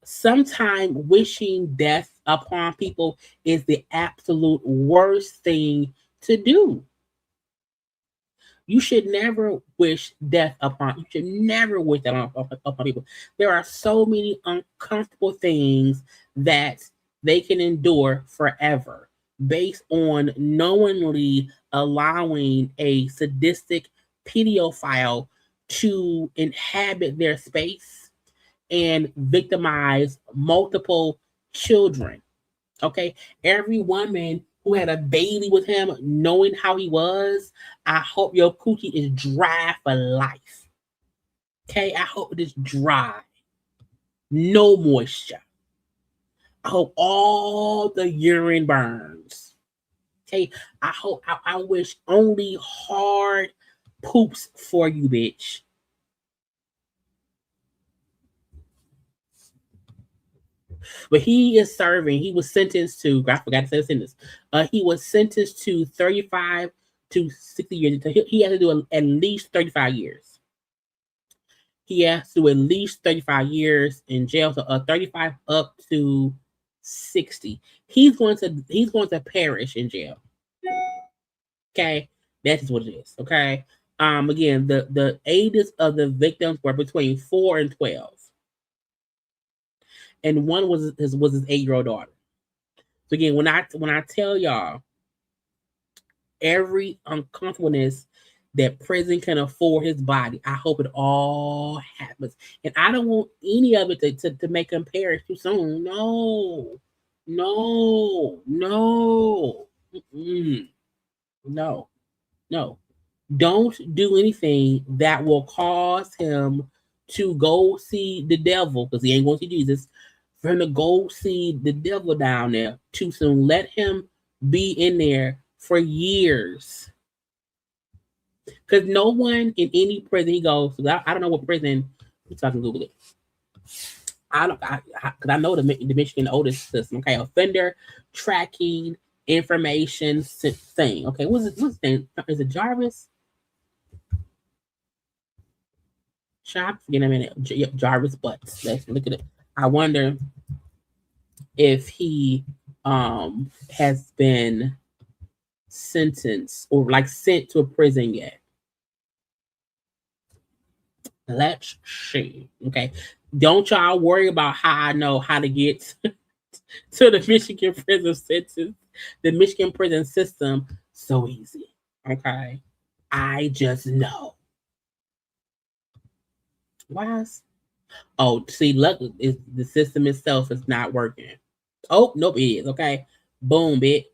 Sometimes wishing death upon people is the absolute worst thing to do. You should never wish death upon. You should never wish that upon people. There are so many uncomfortable things that they can endure forever, based on knowingly allowing a sadistic pedophile to inhabit their space and victimize multiple children. Okay, every woman who had a baby with him, knowing how he was, I hope your coochie is dry for life. Okay, I hope it is dry, no moisture. I hope all the urine burns. Okay, I wish only hard poops for you, bitch. But he is serving. He was sentenced to. I forgot to say the sentence. He was sentenced to 35 to 60 years. He has to do at least 35 years. He has to do at least 35 years in jail. So 35 up to 60. He's going to perish in jail. Okay, that's what it is. Okay. Again, the ages of the victims were between 4 and 12, and one was his 8-year-old daughter. So again, when I tell y'all every uncomfortableness that prison can afford his body, I hope it all happens, and I don't want any of it to make him perish too soon. No, no. Don't do anything that will cause him to go see the devil, because he ain't going to see Jesus. For him to go see the devil down there too soon. Let him be in there for years. Because no one in any prison he goes to, I don't know what prison, so I can Google it. Because I know the Michigan Otis system. Okay, offender tracking information thing. Okay, what's the thing? Is it Jarvis? Shop, forget a minute. Jarvis Butts. Let's look at it. I wonder if he has been sentenced or like sent to a prison yet. Let's see. Okay. Don't y'all worry about how I know how to get to the Michigan prison sentence, the Michigan prison system so easy. Okay. I just know. Why? Oh, see, look, the system itself is not working. Oh, nope, it is. Okay. Boom, bit.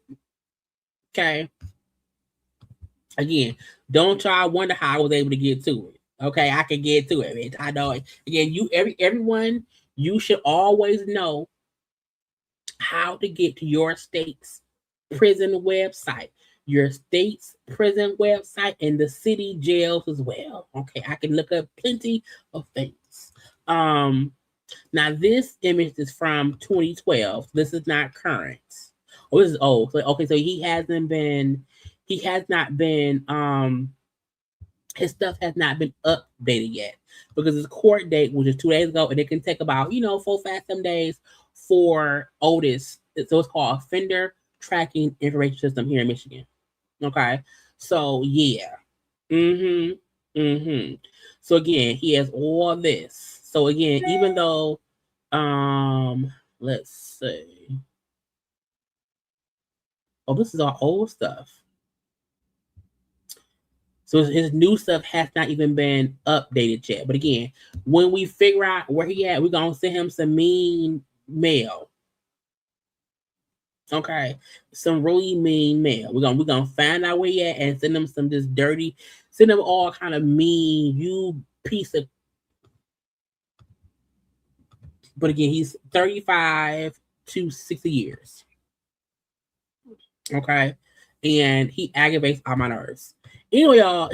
Okay. Again, don't y'all wonder how I was able to get to it. Okay, I can get to it, bitch. I know it. Again, everyone, you should always know how to get to your state's prison website, your state's prison website, and the city jails as well. Okay, I can look up plenty of things. Now this image is from 2012. This is not current. Oh, this is old. So, okay, so he has not been, his stuff has not been updated yet because his court date was just 2 days ago, and it can take about 4-5 days for Otis. So it's called Offender Tracking Information System here in Michigan. Okay, so yeah, So again, he has all this. So again, even though, let's see. Oh, this is our old stuff. So his new stuff has not even been updated yet. But again, when we figure out where he at, we're gonna send him some mean mail. Okay, some really mean mail. We're gonna find out where he at and send him some just dirty, send him all kind of mean, you piece of. But again, he's 35 to 60 years. Okay, and he aggravates all my nerves. Anyway, y'all,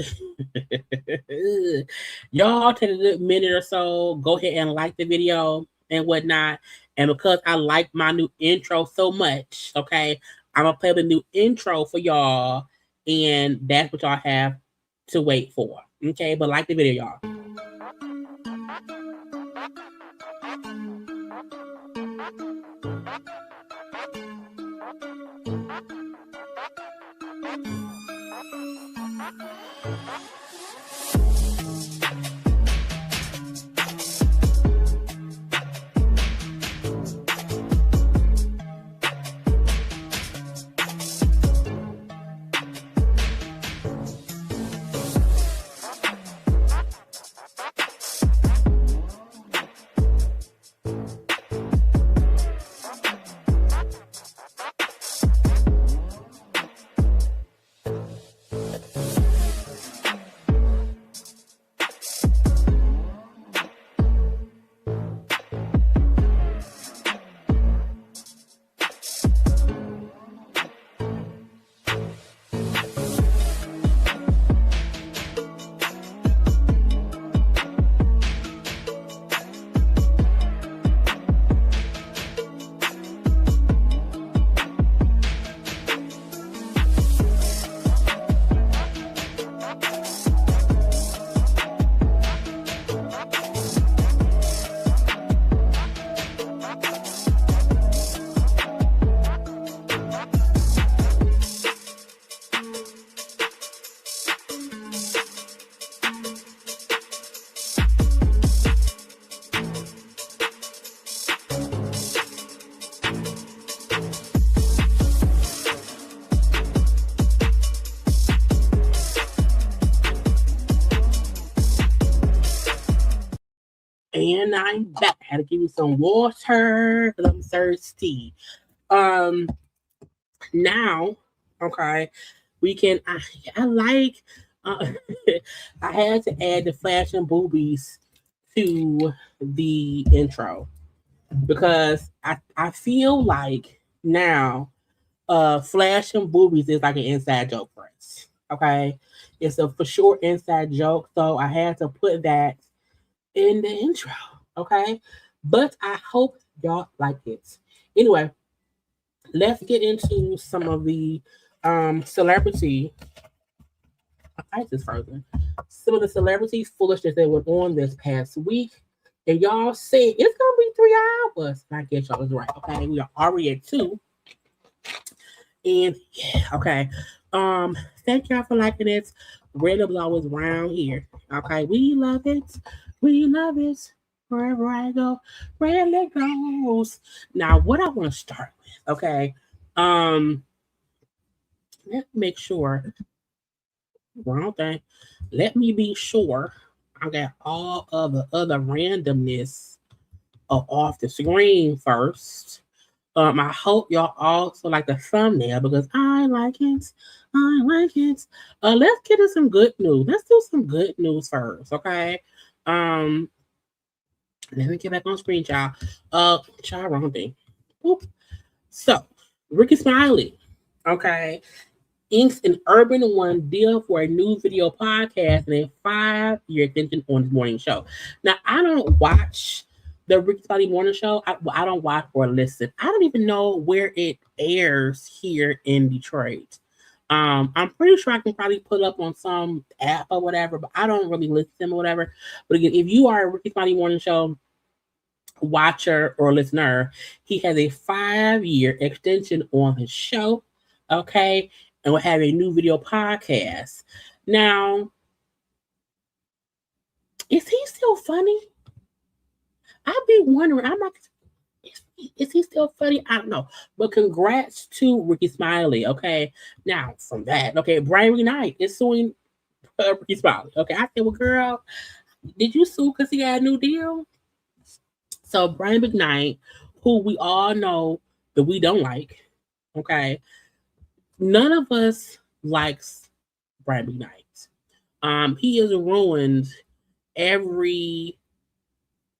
y'all take a good minute or so, go ahead and like the video and whatnot. And because I like my new intro so much, okay, I'm gonna play the new intro for y'all, and that's what y'all have to wait for. Okay, but like the video, y'all. And I'm back. Had to give you some water because I'm thirsty. Now, okay, we can. I like. Uh, I had to add the flashing boobies to the intro because I feel like now flashing boobies is like an inside joke for us. Okay. It's a for sure inside joke. So I had to put that in the intro. Okay. But I hope y'all like it. Anyway, let's get into some of the celebrity. I just frozen. Some of the celebrity foolishness that went on this past week. And y'all say it's gonna be 3 hours. I guess y'all was right. Okay, we are already at 2. And yeah, okay. Thank y'all for liking it. Red is always round here. Okay, we love it. We love it. Wherever I go, red goes. Now, what I want to start with, okay. Let's make sure. Wrong thing. Let me be sure I got all of the other randomness off the screen first. I hope y'all also like the thumbnail because I like it. I like it. Let's get to some good news. Let's do some good news first, okay? Let me get back on screen, y'all. Y'all wrong thing. Oop. So, Ricky Smiley, okay, inks an Urban One deal for a new video podcast and a 5-year extension on his morning show. Now, I don't watch the Ricky Smiley morning show. I don't watch or listen. I don't even know where it airs here in Detroit. I'm pretty sure I can probably put up on some app or whatever, but I don't really listen or whatever. But again, if you are a Ricky Smiley morning show watcher or listener, he has a 5-year extension on his show. Okay. And we'll have a new video podcast. Now, is he still funny? I'd be wondering. I'm like, is he still funny? I don't know. But congrats to Ricky Smiley. Okay. Now, from that, okay, Brian McKnight is suing Ricky Smiley. Okay. I said, well, girl, did you sue because he got a new deal? So, Brian McKnight, who we all know that we don't like, okay, none of us likes Brian McKnight. He has ruined every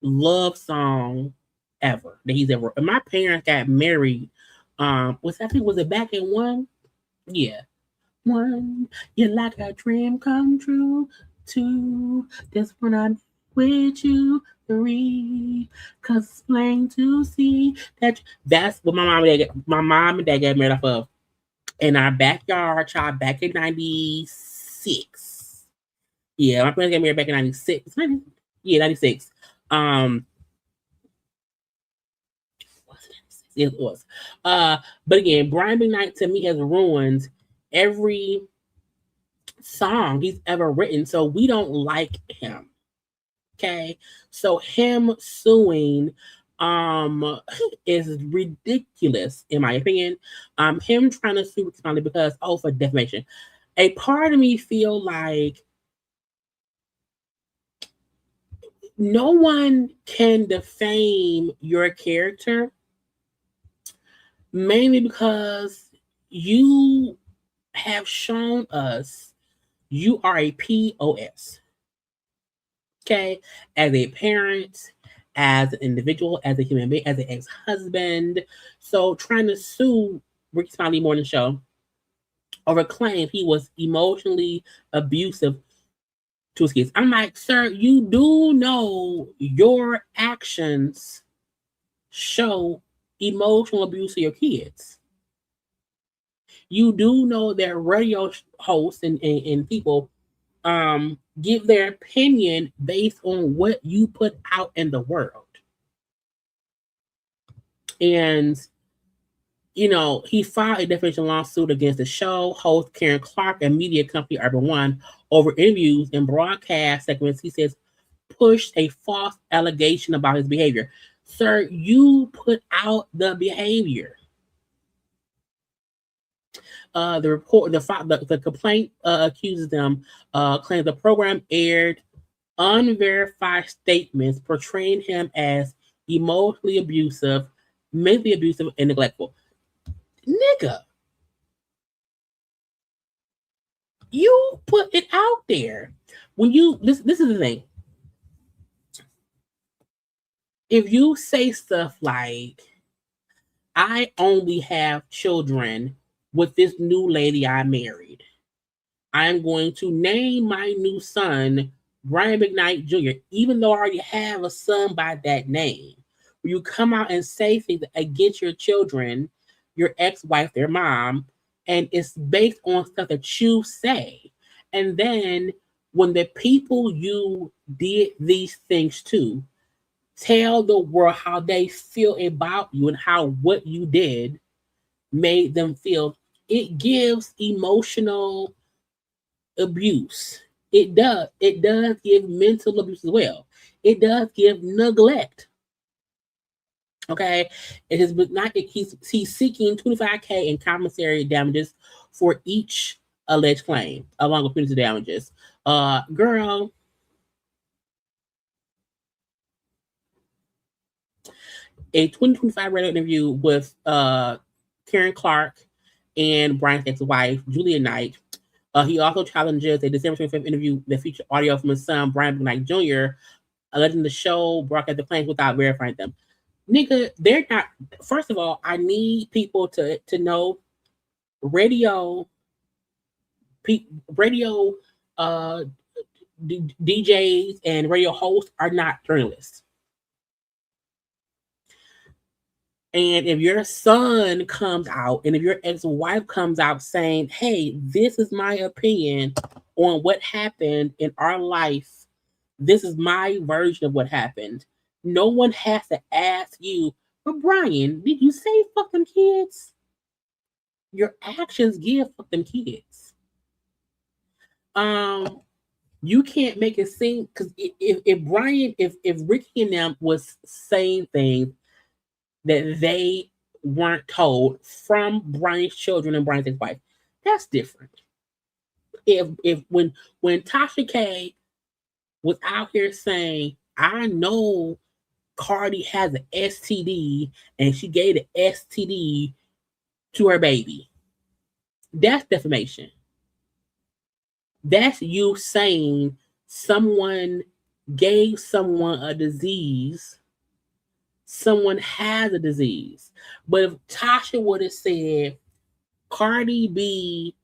love song ever that he's ever. And my parents got married. I think was it back in 1? Yeah, 1. You're like a dream come true. 2. This when I'm with you. 3. Cause it's plain to see that's what my mom and dad got married off of. In our backyard, child, back in 96. Yeah, my parents got married back in 96. Yeah, 96. It was. But again, Brian McKnight to me has ruined every song he's ever written, so we don't like him. Okay, so him suing is ridiculous in my opinion. Him trying to sue Smiley because for defamation. A part of me feel like no one can defame your character, mainly because you have shown us you are a POS. Okay, as a parent, as an individual, as a human being, as an ex-husband. So trying to sue Ricky Smiley Morning Show over claim he was emotionally abusive to his kids. I'm like, sir, you do know your actions show emotional abuse to your kids. You do know that radio hosts and people give their opinion based on what you put out in the world. And, he filed a defamation lawsuit against the show host Karen Clark and media company Urban One over interviews and broadcast segments. He says pushed a false allegation about his behavior. Sir, you put out the behavior. The complaint accuses them, claims the program aired unverified statements portraying him as emotionally abusive, mentally abusive, and neglectful. Nigga, you put it out there. When you this is the thing. If you say stuff like, I only have children with this new lady I married, I'm going to name my new son Brian McKnight Jr., even though I already have a son by that name. When you come out and say things against your children, your ex-wife, their mom, and it's based on stuff that you say. And then when the people you did these things to tell the world how they feel about you and how what you did made them feel, it gives emotional abuse. It does. It does give mental abuse as well. It does give neglect. Okay, it has been not. He's seeking $25K in compensatory damages for each alleged claim, along with punitive damages. Girl, a 2025 radio interview with Karen Clark and Brian's ex-wife, Julia Knight. He also challenges a December 25th interview that featured audio from his son, Brian McKnight Jr., alleging the show broadcast the claims without verifying them. Nigga, they're not. First of all, I need people to know radio DJs and radio hosts are not journalists. And if your son comes out and if your ex-wife comes out saying, hey, this is my opinion on what happened in our life, this is my version of what happened, no one has to ask you, but Brian, did you say fuck them kids? Your actions give fuck them kids. You can't make it seem, because if Ricky and them was saying things that they weren't told from Brian's children and Brian's ex-wife, that's different. If when Tasha K was out here saying, I know Cardi has an STD and she gave the STD to her baby, that's defamation. That's you saying someone gave someone a disease, someone has a disease. But if Tasha would have said Cardi B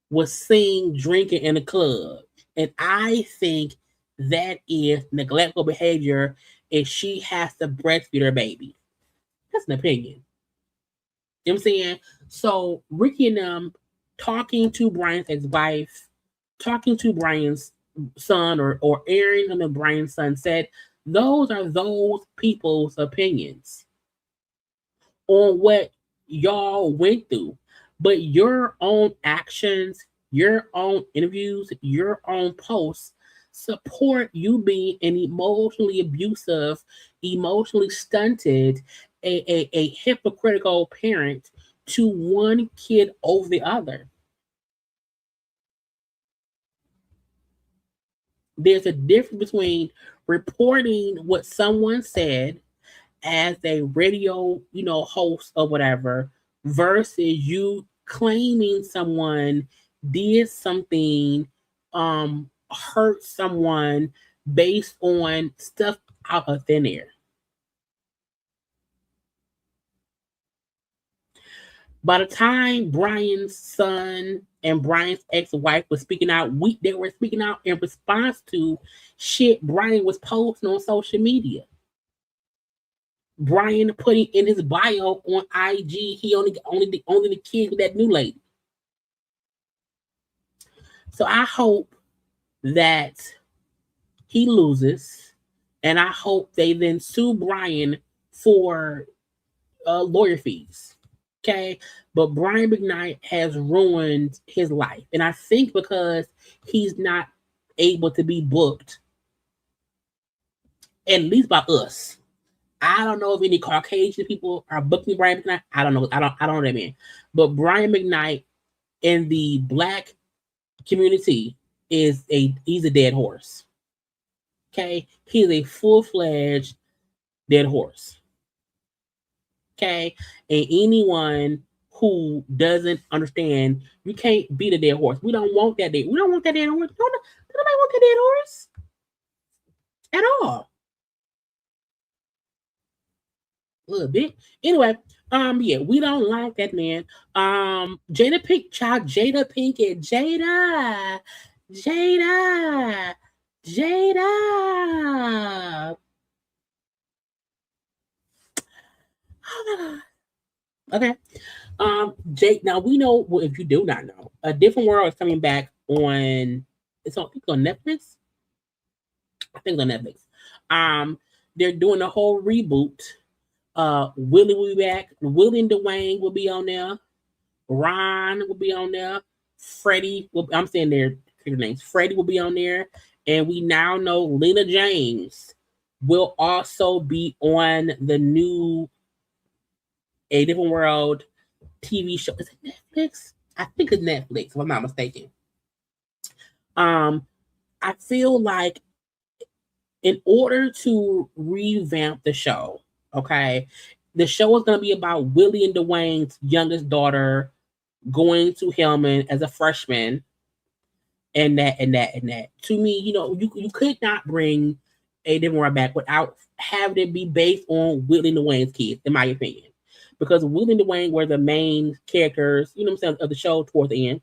was seen drinking in a club, and I think that is neglectful behavior if she has to breastfeed her baby, that's an opinion. You know what I'm saying? So Ricky and them talking to Brian's ex-wife, talking to Brian's son, or airing him and Brian's son, said those are those people's opinions on what y'all went through. But your own actions, your own interviews, your own posts support you being an emotionally abusive, emotionally stunted, a hypocritical parent to one kid over the other. There's a difference between reporting what someone said as a radio, host or whatever, versus you claiming someone did something, hurt someone based on stuff out of thin air. By the time Brian's son and Brian's ex-wife was speaking out, they were speaking out in response to shit Brian was posting on social media. Brian putting in his bio on IG, he only the kid with that new lady. So I hope that he loses, and I hope they then sue Brian for lawyer fees. Okay, but Brian McKnight has ruined his life, and I think because he's not able to be booked, at least by us. I don't know if any Caucasian people are booking Brian McKnight. I don't know. I don't know that man. But Brian McKnight in the Black community he's a dead horse. Okay, he's a full-fledged dead horse. Okay, and anyone who doesn't understand, you can't beat a dead horse. We don't want that dead. We don't want that dead horse. Nobody want that dead horse at all. A little bit. Anyway, yeah, we don't like that man. Jada Pinkett, Jada. Oh my god. Okay. Jake. Now we know. Well, if you do not know, A Different World is coming back on. It's on. I think on Netflix. I think it's on Netflix. They're doing a whole reboot. Willie will be back. Willie and Dwayne will be on there. Ron will be on there. Freddie will. I'm saying their names. Freddie will be on there, and we now know Lena James will also be on the new A Different World TV show. Is it Netflix? I think it's Netflix, if I'm not mistaken. I feel like in order to revamp the show, okay, the show is going to be about Willie and Dwayne's youngest daughter going to Hillman as a freshman, and that. To me, you could not bring A Different World back without having it be based on Willie and Dwayne's kids, in my opinion. Because Willie and Dwayne were the main characters, of the show towards the end.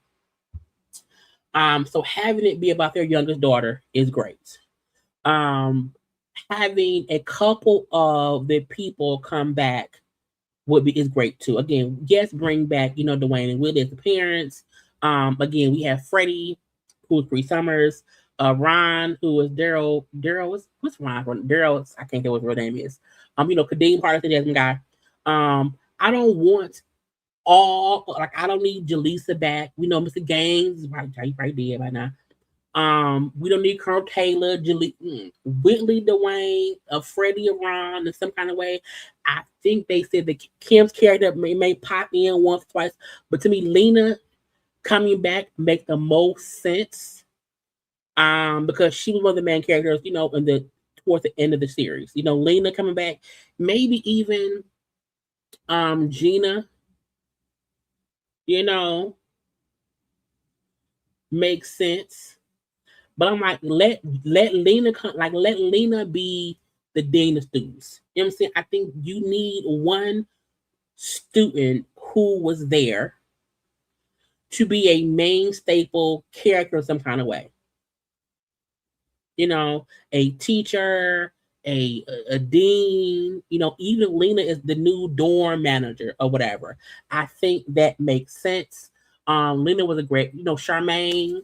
So having it be about their youngest daughter is great. Having a couple of the people come back is great too. Again, yes, bring back, Dwayne and Willie as the parents. Again, we have Freddie, who's Bree Summers, Ron, who is Daryl. What's Ron? Daryl, I can't think what his real name is. Kadeem Parker, the Desmond guy. I don't want I don't need Jaleesa back. We know Mr. Gaines, he probably dead by now. We don't need Colonel Taylor, Whitley, Dwayne, Freddie, Ron in some kind of way. I think they said that Kim's character may pop in once, twice, but to me, Lena coming back makes the most sense. Because she was one of the main characters, towards the end of the series. Lena coming back, maybe even Gina, makes sense. But I'm like, let Lena come, let Lena be the dean of students. You know what I'm saying? I think you need one student who was there to be a main staple character in some kind of way. A teacher, a dean, even Lena is the new dorm manager or whatever. I think that makes sense. Lena was a great, Charmaine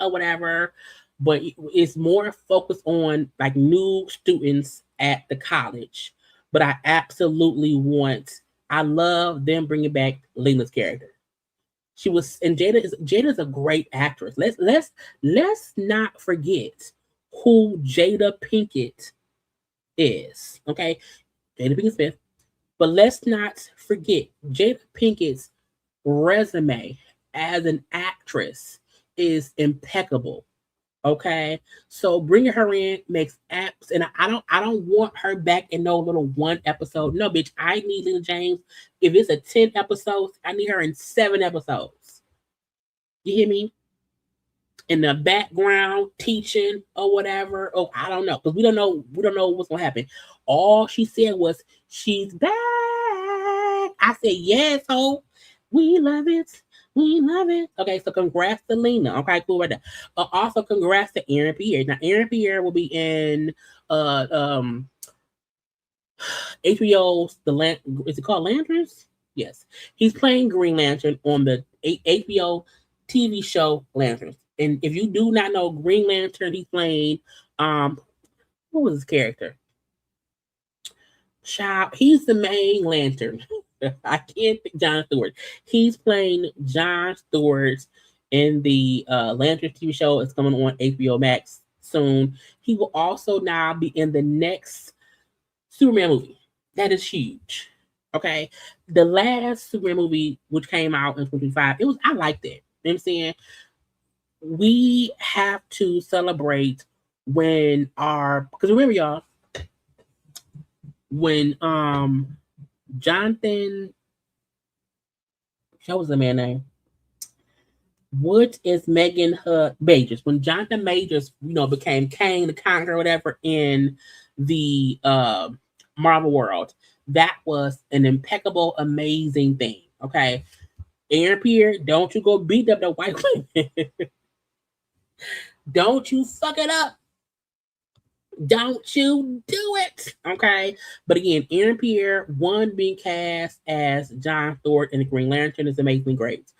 or whatever, but it's more focused on new students at the college. But I love them bringing back Lena's character. She was, and Jada's a great actress. Let's not forget who Jada Pinkett is. Okay, Jada Pinkett Smith. But let's not forget Jada Pinkett's resume as an actress is impeccable. Okay, so bringing her in makes apps, and I don't want her back in no little one episode. No, bitch, I need Lena James. If it's a 10 episodes, I need her in 7 episodes. You hear me? In the background, teaching or whatever. Oh, I don't know, because we don't know what's gonna happen. All she said was, "She's back." I said, "Yes, ho, we love it." We love it. Okay, so congrats to Lena. Okay, cool right there. Also, congrats to Aaron Pierre. Now, Aaron Pierre will be in HBO's is it called Lanterns? Yes. He's playing Green Lantern on the HBO TV show Lanterns. And if you do not know Green Lantern, he's playing who was his character? Child, he's the main Lantern. I can't think John Stewart. He's playing John Stewart in the Lantern TV show. It's coming on HBO Max soon. He will also now be in the next Superman movie. That is huge. Okay. The last Superman movie, which came out in 2025, I liked it. You know what I'm saying? We have to celebrate because remember y'all, when Jonathan, what was the man name? What is Megan Majors? When Jonathan Majors, became Kang the Conqueror or whatever in the Marvel world, that was an impeccable, amazing thing. Okay. Aaron Pierre, don't you go beat up the white women. Don't you fuck it up. Don't you do it. Okay. But again, Aaron Pierre, one, being cast as John Thorpe in the Green Lantern is amazingly great.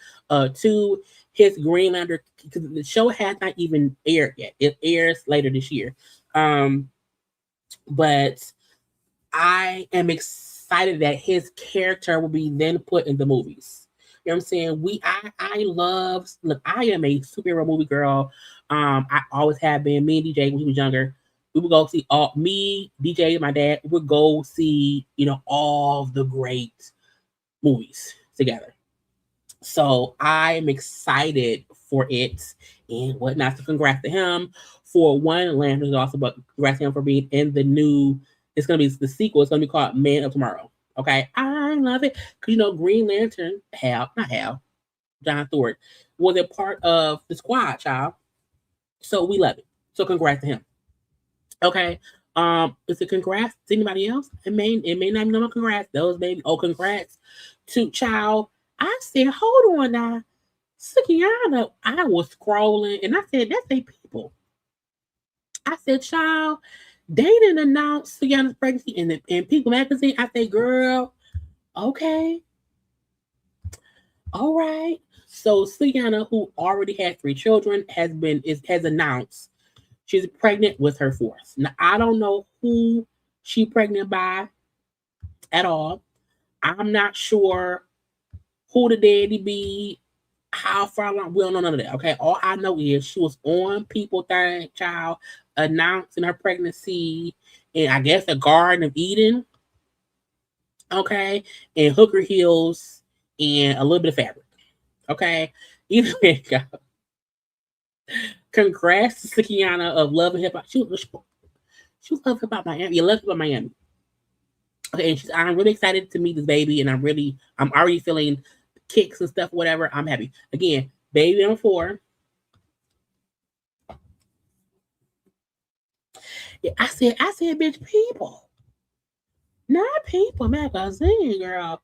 Two, his Green Lantern, because the show has not even aired yet. It airs later this year. But I am excited that his character will be then put in the movies. You know what I'm saying? I am a superhero movie girl. I always have been. Me and DJ when he was younger, we would go see DJ, my dad, we would go see, all the great movies together. So I'm excited for it and whatnot. So congrats to him for one Lantern also, but congrats to him for being in the new. It's gonna be the sequel. It's gonna be called Man of Tomorrow. Okay, I love it because Green Lantern John Thorpe was a part of the squad, child. So we love it. So congrats to him. Okay. Is it congrats to anybody else? It may not be no congrats. Those maybe congrats to child. I said, hold on now. Sukiana, I was scrolling and I said, that's a people. I said, child, they didn't announce Sukiana's pregnancy in People magazine. I said, girl, okay. All right. So Sukiana, who already had 3 children, has announced she's pregnant with her 4th. Now I don't know who she's pregnant by at all. I'm not sure who the daddy be, how far along. We don't know none of that. Okay. All I know is she was on People thing, child, announcing her pregnancy in, I guess, the Garden of Eden. Okay. And hooker heels and a little bit of fabric. Okay. Either way, congrats to Sukiana of Love and Hip Hop. She was Love Hip Hop Miami. You love Hip Hop Miami. Okay, and I'm really excited to meet this baby, and I'm already feeling kicks and stuff, whatever. I'm happy. Again, baby on 4. Yeah, I said, bitch, people. Not People magazine, girl.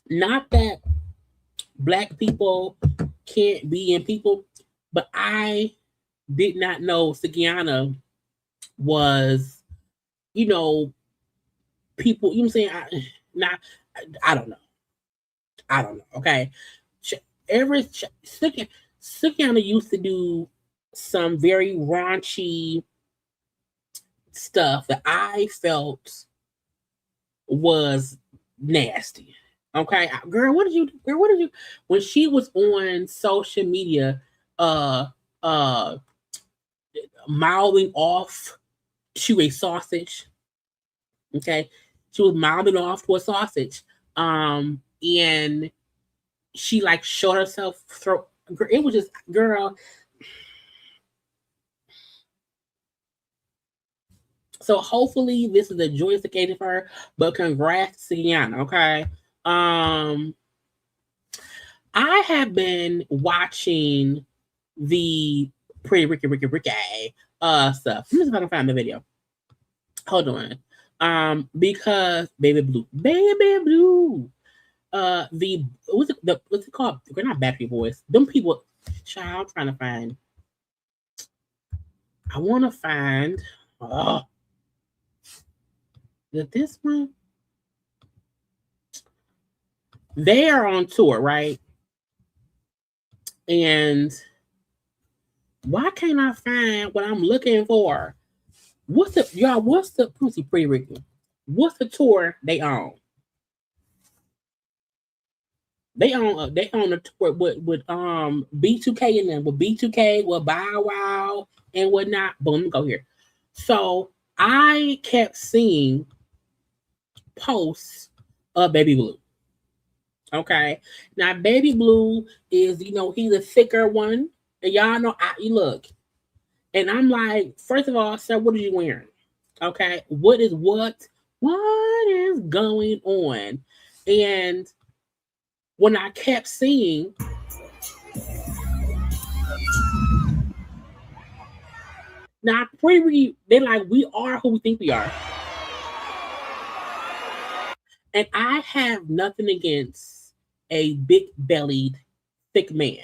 Not that Black people can't be in People, but I did not know Sukiana was, people, you know what I'm saying? I don't know. Okay. Sukiana used to do some very raunchy stuff that I felt was nasty. Okay, girl, what did you when she was on social media mouthing off to a sausage? Okay, she was mouthing off to a sausage, and she like showed herself throat. It was just, girl. So hopefully this is a joyous occasion for her. But congrats to Yana, okay? I have been watching the Pretty Ricky stuff. Let me see if I can find the video. Hold on. Because Baby Blue. What's it called? They're not Backstreet Boys. Them people, child, trying to find. I want to find. This one? They are on tour, right? And why can't I find what I'm looking for? What's the Pretty Ricky? What's the tour they own? They own a tour with B2K in them, with B2K, with Bow Wow and whatnot. Boom, let me go here. So I kept seeing posts of Baby Blue. Okay. Now Baby Blue is, he's a thicker one. And y'all know you look. And I'm like, first of all, sir, what are you wearing? Okay, what is going on? And when I kept seeing now they're like, we are who we think we are. And I have nothing against a big bellied, thick man.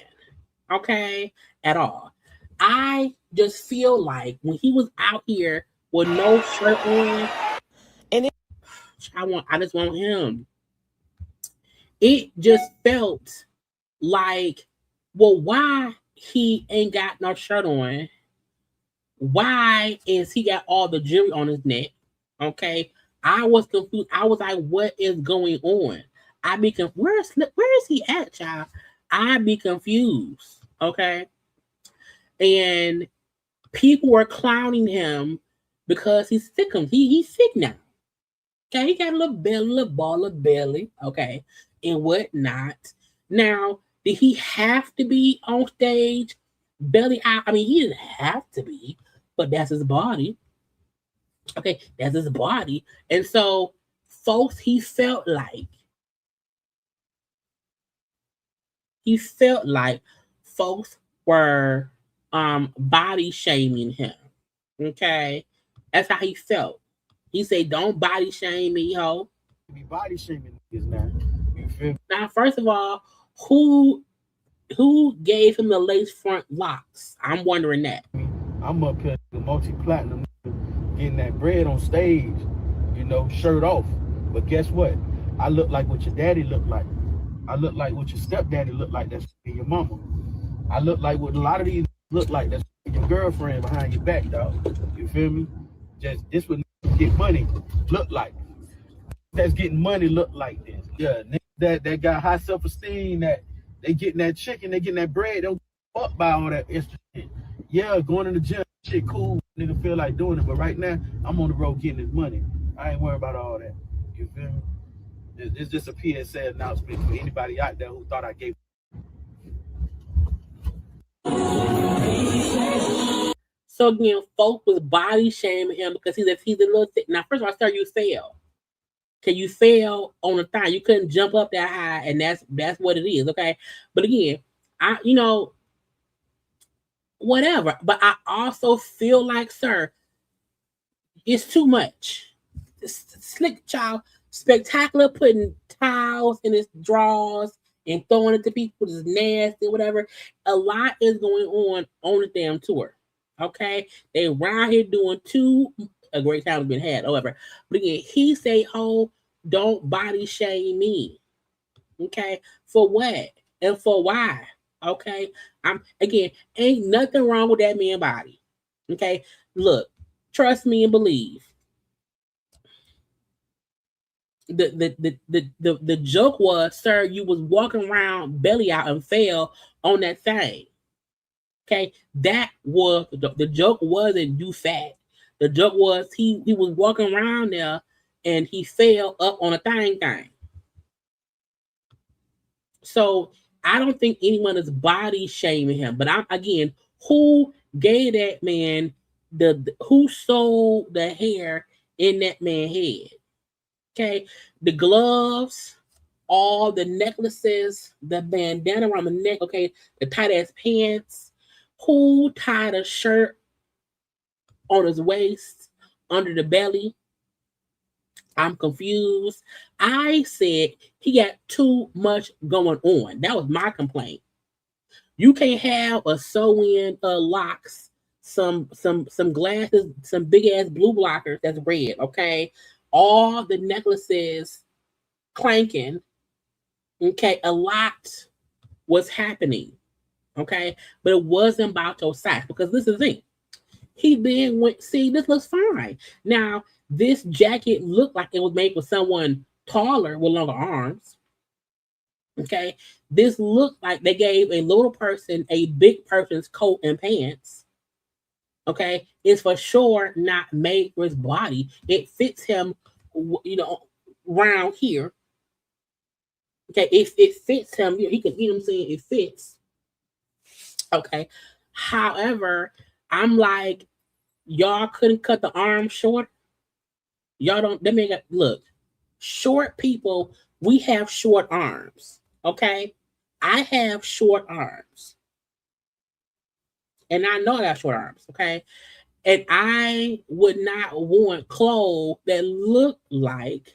Okay, at all. I just feel like when he was out here with no shirt on, and I just want him. It just felt like, well, why he ain't got no shirt on? Why is he got all the jewelry on his neck? Okay, I was confused. I was like, what is going on? I be confused. Where is he at, child? I be confused. Okay, and people were clowning him because he's sick. He's sick now. Okay, he got a little ball of belly. Okay, and whatnot. Now, did he have to be on stage, belly out? I mean, he didn't have to be, but that's his body. Okay, that's his body, and so, folks, he felt like folks were body shaming him. Okay, that's how he felt. He said, "Don't body shame me, ho." Be body shaming niggas now. You feel me? Now, first of all, who gave him the lace front locks? I'm wondering that. I'm up here, the multi-platinum, getting that bread on stage, you know, shirt off. But guess what? I look like what your daddy looked like. I look like what your stepdaddy looked like. That's your mama. I look like what a lot of these look like. That's your girlfriend behind your back, dog. You feel me? Just this would get money look like. That's getting money look like this. Yeah, that got high self-esteem, that they getting that chicken, they getting that bread, don't fuck by all that extra shit. Yeah, going to the gym, shit cool, nigga feel like doing it, but right now, I'm on the road getting this money. I ain't worried about all that. You feel me? It's just a PSA announcement for anybody out there who thought I gave. So again, folk was body shaming him because he's a little thick. Now, first of all, sir, you fell. Okay, you fell on the thigh. You couldn't jump up that high, and that's what it is. Okay, but again, whatever. But I also feel like, sir, it's too much. Slick child, spectacular, putting towels in his drawers and throwing it to people is nasty, whatever. A lot is going on the damn tour. Okay, they around here doing a great time has been had, however. But again, he say, "Oh, don't body shame me." Okay, for what and for why? Okay, ain't nothing wrong with that man's body. Okay, look, trust me and believe. The joke was, sir, you was walking around belly out and fell on that thing. Okay, that was the joke. Wasn't you fat? The joke was he was walking around there and he fell up on a thing. So I don't think anyone is body shaming him. But who gave that man who sold the hair in that man's head? Okay, the gloves, all the necklaces, the bandana around the neck. Okay, the tight ass pants. Who tied a shirt on his waist under the belly? I'm confused. I said he got too much going on. That was my complaint. You can't have a sew-in locks, some glasses, some big ass blue blockers that's red. Okay, all the necklaces clanking. Okay, a lot was happening. Okay, but it wasn't about your size because this is the thing. He then went, see, this looks fine. Now, this jacket looked like it was made for someone taller with longer arms. Okay, this looked like they gave a little person a big person's coat and pants. Okay, it's for sure not made for his body. It fits him, round here. Okay, if it fits him, he can, saying it fits. Okay, However, I'm like, y'all couldn't cut the arm short. Y'all don't. Let me look. Short people, we have short arms. Okay, I have short arms, and I know I have short arms. Okay, and I would not want clothes that look like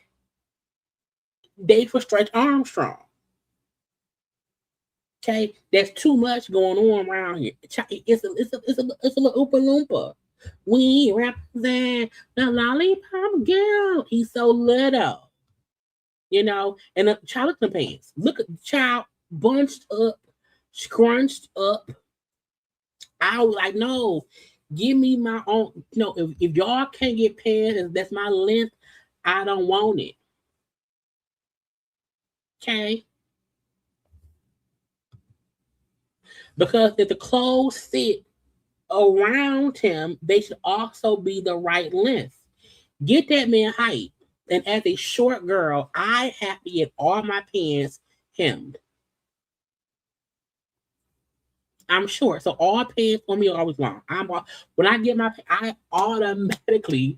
they for Stretch Armstrong. Okay, there's too much going on around here. It's a little Oompa Loompa. We represent the lollipop girl. He's so little, and the child look at the pants. Look at the child bunched up, scrunched up. I was like, no, give me my own. No, if y'all can't get pants, that's my length, I don't want it. Okay. Because if the clothes fit around him, they should also be the right length. Get that man height. And as a short girl, I have to get all my pants hemmed. I'm short, so all pants on me are always long. When I get I automatically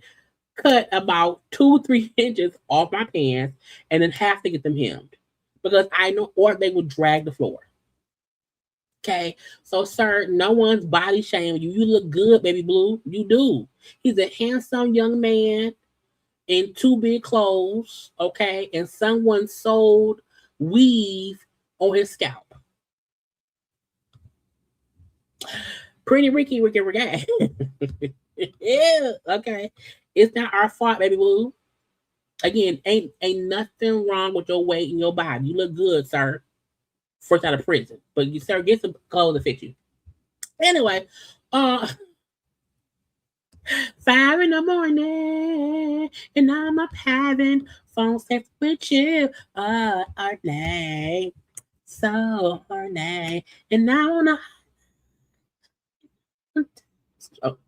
cut about 2-3 inches off my pants and then have to get them hemmed because I know, or they will drag the floor. Okay, so sir, no one's body shaming you. You look good, baby blue. You do. He's a handsome young man in too big clothes. Okay, and someone sold weave on his scalp. Pretty Ricky. Yeah, okay. It's not our fault, baby blue. Again, ain't nothing wrong with your weight and your body. You look good, sir. First out of prison. But you, sir, get some clothes to fit you. Anyway, 5 in the morning, and I'm up having phone sex with you all night. So horny. And now on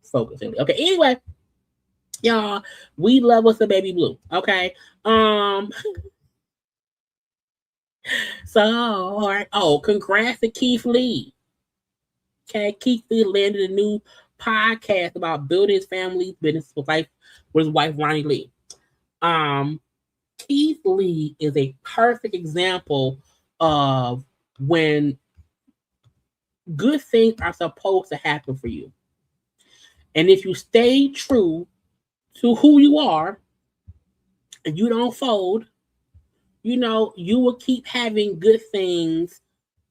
focus. Okay, anyway, y'all, we love us a baby blue. Okay. So congrats to Keith Lee. Okay, Keith Lee landed a new podcast about building his family's business with his wife Ronnie Lee. Keith Lee is a perfect example of when good things are supposed to happen for you. And if you stay true to who you are and you don't fold, you will keep having good things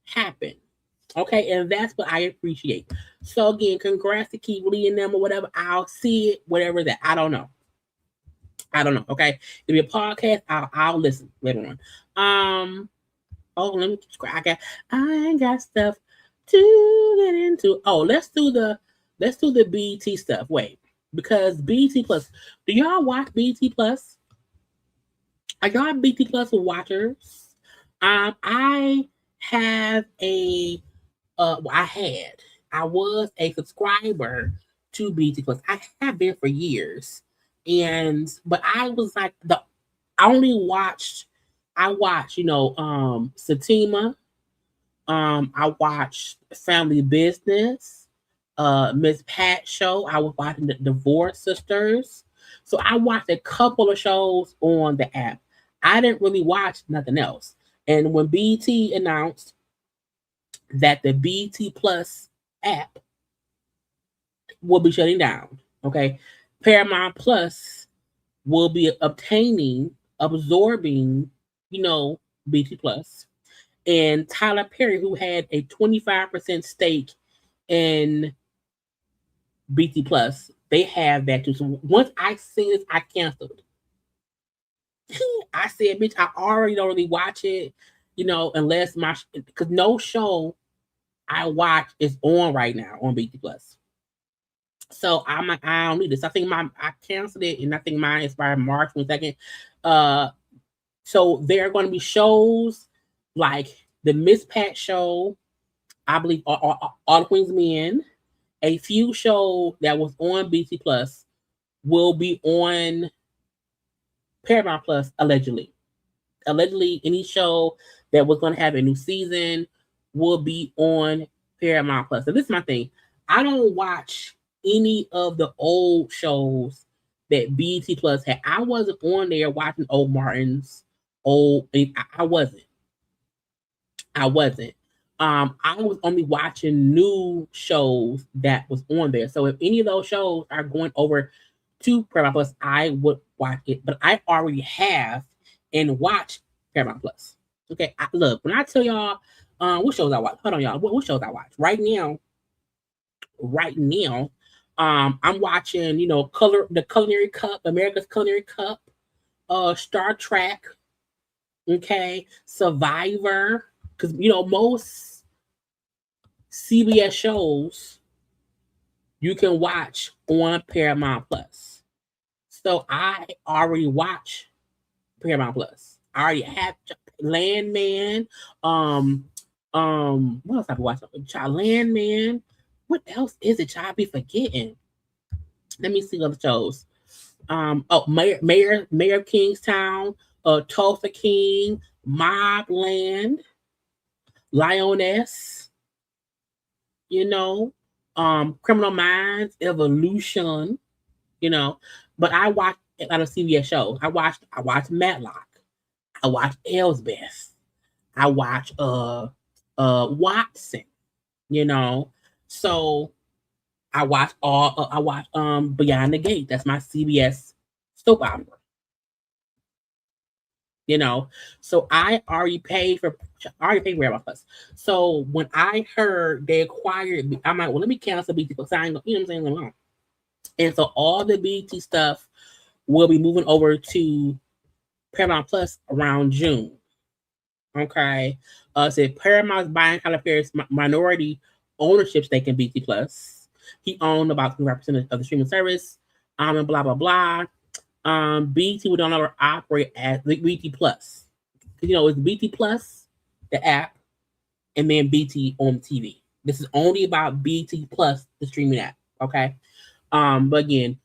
happen. Okay, and that's what I appreciate. So again, congrats to Keith Lee and them or whatever. I'll see it, whatever that. I don't know. Okay, if your podcast, I'll listen later on. Let me scratch. I ain't got stuff to get into. Let's do the BET stuff. Wait, because BET Plus. Do y'all watch BET Plus? Are y'all BET Plus watchers? I have a. I was a subscriber to BET Plus. I have been for years, but I was like I watched, Satima. I watched Family Business, Miss Pat show. I was watching the Divorce Sisters. So I watched a couple of shows on the app. I didn't really watch nothing else. And when BET announced that the BET Plus app will be shutting down, okay, Paramount Plus will be absorbing, BET Plus. And Tyler Perry, who had a 25% stake in BET Plus, they have that too. So once I seen this, I canceled. I said, bitch, I already don't really watch it, unless because no show I watch is on right now on BET Plus. So I'm like, I don't need this. I canceled it, and I think mine expired March 22nd. So there are going to be shows like the Miss Pat show, I believe All the Queen's Men. A few shows that was on BET Plus will be on Paramount Plus, allegedly. Allegedly, any show that was going to have a new season will be on Paramount Plus. So this is my thing. I don't watch any of the old shows that BT Plus had. I wasn't on there watching old Martin's old. I wasn't. I wasn't. I was only watching new shows that was on there. So if any of those shows are going over to Paramount Plus, I would watch it. But I already have and watch Paramount Plus. Okay, look, when I tell y'all what shows I watch, hold on, y'all. What shows I watch right now? I'm watching, the Culinary Cup, America's Culinary Cup, Star Trek, okay, Survivor, because most CBS shows you can watch on Paramount Plus. So I already watch Paramount Plus. I already have Landman. What else I've watched? Landman. What else is it? Y'all be forgetting. Let me see other shows. Mayor of Kingstown, Tulsa King, Mobland, Lioness, Criminal Minds, Evolution, but I watch a lot of CBS shows. I watched Matlock. I watched Elsbeth. I watch Watson, So I watch Beyond the Gate. That's my CBS soap opera. So I already paid for Paramount Plus. So when I heard they acquired, I'm like, well, let me cancel BT Plus. I ain't, what I'm saying? And so all the BT stuff will be moving over to Paramount Plus around June. Okay. So Paramount's buying Tyler Perry's minority ownership stake in BT Plus. He owned about 25% of the streaming service. And blah blah blah. BT would no longer operate as BT Plus. It's BT Plus, the app, and then BT on TV. This is only about BT Plus, the streaming app. Okay. But again,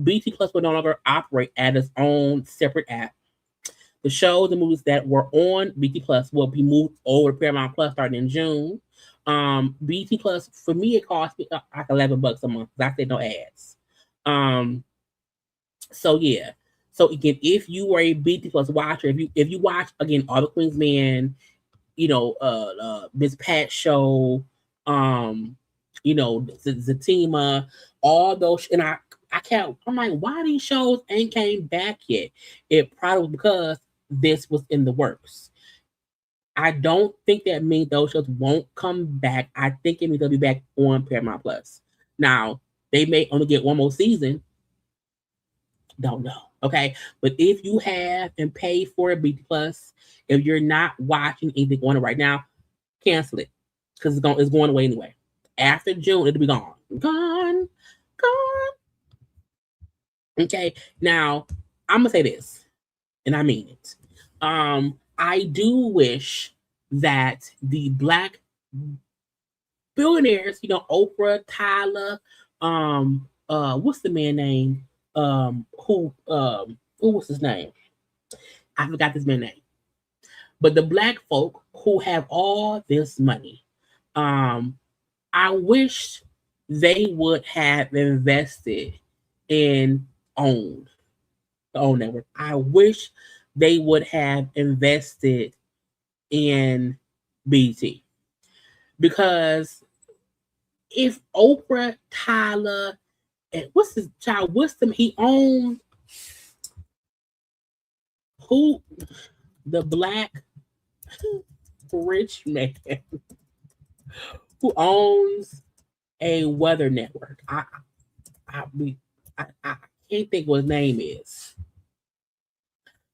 BT Plus will no longer operate as its own separate app. The shows and movies that were on BT Plus will be moved over to Paramount Plus starting in June. BT Plus, for me, it costs me like $11 a month. I said no ads. So yeah. So again, if you were a BT Plus watcher, if you watch again all the Queen's Men, Miss Pat show, Zatima, all those, and I can't. I'm like, why these shows ain't came back yet? It probably because this was in the works. I don't think that means those shows won't come back. I think it means they'll be back on Paramount Plus. Now they may only get one more season. Don't know. Okay. But if you have and pay for a BT Plus, if you're not watching anything on it right now, cancel it. Because it's going away anyway. After June, it'll be gone. Gone. Okay. Now, I'm gonna say this, and I mean it. I do wish that the Black billionaires, Oprah, Tyler, what's the man name? Who was his name? I forgot this man's name. But the Black folk who have all this money, I wish they would have invested in the OWN network. I wish they would have invested in BT. Because if Oprah, Tyler, and what's his child? He owned the Black rich man who owns a weather network. I can't think what his name is.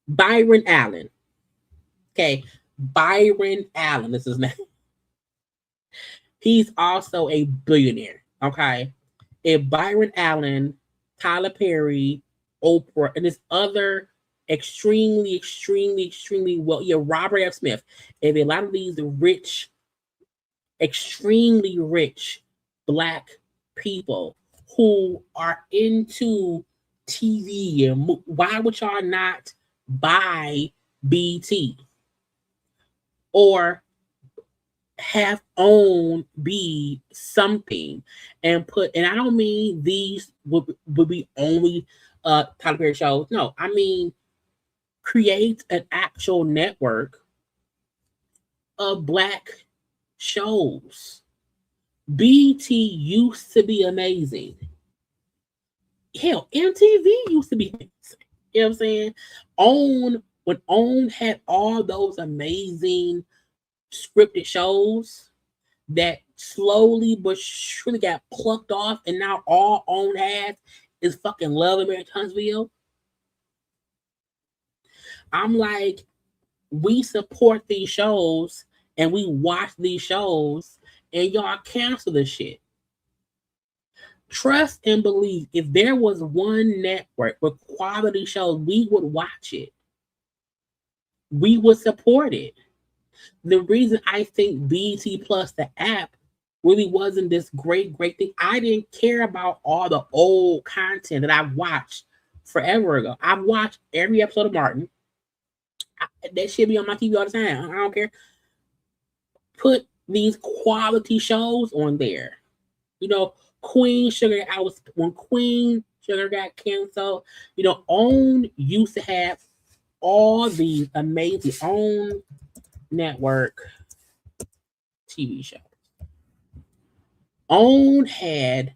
Byron Allen. Okay, Byron Allen is his name. He's also a billionaire. Okay, if Byron Allen, Tyler Perry, Oprah, and this other extremely well, Robert F. Smith, if a lot of these rich, extremely rich Black people who are into TV, and why would y'all not buy BT or have own be something and put, and I don't mean these would be only Tyler Perry shows. No, I mean create an actual network of black shows. BT used to be amazing. Hell, MTV used to be amazing. You know what I'm saying? When OWN had all those amazing scripted shows that slowly but surely got plucked off, and now all OWN has is fucking Love American Huntsville. I'm like, we support these shows and we watch these shows, and y'all cancel this shit. Trust and believe, if there was one network with quality shows, we would watch it. We would support it. The reason I think BT Plus, the app, really wasn't this great thing. I didn't care about all the old content that I've watched forever ago. I've watched every episode of Martin. That should be on my TV all the time. I don't care. Put these quality shows on there. You know, Queen Sugar. When Queen Sugar got canceled. You know, OWN used to have all these amazing OWN network TV shows. OWN had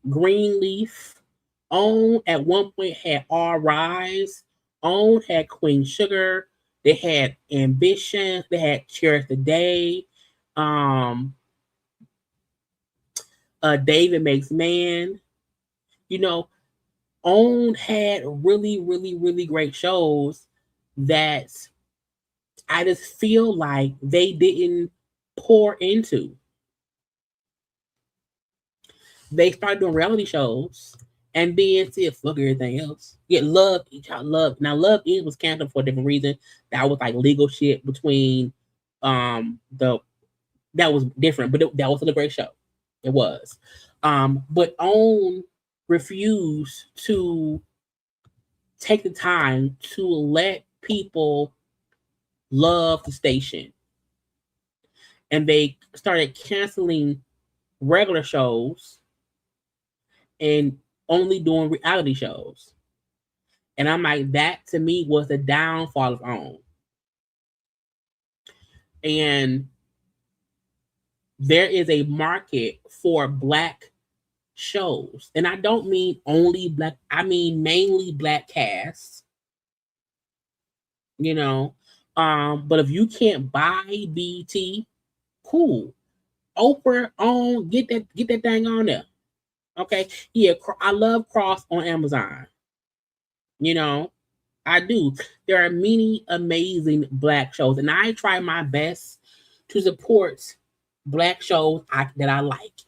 Greenleaf. OWN at one point had All Rise. OWN had Queen Sugar. They had Ambition. They had Cherish the Day. David Makes Man. You know, OWN had really great shows that I just feel like they didn't pour into. They started doing reality shows and then see fuck everything else. Yeah, Love Love. Now Love Is was canceled for a different reason. That was like legal shit between the that was different, but that was a great show. It was. But OWN refused to take the time to let people love the station. And they started canceling regular shows and only doing reality shows. And I'm like, that to me was the downfall of OWN. And there is a market for black shows. And I don't mean only black, I mean mainly black casts. You know, but if you can't buy BT, cool. Oprah on get that thing on there. Okay. Yeah, I love Cross on Amazon. You know, I do. There are many amazing black shows, and I try my best to support black shows that I like.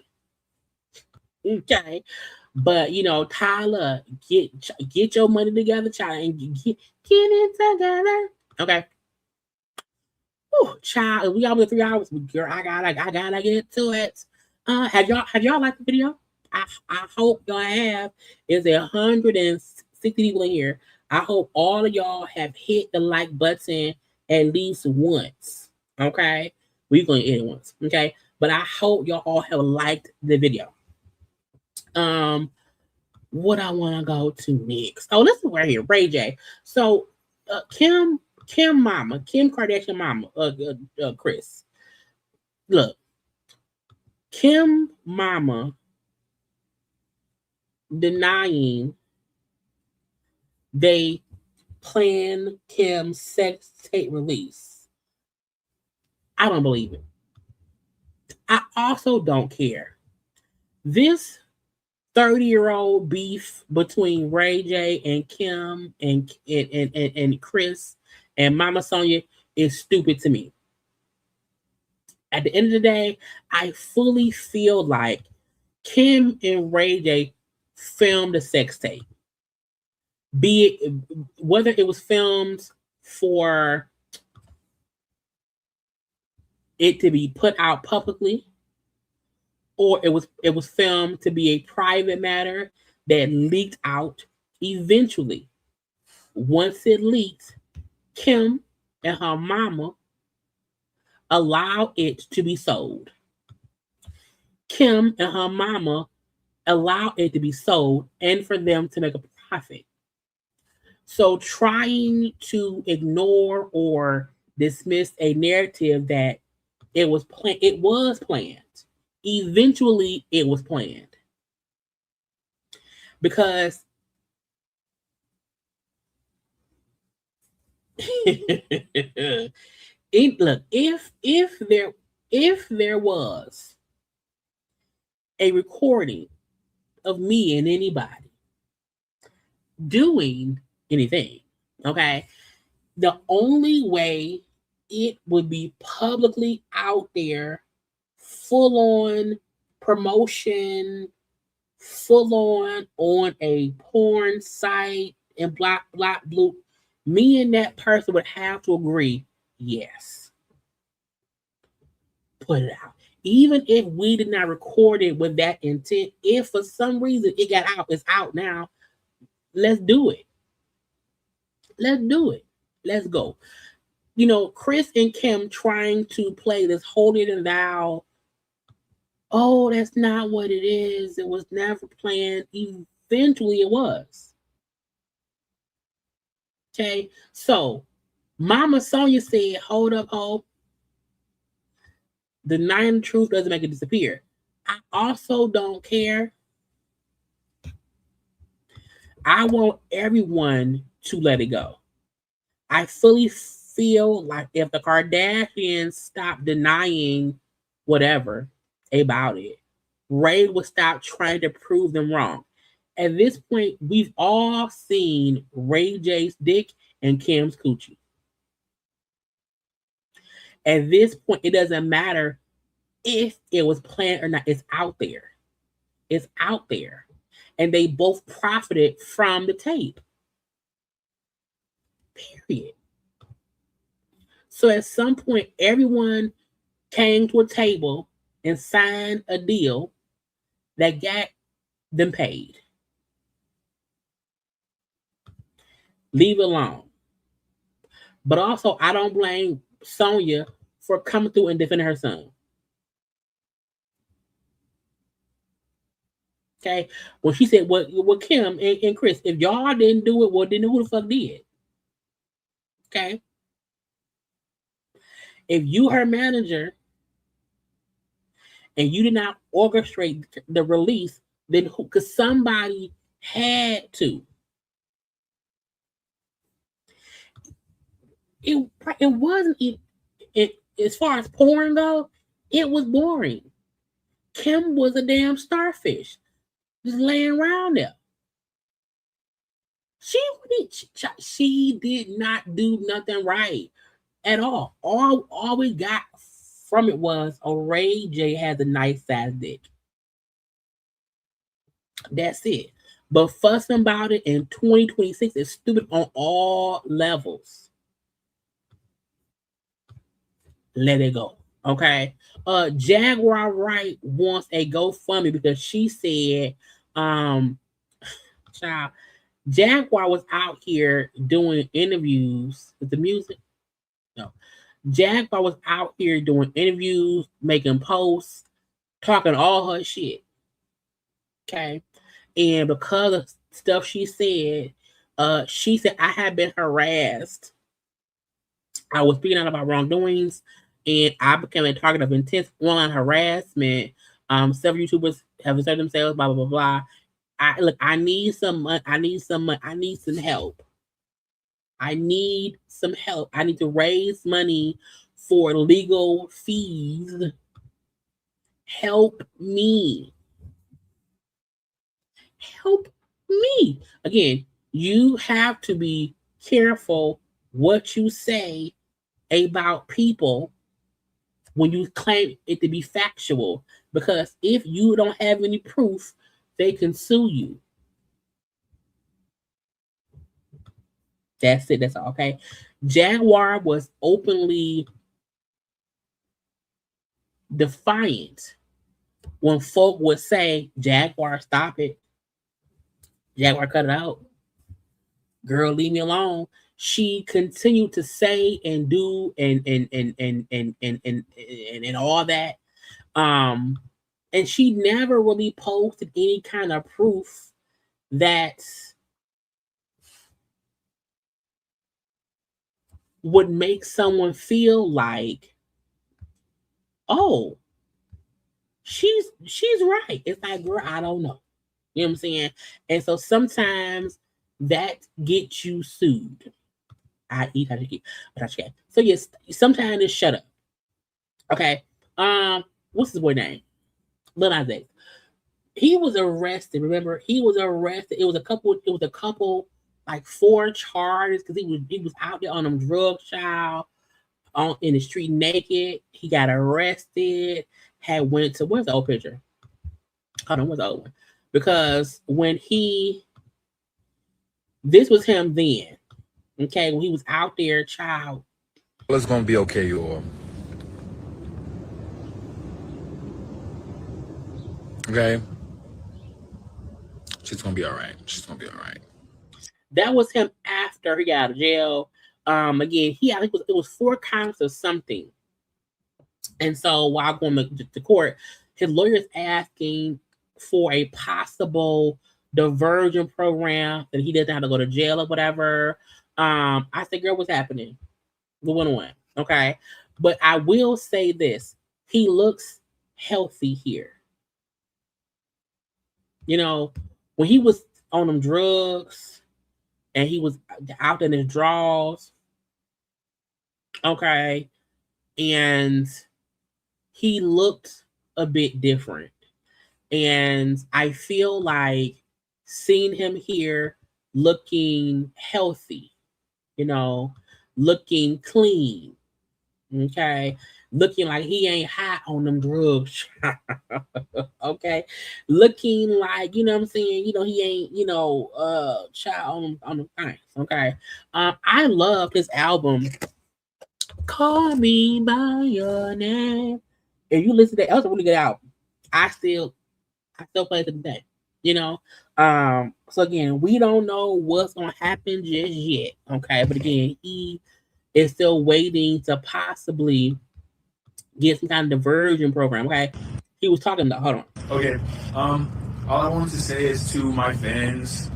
Okay. But you know, Tyler, get your money together, child, and get it together. Okay. Whew, child, we almost 3 hours. Girl, I gotta get to it. Have y'all liked the video? I hope y'all have. There's 160 people in here. I hope all of y'all have hit the like button at least once. Okay, we're gonna hit it once. Okay, but I hope y'all all have liked the video. What I want to go to next? Oh, this is right here, Ray J. So, Kim Kardashian mama, Chris. Look, Kim mama denying they plan Kim's sex tape release. I don't believe it. I also don't care. This 30-year-old beef between Ray J and Kim and Chris and Mama Sonia is stupid to me. At the end of the day, I fully feel like Kim and Ray J filmed a sex tape. Be it whether it was filmed for it to be put out publicly, or it was filmed to be a private matter that leaked out eventually. Once it leaked, Kim and her mama allow it to be sold. Kim and her mama allow it to be sold and for them to make a profit. So trying to ignore or dismiss a narrative that it was planned. Eventually it was planned. Because look, if there was a recording of me and anybody doing anything, okay, the only way it would be publicly out there, full on promotion, full on a porn site and blah blah blue, me and that person would have to agree, yes, put it out. Even if we did not record it with that intent, if for some reason it got out, it's out now, let's do it. Let's do it. Let's go. You know, Chris and Kim trying to play this holier than thou. Oh, that's not what it is. It was never planned. Eventually it was. Okay. So Mama Sonia said, hold up, hope. Denying the truth doesn't make it disappear. I also don't care. I want everyone to let it go. I fully feel like if the Kardashians stop denying whatever about it, Ray would stop trying to prove them wrong. At this point, we've all seen Ray J's dick and Kim's coochie. At this point, it doesn't matter if it was planned or not. It's out there. It's out there. And they both profited from the tape. Period. So at some point, everyone came to a table and signed a deal that got them paid. Leave it alone. But also, I don't blame Sonia for coming through and defending her son. Okay? When she said, well Kim and Chris, if y'all didn't do it, well, then who the fuck did? Okay? If you her manager and you did not orchestrate the release, then who? Because somebody had to. It wasn't it as far as porn though, it was boring. Kim was a damn starfish just laying around there. She did not do nothing right at all. All we got from it was Ray J has a nice size dick. That's it. But fussing about it in 2026 is stupid on all levels. Let it go. Okay. Jaguar Wright wants a GoFundMe because she said, child, Jaguar was out here doing interviews with the music. No. Jaguar was out here doing interviews, making posts, talking all her shit. Okay. And because of stuff she said, I had been harassed. I was speaking out about wrongdoings, and I became a target of intense online harassment. Several YouTubers have asserted themselves, blah, blah, blah, blah. I need some money. I need some money. I need some help. I need some help. I need to raise money for legal fees. Help me. Help me. Again, you have to be careful what you say about people when you claim it to be factual, because if you don't have any proof, they can sue you. That's it. That's all. Okay. Jaguar was openly defiant when folk would say, Jaguar, stop it. Jaguar, cut it out. Girl, leave me alone. she continued to say and do and all that. And she never really posted any kind of proof that would make someone feel like, oh, she's right. It's like, girl, I don't know. You know what I'm saying? And so sometimes that gets you sued. I eat how you get. So yes, sometimes it's shut up. Okay. What's his boy name? Lil Nas X. He was arrested. Remember, he was arrested. It was a couple, like 4 charges because he was out there on them drugs, child, on in the street naked. He got arrested. Had went to where's the old picture? Hold on, where's the old one? Because when this was him then. Okay, when he was out there, child. It's gonna be okay, you all. Okay. She's gonna be all right. She's gonna be all right. That was him after he got out of jail. Again, I think it was 4 counts of something. And so while going to court, his lawyer's asking for a possible diversion program that he doesn't have to go to jail or whatever. I said, girl, what's happening? What went on? Okay. But I will say this. He looks healthy here. You know, when he was on them drugs and he was out in his draws, okay, and he looked a bit different. And I feel like seeing him here looking healthy, you know, looking clean, okay, looking like he ain't high on them drugs, okay, looking like, you know what I'm saying, you know, he ain't, you know, child on the things, okay. I love his album, Call Me By Your Name. If you listen to that, that was a really good album. I still play it to the day, you know. So again, we don't know what's gonna happen just yet, okay. But again, he is still waiting to possibly get some kind of diversion program, okay. He was talking about, hold on. Okay. All I wanted to say is to my fans,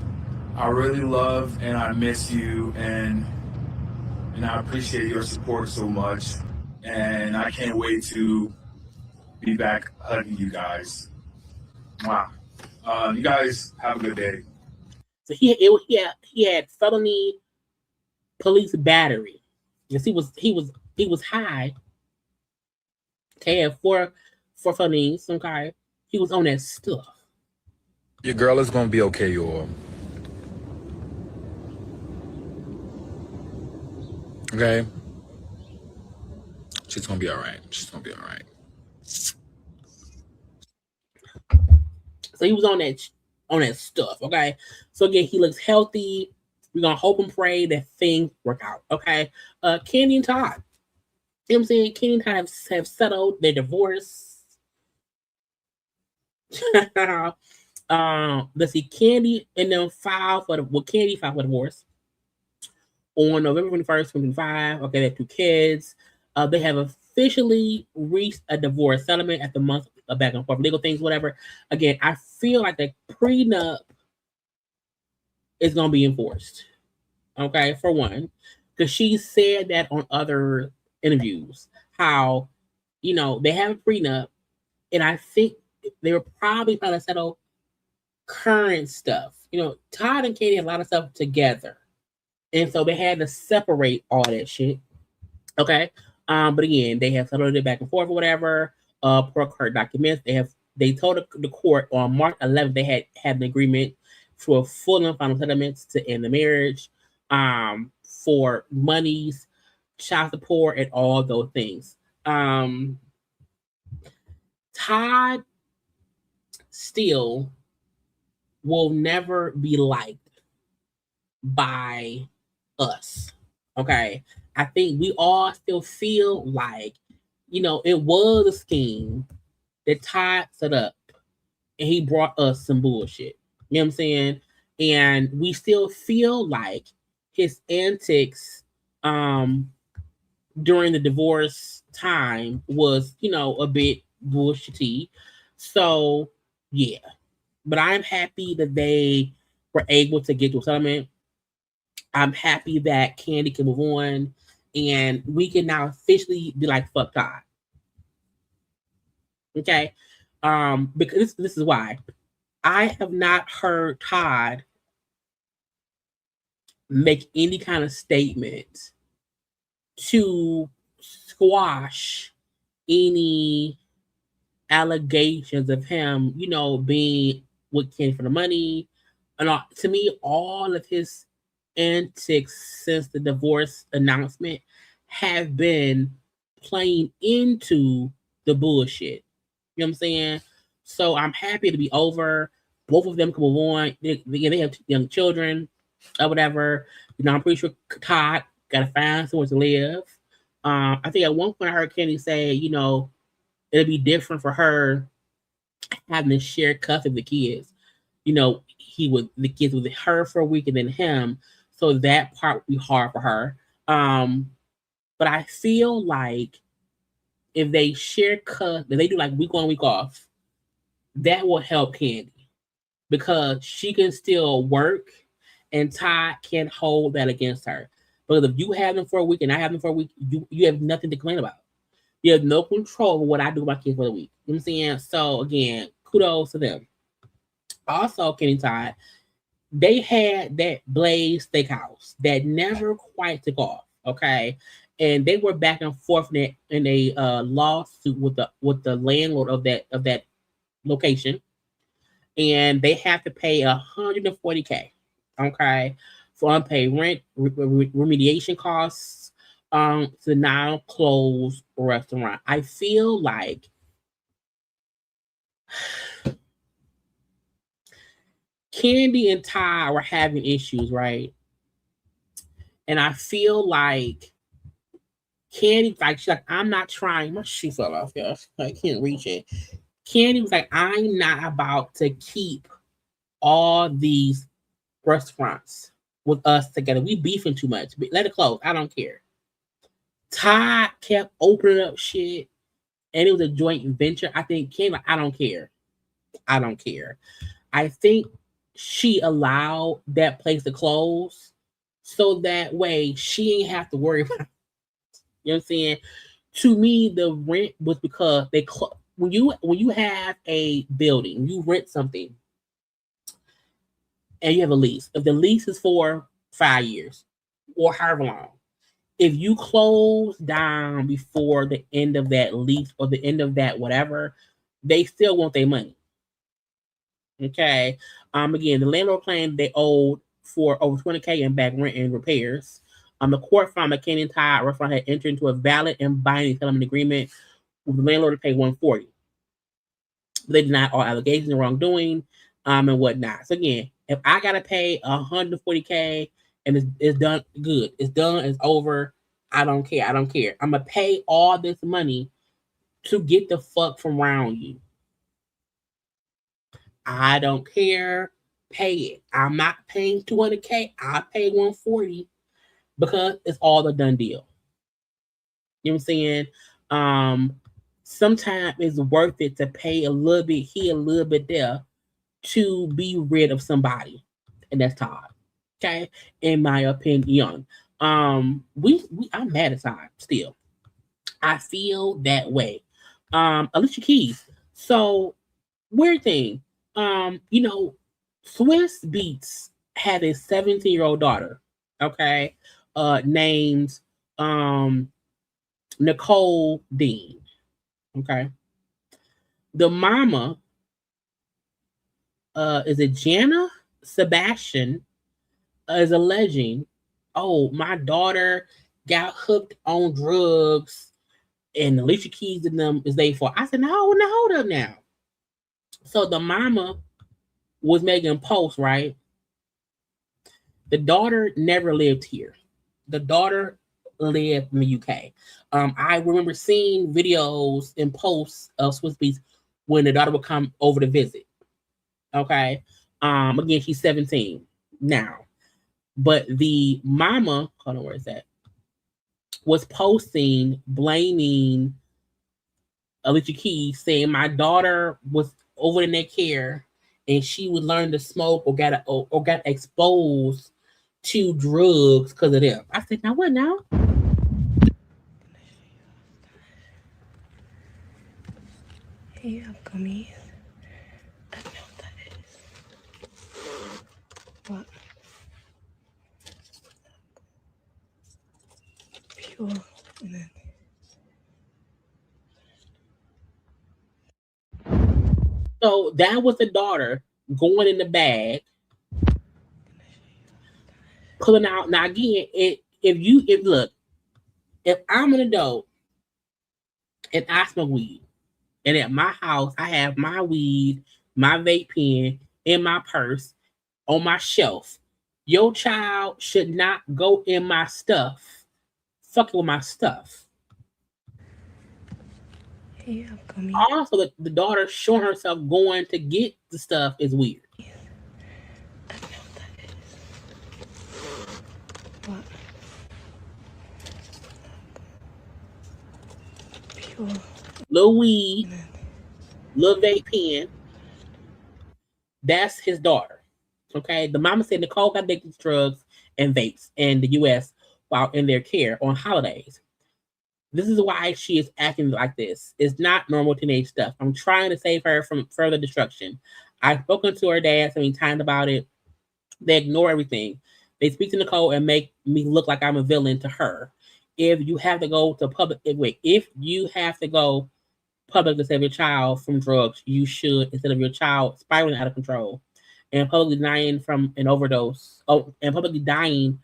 I really love and I miss you, and I appreciate your support so much, and I can't wait to be back hugging you guys. Wow. You guys have a good day. So he had felony police battery. Yes, he was high. Okay, had four felonies. Okay, he was on that stuff. Your girl is gonna be okay, you all. Okay. She's gonna be all right. She's gonna be all right. So he was on that stuff. Okay. So again, he looks healthy. We're gonna hope and pray that things work out. Okay. Kandi and Todd. You know what I'm saying? Kandi and Todd have settled their divorce. Let's see, Kandi and them Kandi filed for divorce on November 21st, 2025. Okay, they have 2 kids. They have officially reached a divorce settlement after months of back and forth legal things, whatever. Again, I feel like the prenup is going to be enforced. Okay, for one, because she said that on other interviews, how, you know, they have a prenup, and I think they were probably trying to settle current stuff. You know, Todd and Katie had a lot of stuff together, and so they had to separate all that shit. Okay, but again, they have settled it back and forth or whatever. Per court documents, they told the court on March 11th they had an agreement for a full and final settlements to end the marriage, for monies, child support, and all those things. Todd still will never be liked by us. Okay. I think we all still feel like, you know, it was a scheme that Todd set up and he brought us some bullshit. You know what I'm saying? And we still feel like his antics during the divorce time was, a bit bullshitty. So yeah. But I'm happy that they were able to get to a settlement. I'm happy that Kandi can move on and we can now officially be like, fuck Todd. Okay. Because this is why I have not heard Todd make any kind of statement to squash any allegations of him, being with Kandi for the money. And to me, all of his antics since the divorce announcement have been playing into the bullshit. You know what I'm saying? So I'm happy to be over. Both of them can move on. They have young children or whatever. I'm pretty sure Todd got to find somewhere to live. I think at one point I heard Kandi say, it'll be different for her having to share custody of the kids. The kids with her for a week and then him. So that part would be hard for her. But I feel like if they share custody, if they do like week on, week off, that will help Kandi because she can still work and Todd can't hold that against her. Because if you have them for a week and I have them for a week, you have nothing to complain about. You have no control over what I do with my kids for the week. You know what I'm saying? So again, kudos to them. Also, Kenny Todd, they had that Blaze Steakhouse that never quite took off. Okay. And they were back and forth in a lawsuit with the landlord of that location. And they have to pay $140K, okay, for unpaid rent, remediation costs, to the now closed restaurant. I feel like Kandi and Ty were having issues, right? And I feel like Kandi, she's like, I'm not trying. My shoe fell off, y'all. I can't reach it. Kandi was like, I'm not about to keep all these restaurants with us together. We beefing too much. Let it close. I don't care. Ty kept opening up shit, and it was a joint venture. I think Kandi, like, I don't care. I don't care. I think she allowed that place to close so that way she ain't have to worry about it. You know what I'm saying? To me, the rent was because they when you have a building, you rent something, and you have a lease. If the lease is for 5 years or however long, if you close down before the end of that lease or the end of that whatever, they still want their money. Okay. Again, the landlord claimed they owed for over $20K in back rent and repairs. The court found that Kandi and Ty restaurant had entered into a valid and binding settlement agreement with the landlord to pay $140. They denied all allegations of wrongdoing, and whatnot. So again, if I gotta pay $140K and it's done, good. It's done. It's over. I don't care. I don't care. I'm gonna pay all this money to get the fuck from around you. I don't care. Pay it. I'm not paying $200K. I pay $140 because it's all a done deal. You know what I'm saying? Sometimes it's worth it to pay a little bit here, a little bit there to be rid of somebody. And that's Todd. Okay? In my opinion. I'm mad at Todd still. I feel that way. Alicia Keys. So weird thing. Swiss Beats had a 17-year-old daughter, okay, named Nicole Dean. Okay. The mama is it Jana Sebastian is alleging, oh, my daughter got hooked on drugs and Alicia Keys and them is they for. I said, no, hold up now. So the mama was making posts, right? The daughter never lived here. The daughter lived in the UK. I remember seeing videos and posts of Swiss Beats when the daughter would come over to visit. Okay. Again, she's 17 now. But the mama, hold on, where is that? Was posting blaming Alicia Keys, saying my daughter was over in their care and she would learn to smoke or got exposed to drugs because of them. I said, now what now? Hey, you have gummies. I don't know what that is. What? Pure. And then So that was the daughter going in the bag, pulling out. Now again, if I'm an adult and I smoke weed, and at my house I have my weed, my vape pen in my purse on my shelf, your child should not go in my stuff, fucking with my stuff. hey, you have gummies. Also, the daughter showing herself going to get the stuff is weird. I don't know what that is. What? Pure. Little weed, little vape pen. That's his daughter. Okay. The mama said Nicole got addicted to drugs and vapes in the US while in their care on holidays. This is why she is acting like this. It's not normal teenage stuff. I'm trying to save her from further destruction. I've spoken to her dad so many times about it. They ignore everything. They speak to Nicole and make me look like I'm a villain to her. If you have to go to public, if you have to go public to save your child from drugs, you should, instead of your child spiraling out of control and publicly dying from an overdose. Oh, and publicly dying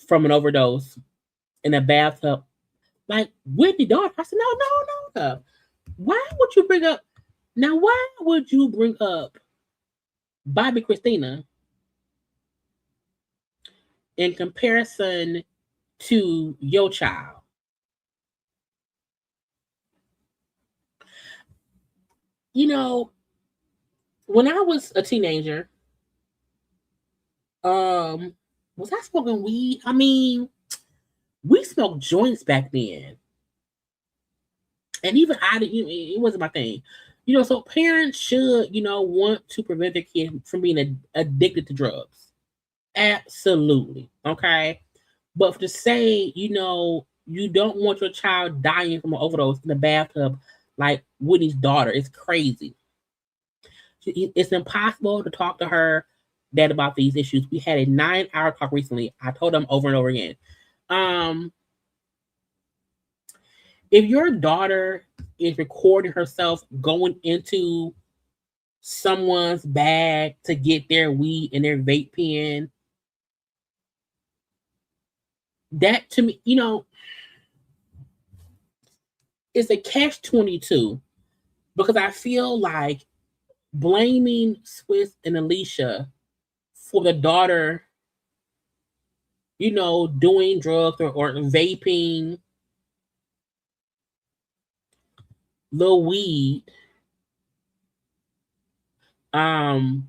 from an overdose in a bathtub. Like Whitney daughter. I said, no. Why would you bring up Bobby Christina in comparison to your child? You know, when I was a teenager, was I smoking weed? I mean, we smoked joints back then. And even it wasn't my thing. So parents should, want to prevent their kids from being addicted to drugs. Absolutely. Okay. But to say, you don't want your child dying from an overdose in the bathtub like Whitney's daughter, it's crazy. It's impossible to talk to her dad about these issues. We had a 9-hour talk recently. I told them over and over again. If your daughter is recording herself going into someone's bag to get their weed and their vape pen, that to me, it's a catch-22 because I feel like blaming Swiss and Alicia for the daughter, doing drugs or vaping little weed, I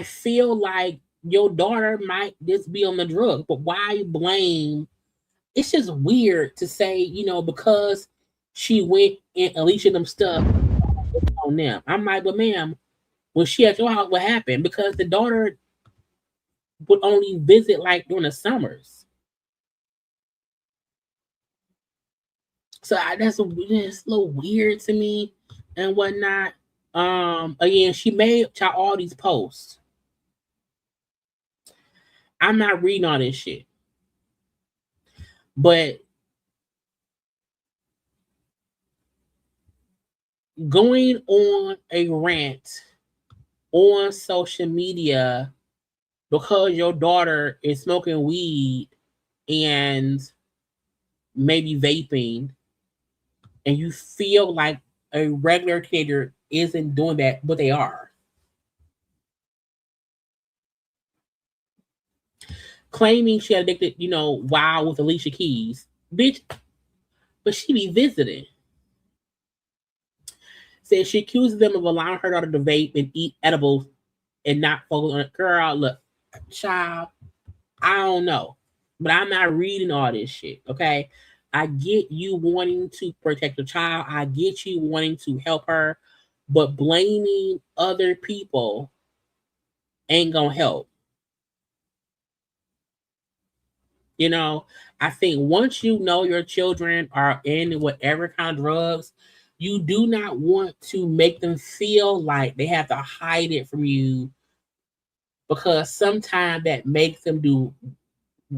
feel like your daughter might just be on the drug, but why blame? It's just weird to say, because she went and Alicia them stuff on them. I'm like, but ma'am, when she at your house, what happened? Because the daughter would only visit like during the summers. So that's a little weird to me and whatnot. Again, she made all these posts. I'm not reading all this shit. But going on a rant on social media because your daughter is smoking weed and maybe vaping, and you feel like a regular teenager isn't doing that, but they are. Claiming she addicted, while with Alicia Keys. Bitch, but she be visiting. Says she accuses them of allowing her daughter to vape and eat edibles and not focus on it. Girl, look, child, I don't know. But I'm not reading all this shit, okay? I get you wanting to protect the child. I get you wanting to help her. But blaming other people ain't gonna help. You know, I think once you know your children are in whatever kind of drugs, you do not want to make them feel like they have to hide it from you because sometimes that makes them do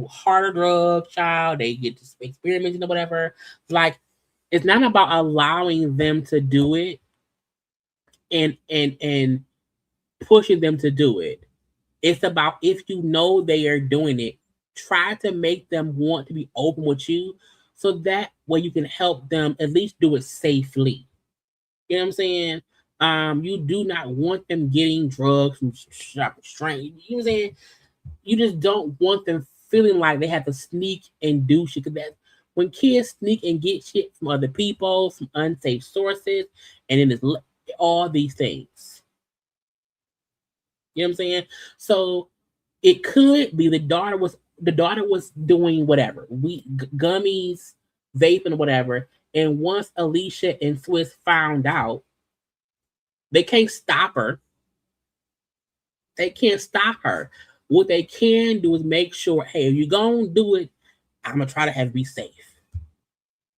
harder drugs, child. They get to experimenting or whatever. Like, it's not about allowing them to do it and pushing them to do it. It's about if you know they are doing it, try to make them want to be open with you so that way you can help them at least do it safely. You know what I'm saying? You do not want them getting drugs from strangers. You know what I'm saying? You just don't want them feeling like they have to sneak and do shit. Cause that when kids sneak and get shit from other people, from unsafe sources, and then it's all these things. You know what I'm saying? So it could be the daughter was doing whatever, gummies, vaping, whatever. And once Alicia and Swiss found out, they can't stop her. They can't stop her. What they can do is make sure, hey, if you're gonna do it, I'm gonna try to have be safe.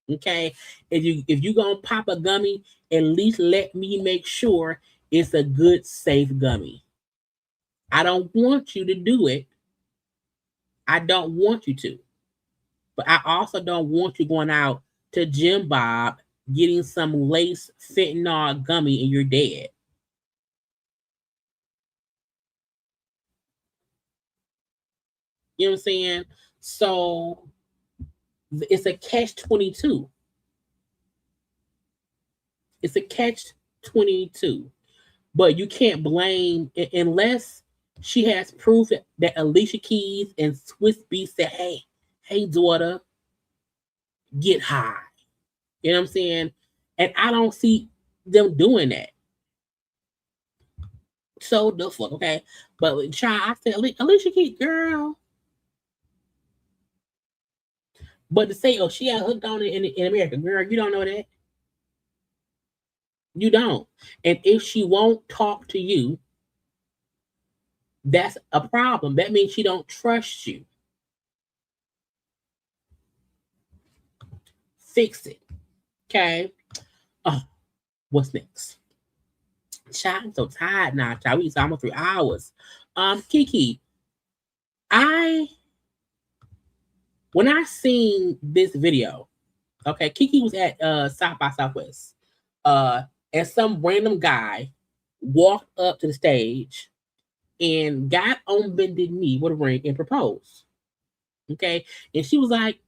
Okay, if you gonna pop a gummy, at least let me make sure it's a good, safe gummy. I don't want you to do it. I don't want you to, but I also don't want you going out to Jim Bob getting some lace fentanyl gummy and you're dead. You know what I'm saying? So it's a catch-22. It's a catch-22. But you can't blame unless she has proof that Alicia Keys and Swiss B said, hey, daughter, get high. You know what I'm saying? And I don't see them doing that. So the fuck, okay? But child, I said, Alicia Keys, girl. But to say, oh, she got hooked on it in America, girl, you don't know that. You don't. And if she won't talk to you, that's a problem. That means she don't trust you. Fix it. Okay. Oh, what's next? Child, I'm so tired now, child. We almost 3 hours. Keke, when I seen this video, okay, Keke was at South by Southwest. And some random guy walked up to the stage and got on bended knee with a ring and proposed. Okay. And she was like,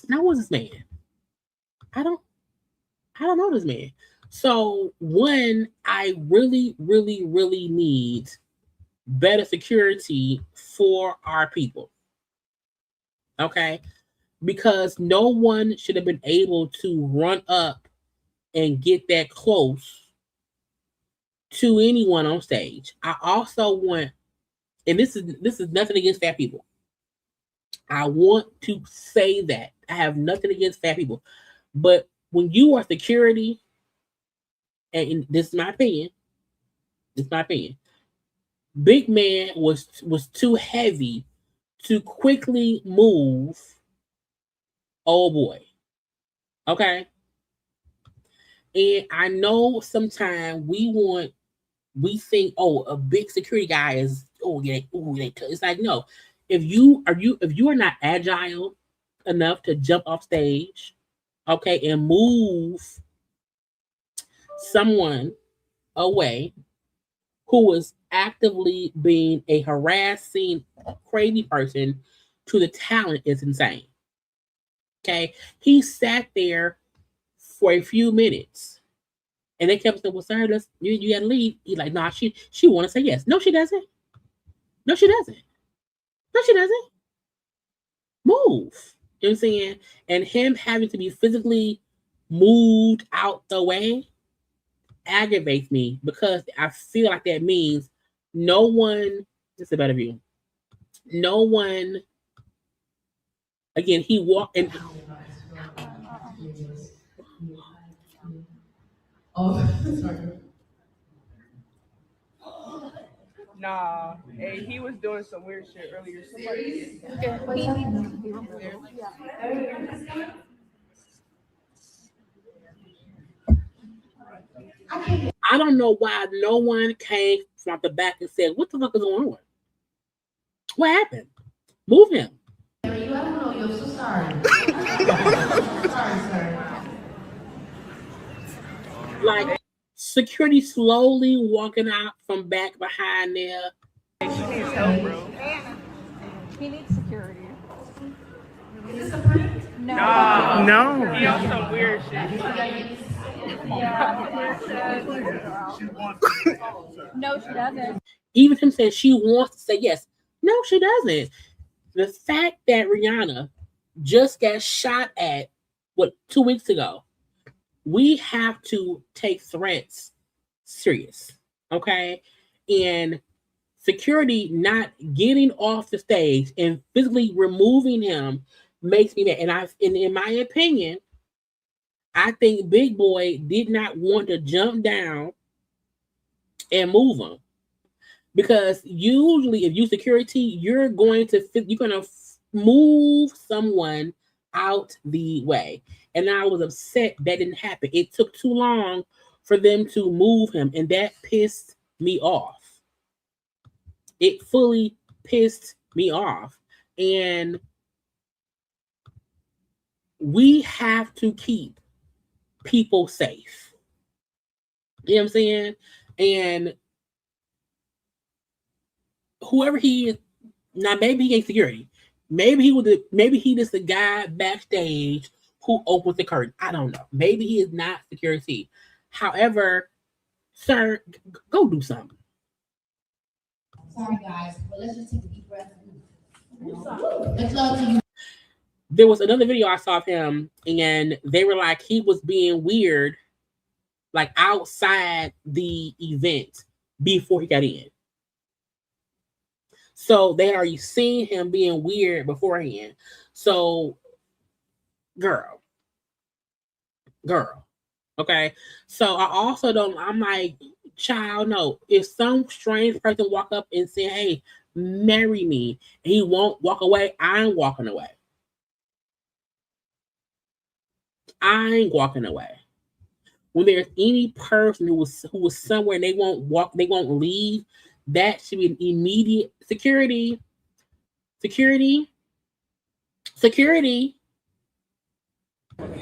now what's this man? I don't know this man. So one, I really, really, really need better security for our people. Okay. Because no one should have been able to run up and get that close to anyone on stage. I also want, and this is nothing against fat people. I want to say that I have nothing against fat people, but when you are security, and this is my opinion, big man was too heavy to quickly move old boy. Okay. And I know sometimes we think, oh, a big security guy is, it's like, no. If you are not agile enough to jump off stage, okay, and move someone away who was actively being a harassing, crazy person to the talent is insane. Okay, he sat there for a few minutes, and they kept saying, "Well, sir, you got to leave." He's like, "Nah, she want to say yes." No, she doesn't. No, she doesn't. No, she doesn't. Move. You know what I'm saying? And him having to be physically moved out the way aggravates me because I feel like that means no one This is a better view. No one. Again, he walked and. Oh, sorry. Nah, hey, he was doing some weird shit earlier. Somebody. I don't know why no one came from the back and said, "What the fuck is going on? What happened? Move him." I don't know. You're so sorry. Sorry, sir. Like security slowly walking out from back behind there. He needs help, bro. He needs security. Is this a prank? No. No. He on some weird shit. No, she doesn't. Even him saying she wants to say yes. No, she doesn't. The fact that Rihanna just got shot at, 2 weeks ago, we have to take threats serious, okay? And security not getting off the stage and physically removing him makes me mad. And in my opinion, I think Big Boy did not want to jump down and move him. Because usually if you security, you're going to move someone out the way. And I was upset that didn't happen. It took too long for them to move him, and that pissed me off. It fully pissed me off. And we have to keep people safe. You know what I'm saying? And whoever he is, now maybe he ain't security. Maybe he just the guy backstage who opens the curtain. I don't know. Maybe he is not security. However, sir, go do something. Sorry, guys, but let's just take a deep breath. Let's love to you. There was another video I saw of him, and they were like he was being weird, like outside the event before he got in. So they had already seen him being weird beforehand. So, girl. Okay. So I also don't, I'm like, child, no. If some strange person walk up and say, "Hey, marry me," and he won't walk away, I ain't walking away. I ain't walking away. When there's any person who was somewhere and they won't leave, that should be an immediate security. It's okay, honey. That's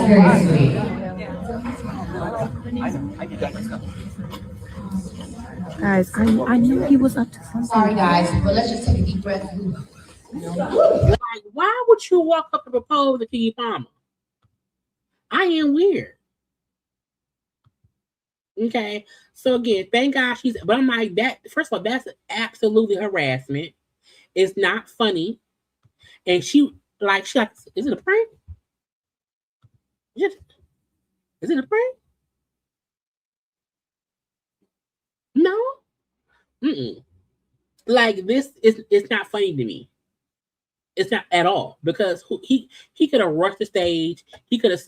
very sweet. Guys, I knew he was up to something. Sorry, guys, but let's just take a deep breath. Like, why would you walk up and propose to Keke Palmer? I am weird. Okay, so again, thank God but I'm like that. First of all, that's absolutely harassment. It's not funny, and she like, is it a prank? Is it a prank? No. Like this it's not funny to me. It's not at all, because he could have rushed the stage. He could have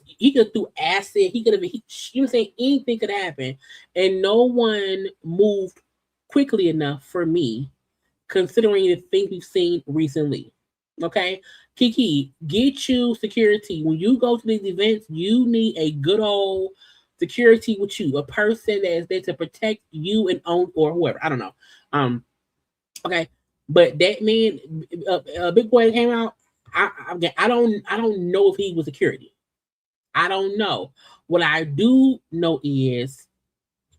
threw acid. He could have, you know, saying anything could happen, and no one moved quickly enough for me, considering the things we've seen recently. Okay, Keke, get you security when you go to these events. You need a good old security with you, a person that is there to protect you and own, or whoever. I don't know. Okay. But that man, Big Boy came out. I don't know if he was security. I don't know. What I do know is,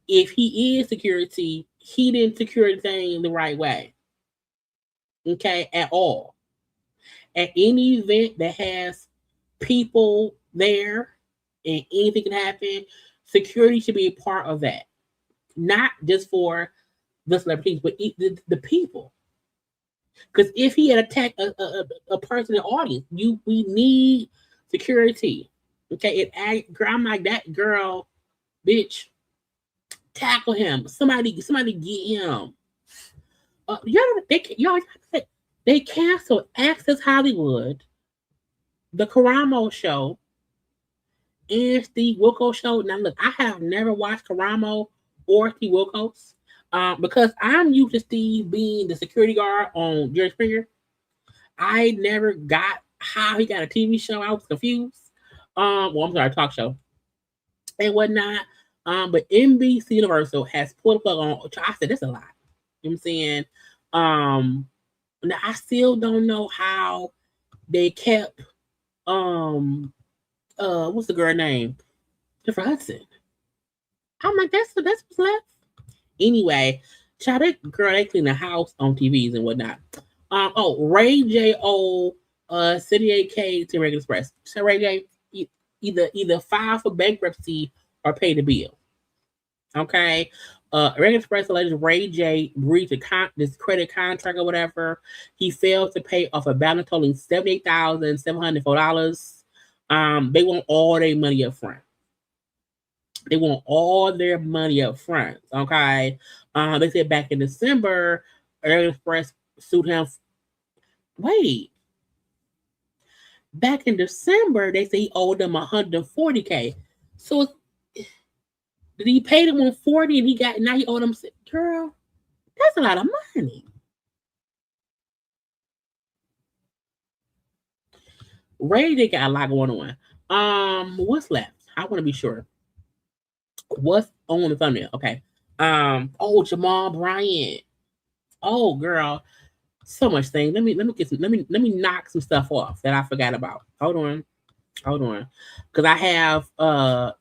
if he is security, he didn't secure the thing the right way. Okay, at all. At any event that has people there and anything can happen, security should be a part of that. Not just for the celebrities, but the people. Because if he had attacked a person in the audience, we need security. Okay, I'm like, that girl, bitch, tackle him. Somebody get him. They canceled Access Hollywood, the Karamo show, and Steve Wilkos show. Now look, I have never watched Karamo or Steve Wilkos, because I'm used to Steve being the security guard on Jerry Springer. I never got how he got a TV show. I was confused. Well, I'm sorry, talk show and whatnot. But NBC Universal has pulled the plug on. I said that's a lot. You know what I'm saying? Now I still don't know how they kept what's the girl name? Jennifer Hudson. I'm like, that's what's left. Anyway, child, they clean the house on TVs and whatnot. Ray J O 78K to American Express. So Ray J, either file for bankruptcy or pay the bill. Okay. American Express alleges Ray J breached this credit contract or whatever. He failed to pay off a balance totaling $78,704. They want all their money up front. They want all their money up front. Okay. They said back in December, American Express sued him. Wait. Back in December, they say he owed them $140K. So did he pay them $140 and now he owed them? Girl, that's a lot of money. Ray, they got a lot going on. What's left? I want to be sure. What's on the thumbnail? Okay. Jamal Bryant. Oh, girl, so much things. Let me knock some stuff off that I forgot about. Hold on, because I have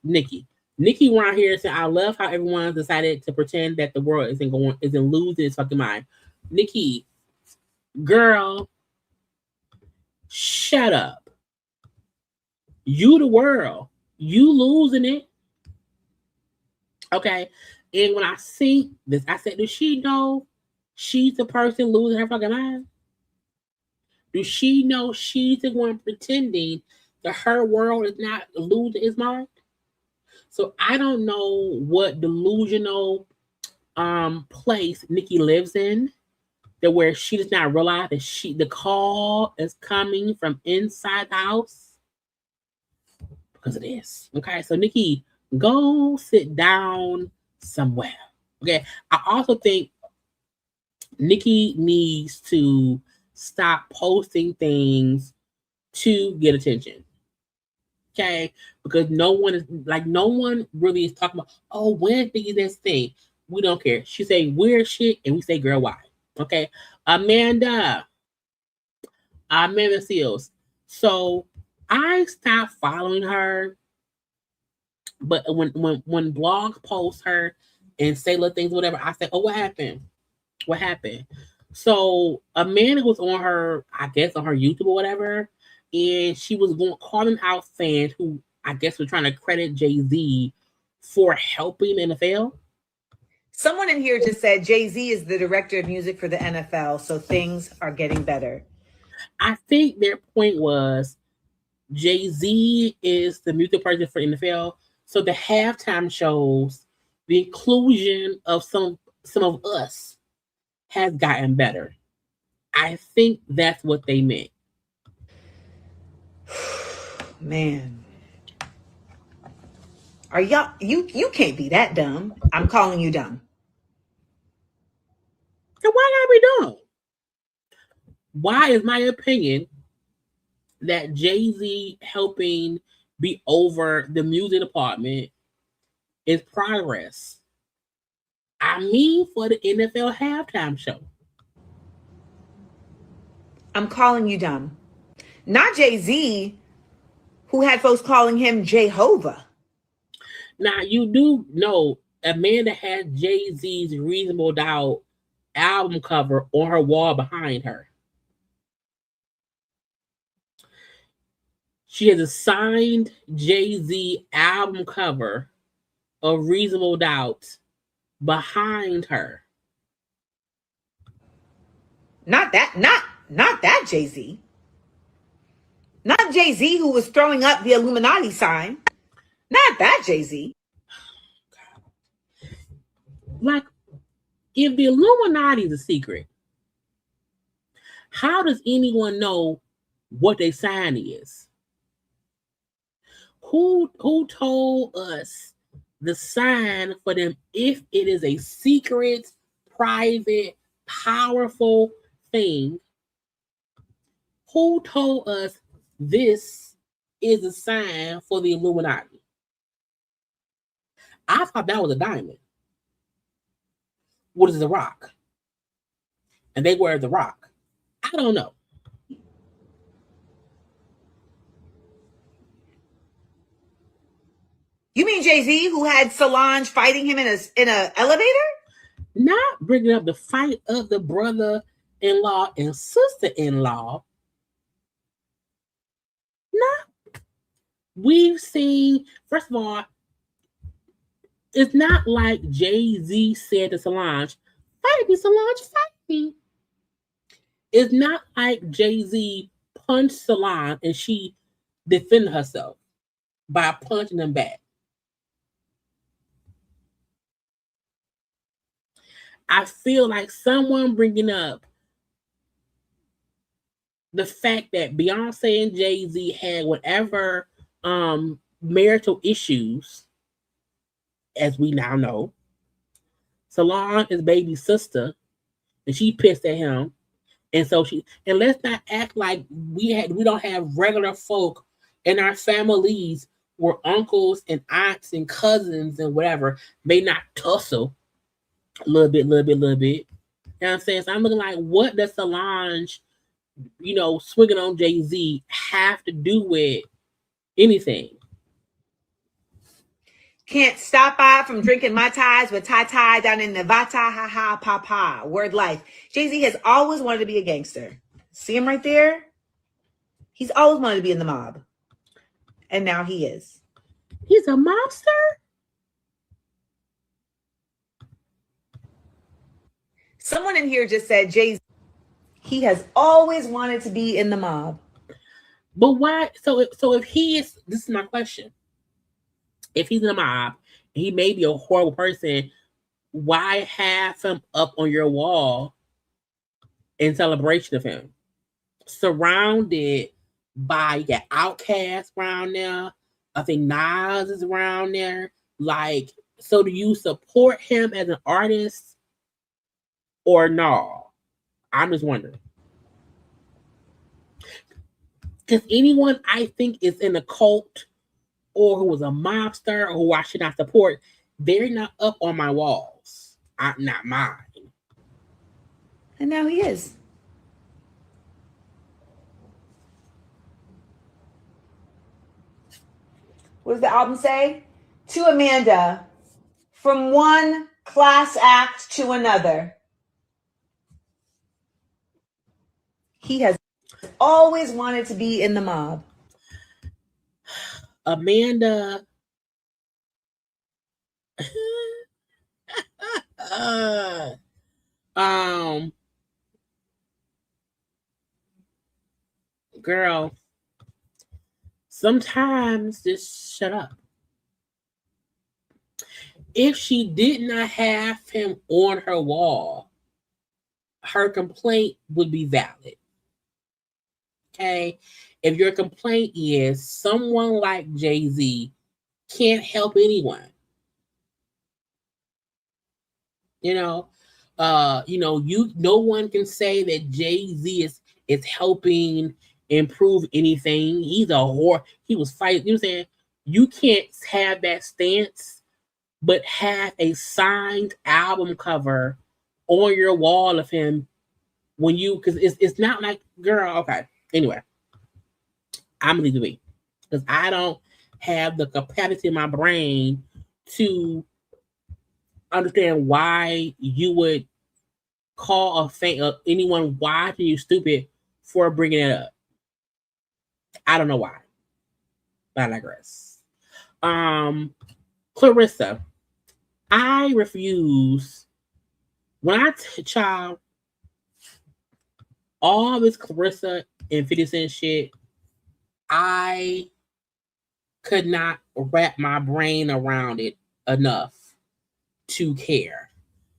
Nikki. Nikki around here saying, I love how everyone decided to pretend that the world isn't losing its fucking mind. Nikki, girl, shut up. You the world. You losing it. Okay. And when I see this, I said, does she know she's the person losing her fucking mind? Does she know she's the one pretending that her world is not losing its mind? So I don't know what delusional place Nikki lives in, that where she does not realize that the call is coming from inside the house, because it is. Okay, so Nikki, go sit down somewhere. Okay, I also think Nikki needs to stop posting things to get attention. Okay, because no one really is talking about, oh, where's this thing? We don't care. She say weird shit and we say, girl, why? Okay. Amanda Seals. So I stopped following her, but when blogs post her and say little things, whatever, I say, oh, what happened? What happened? So Amanda was on her, I guess, on her YouTube or whatever, and she was calling out fans who I guess were trying to credit Jay-Z for helping the NFL. Someone in here just said Jay-Z is the director of music for the NFL, so things are getting better. I think their point was Jay-Z is the music person for NFL, so the halftime shows, the inclusion of some of us has gotten better. I think that's what they meant. Man. Are y'all, you can't be that dumb. I'm calling you dumb. So why gotta be dumb? Why is my opinion that Jay-Z helping be over the music department is progress? I mean, for the NFL halftime show. I'm calling you dumb. Not Jay-Z, who had folks calling him Jehovah. Now, you do know Amanda has Jay-Z's Reasonable Doubt album cover on her wall behind her. She has a signed Jay-Z album cover of Reasonable Doubt behind her. Not that Jay-Z. Not Jay-Z, who was throwing up the Illuminati sign. Not that Jay-Z. Like, if the Illuminati is a secret, how does anyone know what their sign is? Who told us the sign for them if it is a secret, private, powerful thing? Who told us this is a sign for the Illuminati? I thought that was a diamond. What is the rock? And they wear the rock. I don't know. You mean Jay-Z, who had Solange fighting him in a elevator? Not bringing up the fight of the brother-in-law and sister-in-law. Not. We've seen, first of all, it's not like Jay-Z said to Solange, fight me, Solange, fight me. It's not like Jay-Z punched Solange and she defended herself by punching him back. I feel like someone bringing up the fact that Beyonce and Jay-Z had whatever marital issues, as we now know. Solange is baby's sister, and she pissed at him. And so and let's not act like we don't have regular folk in our families where uncles and aunts and cousins and whatever may not tussle a little bit. You know what I'm saying? So I'm looking like, what does Solange, swinging on Jay-Z have to do with anything? Can't stop by from drinking Mai Tais with Tai down in Nevada, ha papa, word life. Jay-Z has always wanted to be a gangster. See him right there? He's always wanted to be in the mob. And now he is. He's a mobster? Someone in here just said Jay-Z, he has always wanted to be in the mob. But why? So if he is, this is my question. If he's in the mob, and he may be a horrible person, why have him up on your wall in celebration of him? Surrounded by your Outcast around there. I think Nas is around there. Like, so do you support him as an artist or no? I'm just wondering. Because anyone I think is in a cult or who was a mobster or who I should not support, they're not up on my walls. Not mine. And now he is. What does the album say? To Amanda, from one class act to another. He has always wanted to be in the mob. Amanda. Girl, sometimes just shut up. If she did not have him on her wall, her complaint would be valid. Okay? If your complaint is someone like Jay-Z can't help anyone, no one can say that Jay-Z is helping improve anything. He's a whore. He was fighting. You know what I'm saying? You can't have that stance, but have a signed album cover on your wall of him because it's not like, girl, okay. Anyway, I'm gonna leave it be because I don't have the capacity in my brain to understand why you would call anyone watching you stupid for bringing it up. I don't know why, but I digress. Clarissa, I refuse. When child, all this Clarissa and 50 Cent shit, I could not wrap my brain around it enough to care.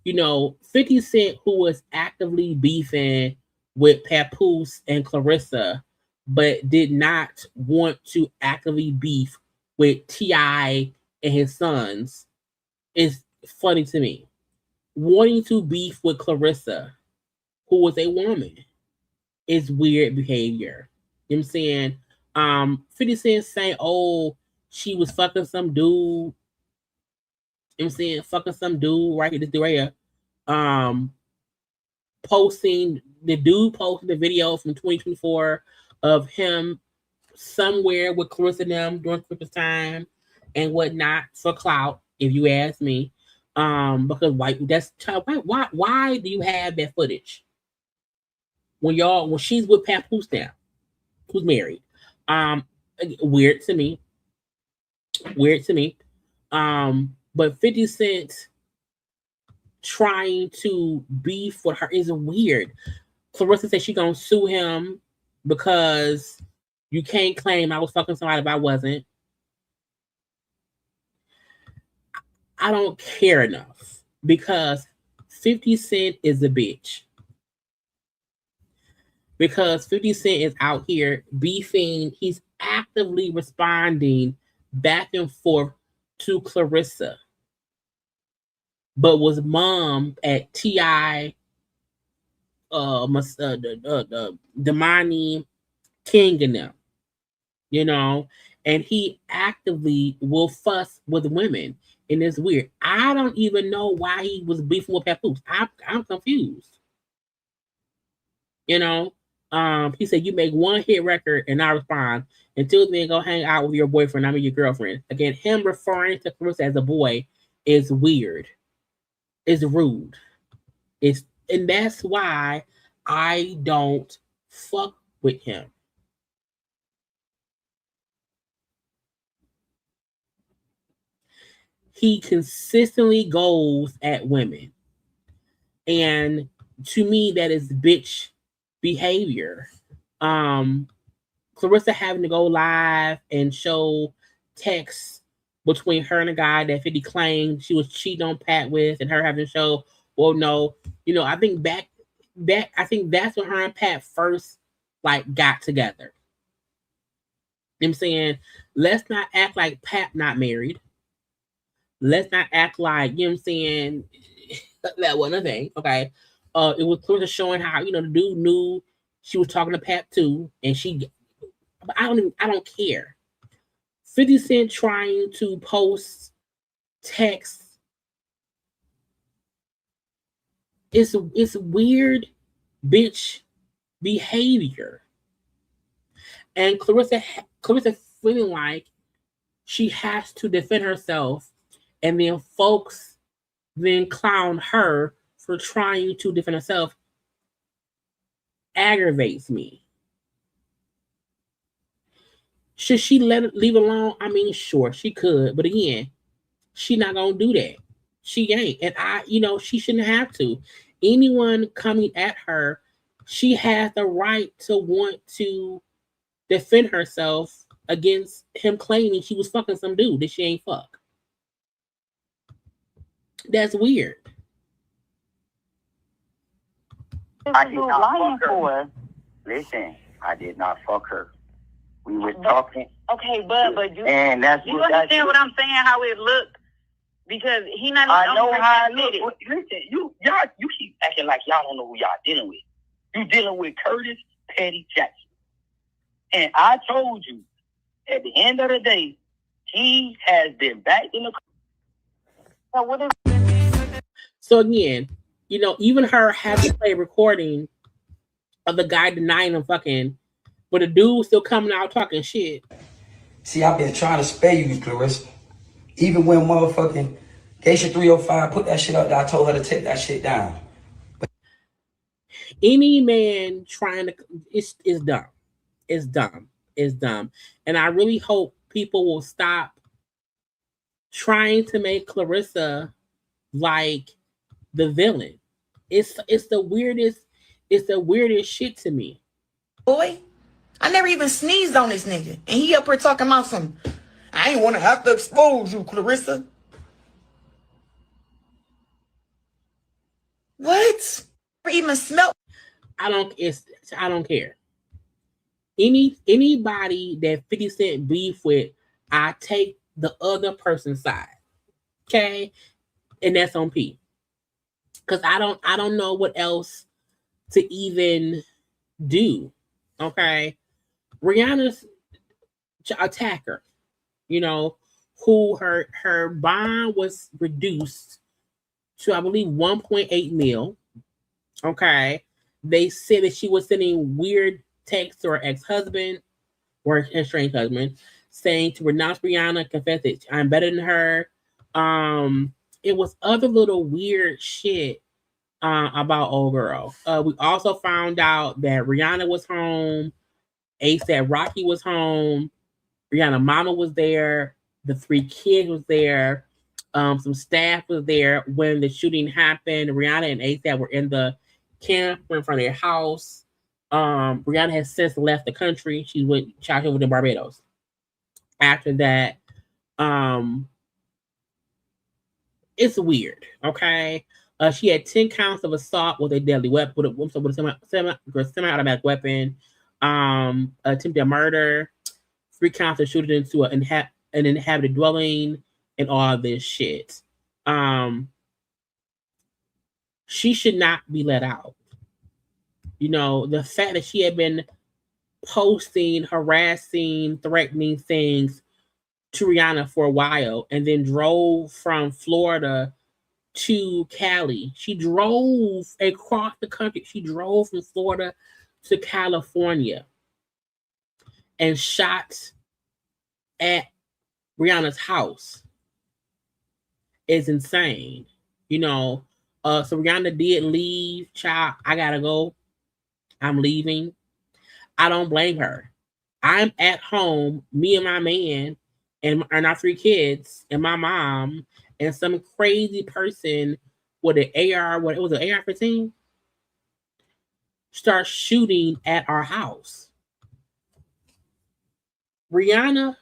50 Cent, who was actively beefing with Papoose and Clarissa, but did not want to actively beef with T.I. and his sons, is funny to me. Wanting to beef with Clarissa, who was a woman, is weird behavior. You know what I'm saying? 50 Cent saying, oh, she was fucking some dude. You know what I'm saying? Fucking some dude right here, this dude right here. Posting the video from 2024 of him somewhere with Clarissa and them during Christmas time and whatnot for clout, if you ask me. Because why do you have that footage when she's with Papoose now, who's married? Weird to me. But 50 Cent trying to beef with her is weird. Clarissa said she gonna sue him because you can't claim I was fucking somebody if I wasn't. I don't care enough because 50 Cent is a bitch. Because 50 Cent is out here beefing, he's actively responding back and forth to Clarissa, but was mom at T.I., Damani, King and them, and he actively will fuss with women, and it's weird. I don't even know why he was beefing with Papoose. I'm confused. He said, you make one hit record and I respond. Until then, go hang out with your boyfriend. I mean your girlfriend. Again, him referring to Clarissa as a boy is weird. It's rude. And that's why I don't fuck with him. He consistently goes at women. And to me, that is bitch behavior. Clarissa having to go live and show texts between her and a guy that 50 claimed she was cheating on Pat with, and her having to show, well, no, I think I think that's when her and Pat first got together. You know what I'm saying? Let's not act like Pat not married. Let's not act like, you know what I'm saying, that wasn't a thing. Okay. It was Clarissa showing how, the dude knew she was talking to Pat too, and I don't care. 50 Cent trying to post text. It's weird bitch behavior. And Clarissa feeling like she has to defend herself, and then folks then clown her for trying to defend herself, aggravates me. Should she leave it alone? I mean, sure, she could. But again, she not going to do that. She ain't. And she shouldn't have to. Anyone coming at her, she has the right to want to defend herself against him claiming she was fucking some dude that she ain't fuck. That's weird. I did not fuck her. Listen, I did not fuck her. We were talking. Okay, but you and that's you understand what I'm saying? How it looked? Because he not. I know how it look. Listen, you keep acting like y'all don't know who y'all dealing with. You dealing with Curtis Petty Jackson, and I told you at the end of the day, he has been back in the. So what is? So again, even her having to play a recording of the guy denying him fucking, but the dude still coming out talking shit. See, I've been trying to spare you, Clarissa. Even when motherfucking Geisha 305 put that shit up there, I told her to take that shit down. Any man trying to, it's dumb. It's dumb. It's dumb. And I really hope people will stop trying to make Clarissa like the villain. It's the weirdest shit to me. Boy, I never even sneezed on this nigga. And he up here talking about some, I ain't want to have to expose you, Clarissa. What? Never even smelled. I don't care. Anybody that 50 Cent beef with, I take the other person's side. Okay? And that's on P. Because I don't know what else to even do. Okay? Rihanna's attacker, you know, who her bond was reduced to, I believe, 1.8 mil. Okay. They said that she was sending weird texts to her ex-husband or estranged husband saying to renounce Rihanna, confess that I'm better than her. It was other little weird shit about old girl. We also found out that Rihanna was home. ASAP Rocky was home. Rihanna mama was there. The 3 kids was there. Some staff was there when the shooting happened. Rihanna and ASAP were in the camp in front of their house. Rihanna has since left the country. She went shot over to Barbados. After that, it's weird. Okay. She had 10 counts of assault with a deadly weapon, with a semi-automatic weapon, attempted murder, 3 counts of shooting into an inhabited dwelling, and all this shit. She should not be let out. You know, the fact that she had been posting, harassing, threatening things to Rihanna for a while and then drove from Florida to Cali. She drove across the country. She drove from Florida to California and shot at Rihanna's house. Is insane. You know, so Rihanna did leave. Child, I gotta go. I'm leaving. I don't blame her. I'm at home, me and my man, and our 3 kids, and my mom, and some crazy person with an AR, what it was, an AR-15, starts shooting at our house. Rihanna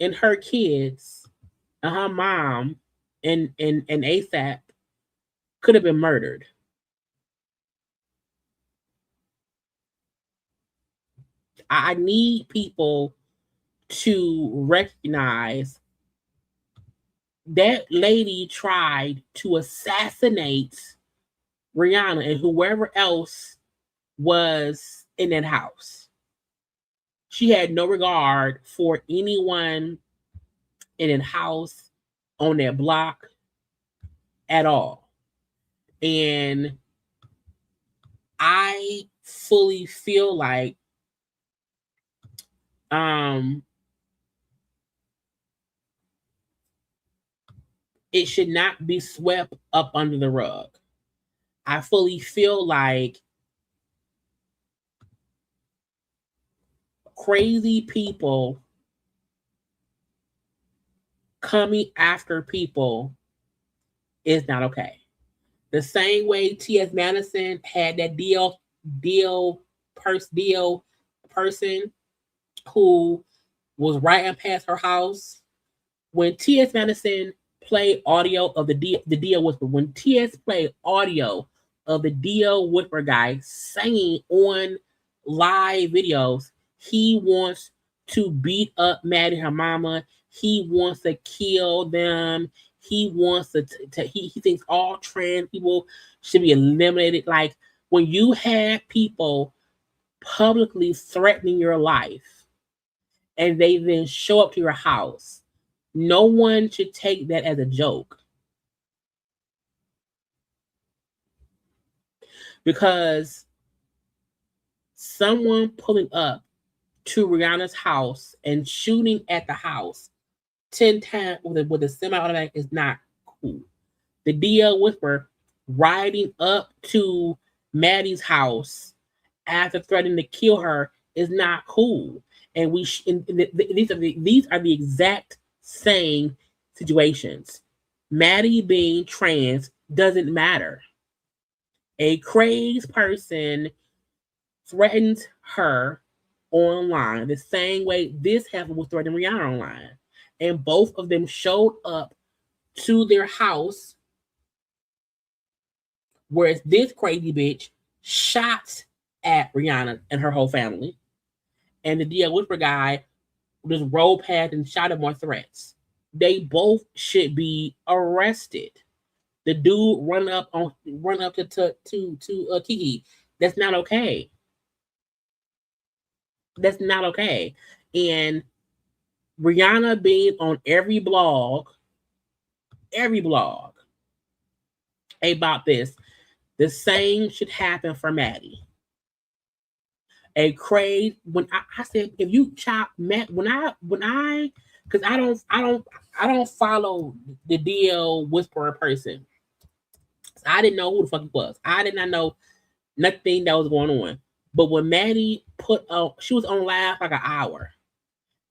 and her kids and her mom and ASAP could have been murdered. I need people to recognize that lady tried to assassinate Rihanna and whoever else was in that house. She had no regard for anyone in that house, on that block at all. And I fully feel like it should not be swept up under the rug. I fully feel like crazy people coming after people is not okay. The same way T.S. Madison had that deal person who was riding past her house. When T.S. Madison played audio of the Dio Whisper, when T.S. played audio of the Dio Whisper guy singing on live videos, he wants to beat up Maddie, her mama. He wants to kill them. He wants to he thinks all trans people should be eliminated. Like, when you have people publicly threatening your life and they then show up to your house, no one should take that as a joke. Because someone pulling up to Rihanna's house and shooting at the house 10 times with a semi-automatic is not cool. The DL Whisper riding up to Maddie's house after threatening to kill her is not cool. And these are the exact same situations. Maddie being trans doesn't matter. A crazed person threatens her online the same way this happened with threatening Rihanna online. And both of them showed up to their house, whereas this crazy bitch shot at Rihanna and her whole family. And the Dia Whisper guy just rolled past and shouted more threats. They both should be arrested. The dude run up to Keke. That's not okay. That's not okay. And Rihanna being on every blog about this, the same should happen for Maddie. A craze when I said if you chop Matt when I because I don't follow the DL Whisperer person. So I didn't know who the fuck he was. I did not know nothing that was going on. But when Maddie she was on live like an hour,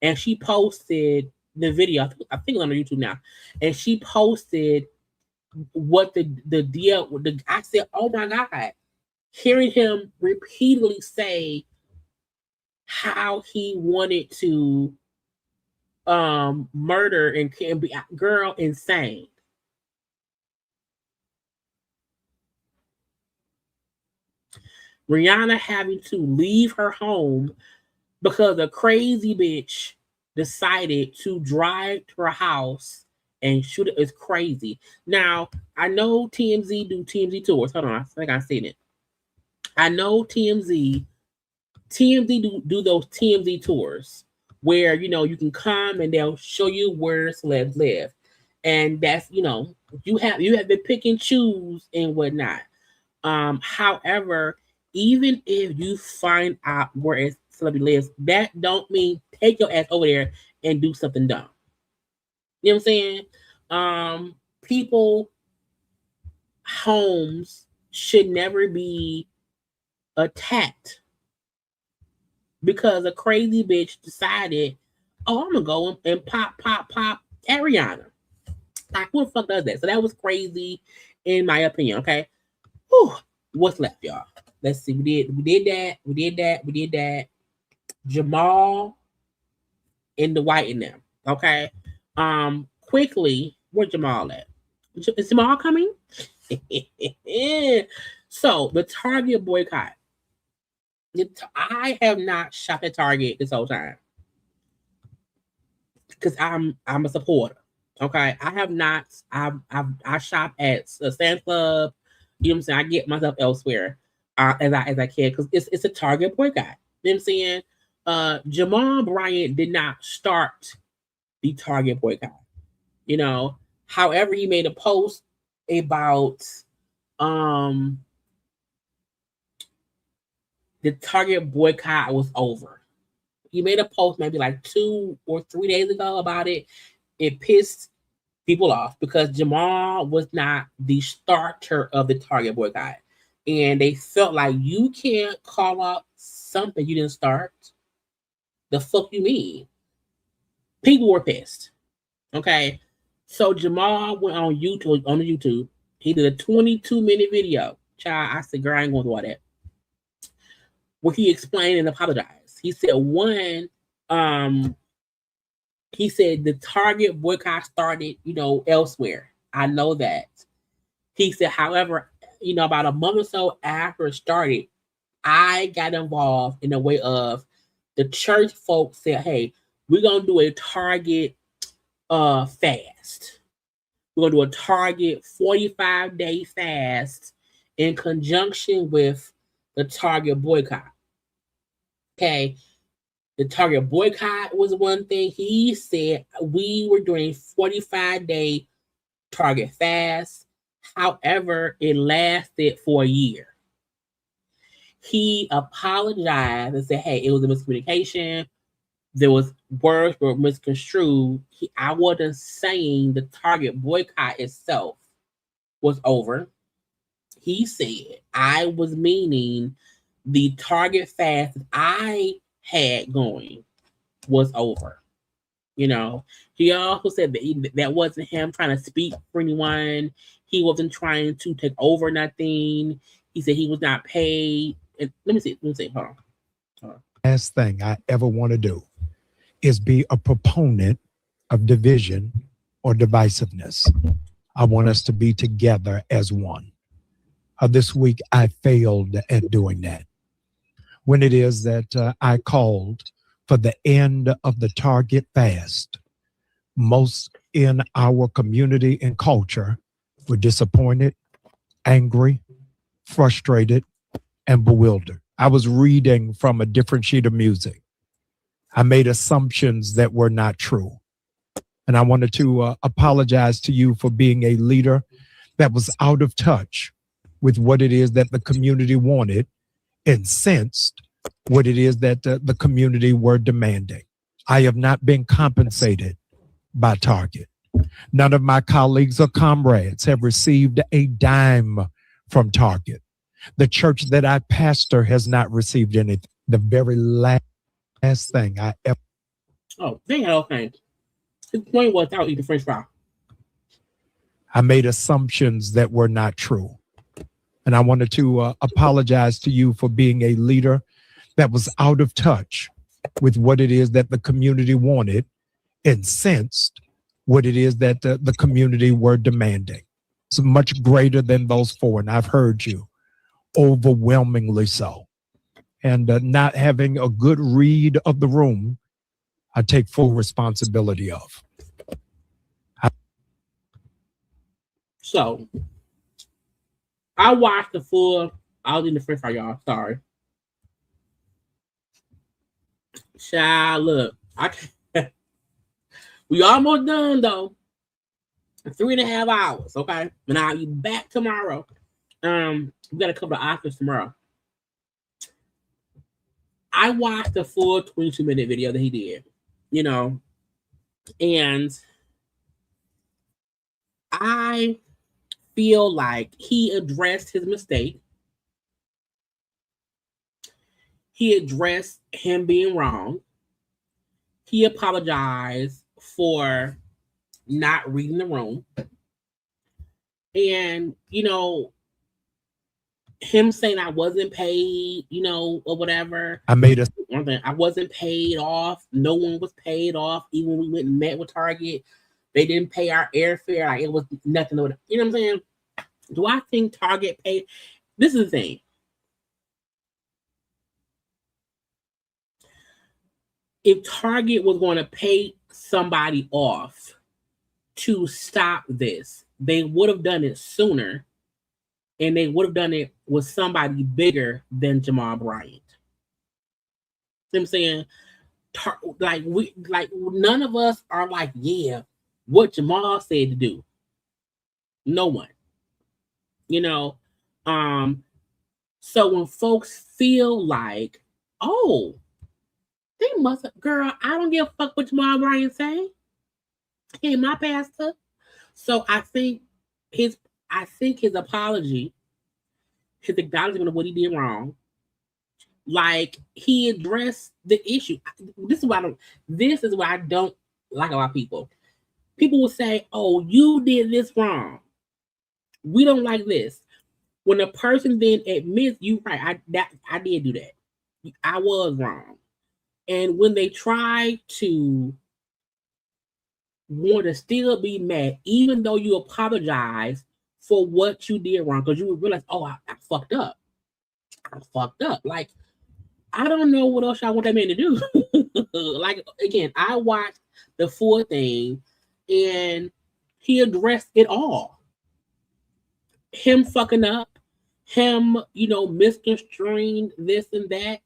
and she posted the video. I think it's on YouTube now, and she posted what the deal. I said, "Oh my god!" Hearing him repeatedly say how he wanted to murder and be girl insane. Rihanna having to leave her home because a crazy bitch decided to drive to her house and shoot it is crazy. Now, I know TMZ do TMZ tours. Hold on, I think I've seen it. I know TMZ do those TMZ tours where, you know, you can come and they'll show you where celebs live. And that's, you know, you have to pick and choose and whatnot. However, even if you find out where a celebrity lives, that don't mean take your ass over there and do something dumb. You know what I'm saying? People homes should never be attacked because a crazy bitch decided, oh, I'm gonna go and pop at Rihanna. Like, who the fuck does that? So that was crazy, in my opinion. Okay, whew. What's left, y'all? Let's see. We did that. Jamal and the White in them. Okay. Quickly, where's Jamal at? Is Jamal coming? So the Target boycott. I have not shopped at Target this whole time because I'm a supporter. Okay, I have not. I shop at Sam's Club. You know what I'm saying? I get myself elsewhere as I can because it's a Target boycott. You know what I'm saying? Jamal Bryant did not start the Target boycott. You know, however, he made a post about the Target boycott was over. He made a post maybe like 2 or 3 days ago about it. It pissed people off because Jamal was not the starter of the Target boycott. And they felt like you can't call out something you didn't start. The fuck you mean? People were pissed. Okay. So Jamal went on YouTube. He did a 22-minute video. Child, I said, girl, I ain't going to do all that. Where he explained and apologized. He said, he said the Target boycott started, you know, elsewhere. I know that. He said, however, you know, about a month or so after it started, I got involved in the way of the church folks said, hey, we're going to do a Target fast. We're going to do a Target 45-day fast in conjunction with the Target boycott. Okay. The Target boycott was one thing. He said we were doing 45-day Target fast. However, it lasted for a year. He apologized and said, hey, it was a miscommunication. There was words were misconstrued. I wasn't saying the Target boycott itself was over. He said I was meaning the Target fast I had going was over. You know, he also said that wasn't him trying to speak for anyone. He wasn't trying to take over nothing. He said he was not paid. And let me see. Hold on. last thing I ever want to do is be a proponent of division or divisiveness. I want us to be together as one. This week, I failed at doing that. When it is that I called for the end of the Target fast, most in our community and culture were disappointed, angry, frustrated, and bewildered. I was reading from a different sheet of music. I made assumptions that were not true. And I wanted to apologize to you for being a leader that was out of touch with what it is that the community wanted and sensed what it is that the community were demanding. I have not been compensated by Target. None of my colleagues or comrades have received a dime from Target. The church that I pastor has not received anything. The very last thing I ever. Oh, they had all kinds. His point was I'll eat the French fry. I made assumptions that were not true. And I wanted to apologize to you for being a leader that was out of touch with what it is that the community wanted and sensed what it is that the community were demanding. It's much greater than those four, and I've heard you, overwhelmingly so. And not having a good read of the room, I take full responsibility of. So, I watched the full. I was in the French fry, y'all. Sorry. Child, look, we almost done though. 3.5 hours, okay? And I'll be back tomorrow. We got a couple of Oscars tomorrow. I watched the full 22-minute video that he did, you know, and I feel like he addressed his mistake. He addressed him being wrong. He apologized for not reading the room. And, you know, him saying I wasn't paid, you know, or whatever. I made a one thing. I wasn't paid off. No one was paid off. Even when we went and met with Target, they didn't pay our airfare. Like, it was nothing. You know what I'm saying? Do I think Target paid? This is the thing. If Target was going to pay somebody off to stop this, they would have done it sooner, and they would have done it with somebody bigger than Jamal Bryant. You know what I'm saying? Like none of us are like, yeah, what Jamal said to do. No one. You know? So when folks feel like, oh, they must have, girl, I don't give a fuck what Jamal Bryant say. He ain't my pastor. So I think his apology, his acknowledgement of what he did wrong, like he addressed the issue. This is why I don't like a lot of people. People will say, oh, you did this wrong. We don't like this. When a person then admits, you right, I did do that. I was wrong. And when they try to want to still be mad, even though you apologize for what you did wrong, because you would realize, oh, I fucked up. I fucked up. Like, I don't know what else I want that man to do. Like, again, I watched the full thing and he addressed it all. Him fucking up, him, you know, misconstruing this and that.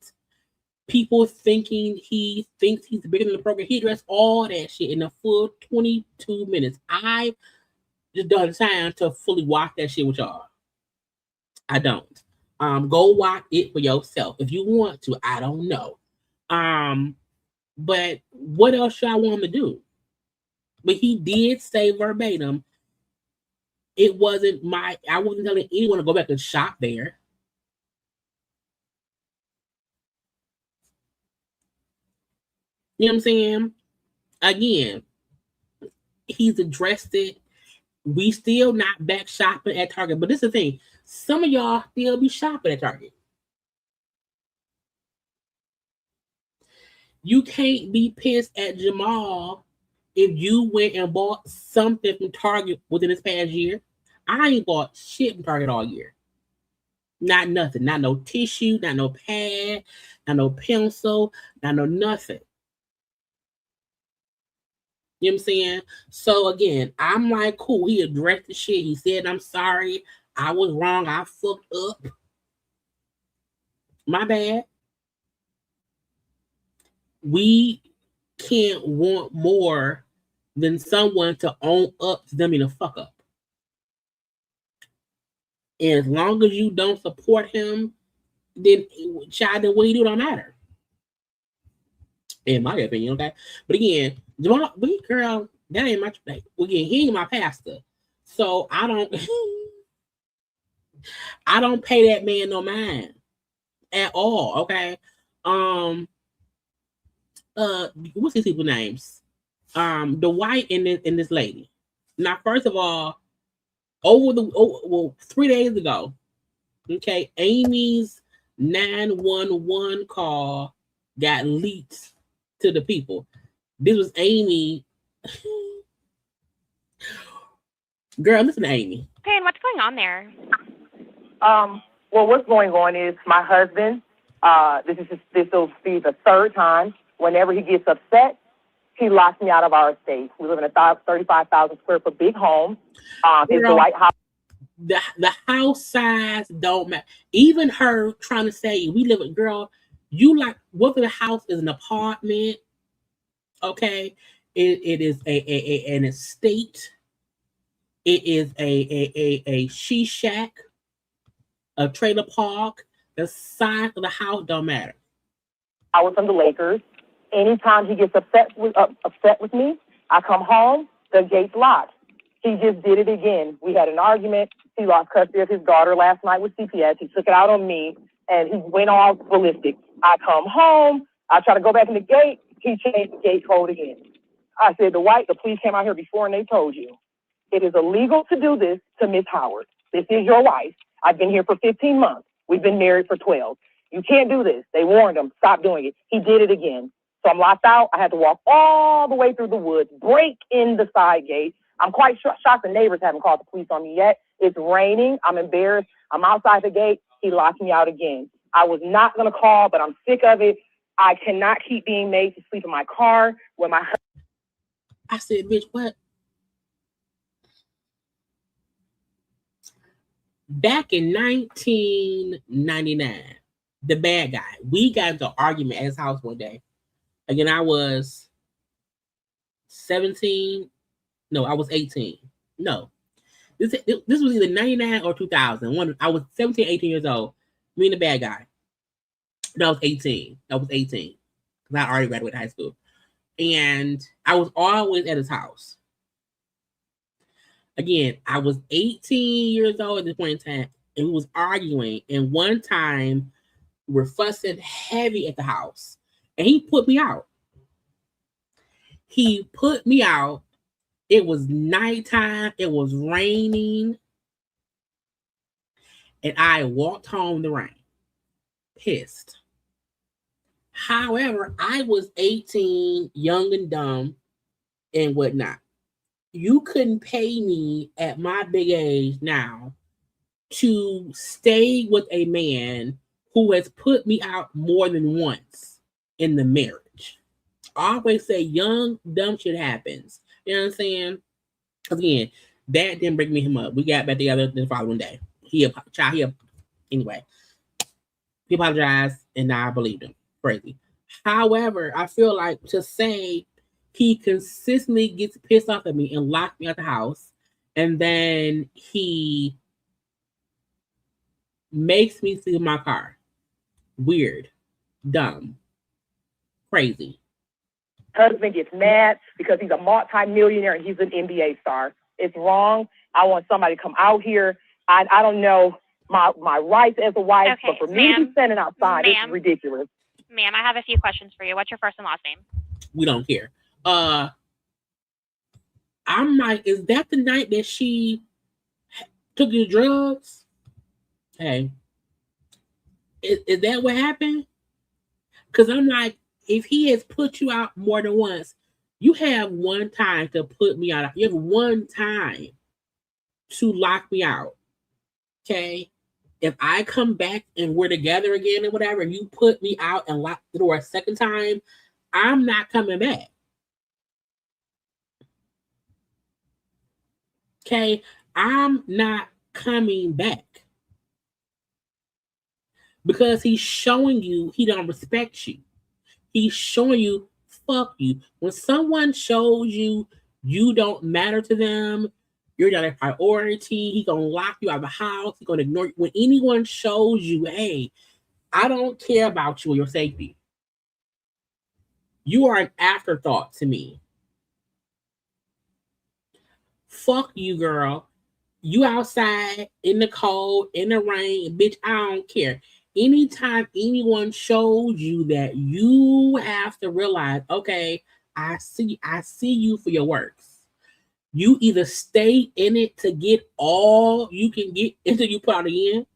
People thinking he thinks he's bigger than the program. He addressed all that shit in a full 22 minutes. I just don't have time to fully watch that shit with y'all. I don't. Go watch it for yourself if you want to. I don't know. But what else should I want him to do? But he did say verbatim, I wasn't telling anyone to go back and shop there. You know what I'm saying? Again, he's addressed it. We still not back shopping at Target. But this is the thing. Some of y'all still be shopping at Target. You can't be pissed at Jamal if you went and bought something from Target within this past year. I ain't bought shit from Target all year. Not nothing. Not no tissue, not no pad, not no pencil, not no nothing. You know what I'm saying? So again, I'm like, cool. He addressed the shit. He said, I'm sorry. I was wrong. I fucked up. My bad. We can't want more than someone to own up to them in a fuck up. And as long as you don't support him, then child, then what he do don't matter. In my opinion, okay? But again, Jamal, girl, that ain't my thing. Again, he ain't my pastor. So I don't I don't pay that man no mind at all, okay? What's these people's names? The white and this lady. Now, first of all, 3 days ago, okay, Amy's 911 call got leaked to the people. This was Amy. Girl, listen to Amy. Okay, and what's going on there? Well, what's going on is my husband, this will be the third time. Whenever he gets upset, he locks me out of our estate. We live in a 35,000 square foot big home. It's the White House. The house size don't matter. Even her trying to say we live with, girl, you like, whether the house is an apartment, okay, it is an estate, it is a she shack, a trailer park. The size of the house don't matter. I was from the Lakers. Anytime he gets upset with me, I come home, the gate's locked. He just did it again. We had an argument. He lost custody of his daughter last night with CPS. He took it out on me, and he went all ballistic. I come home. I try to go back in the gate. He changed the gate code again. I said, the police came out here before, and they told you. It is illegal to do this to Miss Howard. This is your wife. I've been here for 15 months. We've been married for 12. You can't do this. They warned him. Stop doing it. He did it again. So I'm locked out. I had to walk all the way through the woods, break in the side gate. I'm quite shocked the neighbors haven't called the police on me yet. It's raining. I'm embarrassed. I'm outside the gate. He locked me out again. I was not going to call, but I'm sick of it. I cannot keep being made to sleep in my car when my husband. I said, bitch, what? Back in 1999, the bad guy, we got into an argument at his house one day. Again, I was 17. No, I was 18. No. This was either 99 or 2000. I was 17, 18 years old. Me and the bad guy. I was 18. Because I already graduated high school. And I was always at his house. Again, I was 18 years old at this point in time, and we was arguing. And one time, we're fussing heavy at the house, and he put me out. It was nighttime. It was raining, and I walked home in the rain, pissed. However, I was 18, young and dumb, and whatnot. You couldn't pay me at my big age now to stay with a man who has put me out more than once in the marriage. I always say young, dumb shit happens. You know what I'm saying? Again, that didn't break me him up. We got back together the following day. Anyway, he apologized, and now I believed him. Crazy. However, I feel like to say he consistently gets pissed off at me and locks me out the house, and then he makes me sleep in my car. Weird. Dumb. Crazy. Husband gets mad because he's a multi-millionaire and he's an NBA star. It's wrong. I want somebody to come out here. I don't know my rights as a wife, Okay, but for me to be standing outside, it's ridiculous. Ma'am, I have a few questions for you. What's your first and last name? We don't care. I'm like, is that the night that she took the drugs? Hey, is that what happened? Because I'm like, if he has put you out more than once, you have one time to put me out. You have one time to lock me out. Okay? If I come back and we're together again or whatever, and you put me out and lock the door a second time, I'm not coming back. Okay? I'm not coming back. Because he's showing you he don't respect you. He's showing you, fuck you. When someone shows you you don't matter to them, you're not a priority, he gonna lock you out of the house, he gonna ignore you. When anyone shows you, hey, I don't care about you or your safety, you are an afterthought to me. Fuck you, girl. You outside in the cold, in the rain, bitch, I don't care. Anytime anyone shows you that, you have to realize, okay, I see you for your works. You either stay in it to get all you can get until you put out the end,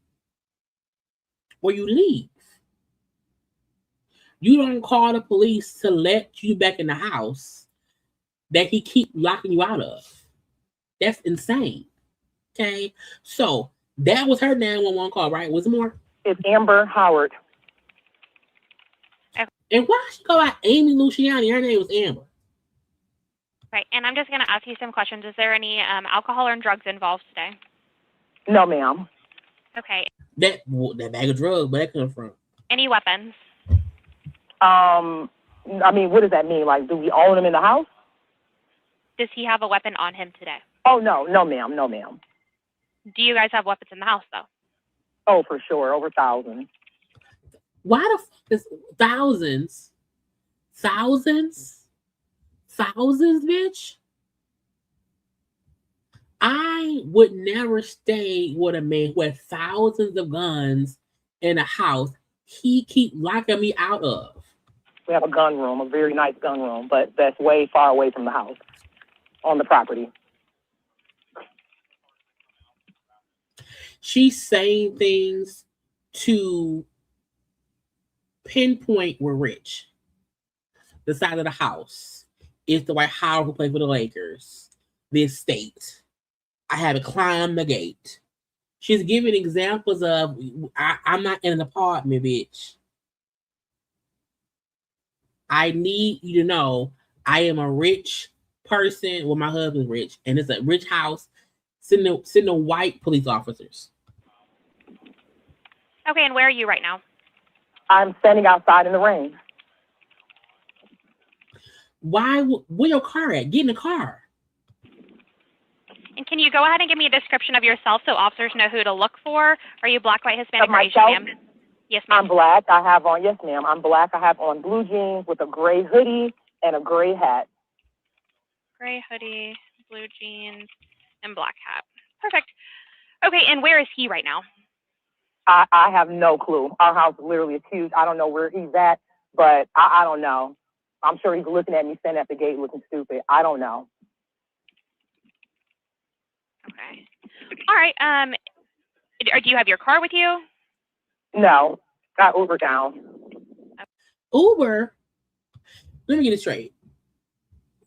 or you leave. You don't call the police to let you back in the house that he keep locking you out of. That's insane. Okay, so that was her 911 call, right? Was it more? It's Amber Howard. And why she go out Amy Luciani? Her name was Amber. Right, and I'm just going to ask you some questions. Is there any alcohol or drugs involved today? No, ma'am. Okay. That bag of drugs, where that come from? Any weapons? I mean, what does that mean? Like, do we own them in the house? Does he have a weapon on him today? Oh, no, ma'am, no, ma'am. Do you guys have weapons in the house, though? Oh, for sure, over 1,000. Why the fuck is thousands? Thousands, bitch? I would never stay with a man who had thousands of guns in a house he keep locking me out of. We have a gun room, a very nice gun room, but that's way far away from the house, on the property. She's saying things to pinpoint we're rich. The side of the house is the White Howard who plays for the Lakers. The estate. I had to climb the gate. She's giving examples of I'm not in an apartment, bitch. I need you to know I am a rich person. Well, my husband's rich, and it's a rich house sending white police officers. Okay, and where are you right now? I'm standing outside in the rain. Where your car at? Get in the car. And can you go ahead and give me a description of yourself so officers know who to look for? Are you black, white, Hispanic, or Asian, ma'am? Yes, ma'am. I'm black. I have on, yes, ma'am. I'm black. I have on blue jeans with a gray hoodie and a gray hat. Gray hoodie, blue jeans, and black hat. Perfect. Okay, and where is he right now? I have no clue. Our house literally is huge. I don't know where he's at, but I don't know. I'm sure he's looking at me standing at the gate looking stupid. I don't know. Okay. All right. Do you have your car with you? No. Got Uber down. Uber? Let me get it straight.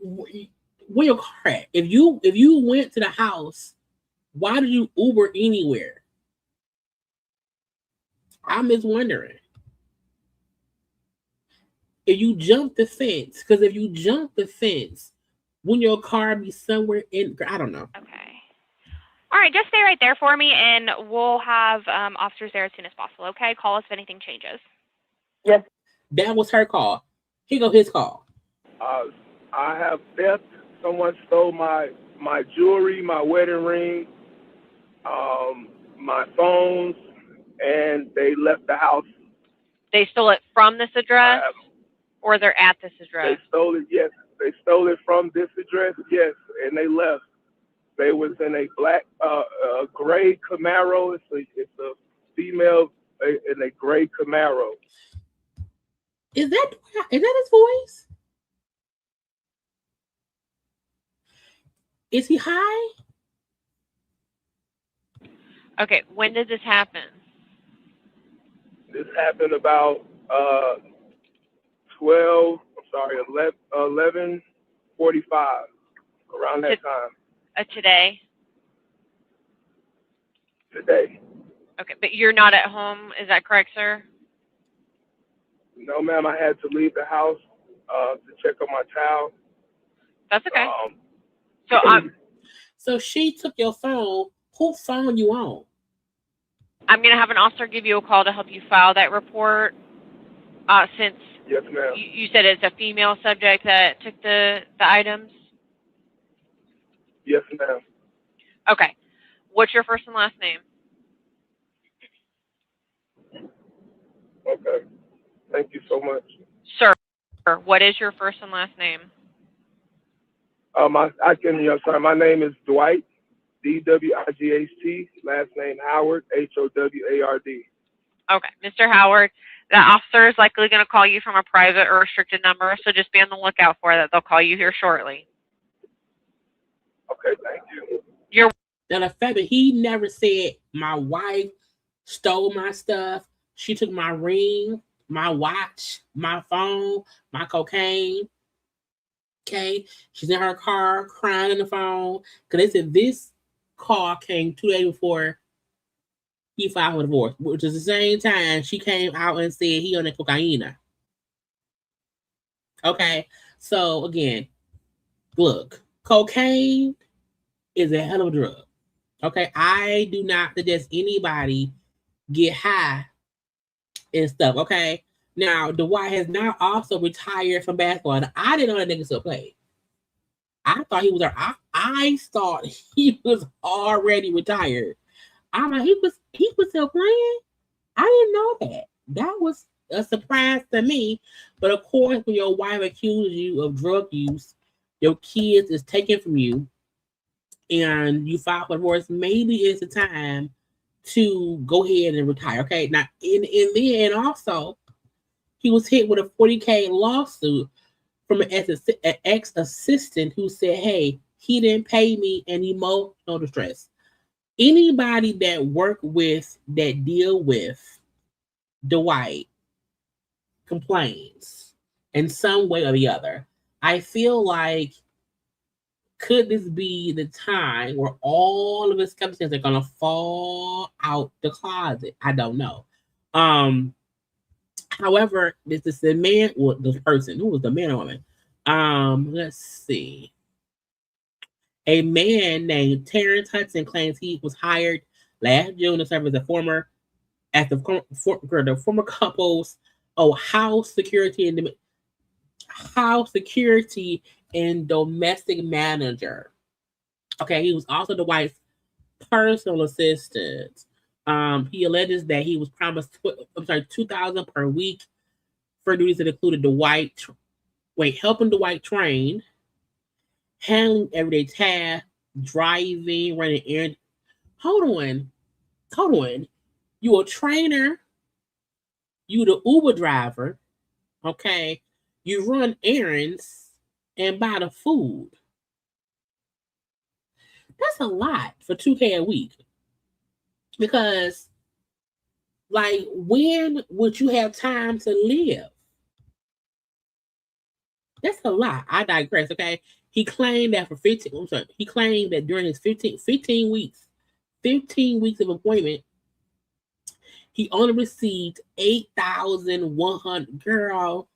Where your car at? If you went to the house, why did you Uber anywhere? I'm just wondering. If you jump the fence, because if you jump the fence, wouldn't your car be somewhere in? I don't know. Okay. All right, just stay right there for me, and we'll have officers there as soon as possible, okay? Call us if anything changes. Yes. That was her call. Here go his call. I have theft. Someone stole my jewelry, my wedding ring, my phones, and they left the house. They stole it from this address, or they're at this address? They stole it, yes. They stole it from this address, yes, and they left. They was in a black, gray Camaro. It's a female in a gray Camaro. Is that his voice? Is he high? Okay, when did this happen? This happened about 11:45, around that time Today? today. Okay, but you're not at home, is that correct, sir? No, ma'am, I had to leave the house to check on my child. That's okay. So she took your phone. Whose phone you on? I'm going to have an officer give you a call to help you file that report. Since yes, ma'am. You said it's a female subject that took the items? Yes, ma'am. Okay. What's your first and last name? Okay. Thank you so much. Sir, what is your first and last name? My name is Dwight, DWIGHT, last name Howard, HOWARD. Okay, Mr. Howard, the officer is likely going to call you from a private or restricted number, so just be on the lookout for that. They'll call you here shortly. Okay, thank you. Now, the fact that he never said my wife stole my stuff, she took my ring, my watch, my phone, my cocaine. Okay, she's in her car crying on the phone because they said this call came 2 days before he filed for divorce, which is the same time she came out and said he on the cocaine. Okay, so again, look, cocaine is a hell of a drug. Okay, I do not suggest anybody get high and stuff. Okay, now Dwight has now also retired from basketball. And I didn't know that nigga still played. I thought he was. I thought he was already retired. I'm like, he was still playing. I didn't know that. That was a surprise to me. But of course, when your wife accuses you of drug use, your kids is taken from you, and you file for divorce, maybe it's the time to go ahead and retire. Okay. Now, in the end, also, he was hit with a $40,000 lawsuit from an ex-assistant who said, hey, he didn't pay me and emotional distress. Anybody that deal with Dwight complains in some way or the other. I feel like, could this be the time where all of his substances are gonna fall out the closet? I don't know. However, this is the man or the person. Who was the man or woman? Let's see. A man named Terrence Hudson claims he was hired last June to serve as the former couple's house security and domestic manager. Okay, he was also the wife's personal assistant. He alleges that he was promised $2,000 per week for duties that included helping Dwight train, handling everyday tasks, driving, running errands. Hold on. You a trainer, you the Uber driver, okay? You run errands and buy the food. That's a lot for $2,000 a week. Because, like, when would you have time to live? That's a lot. I digress, okay? He claimed that during his 15 weeks of employment, he only received $8,100. Girl,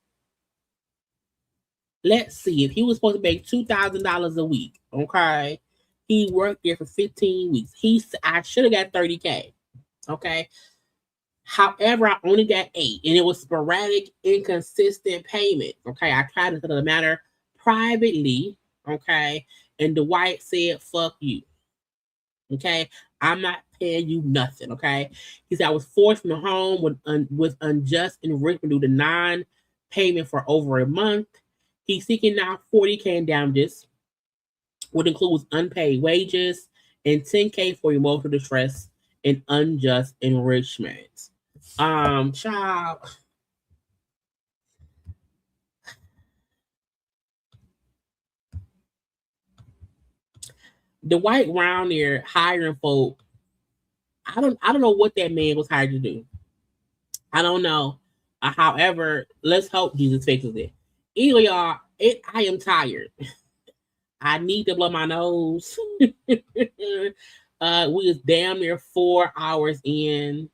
let's see. If he was supposed to make $2,000 a week, okay, he worked there for 15 weeks. I should have got $30,000, okay. However, I only got 8, and it was sporadic, inconsistent payment. Okay, I tried to settle the matter privately. Okay, and Dwight said, "Fuck you." Okay, I'm not paying you nothing. Okay, he said I was forced from the home with unjust enrichment due to non-payment for over a month. He's seeking now $40,000 in damages, which includes unpaid wages and $10,000 for emotional distress and unjust enrichment. Child. The white round there hiring folk. I don't know what that man was hired to do. I don't know. However, let's hope Jesus fixes it. Anyway, y'all, I am tired. I need to blow my nose. We is damn near 4 hours in,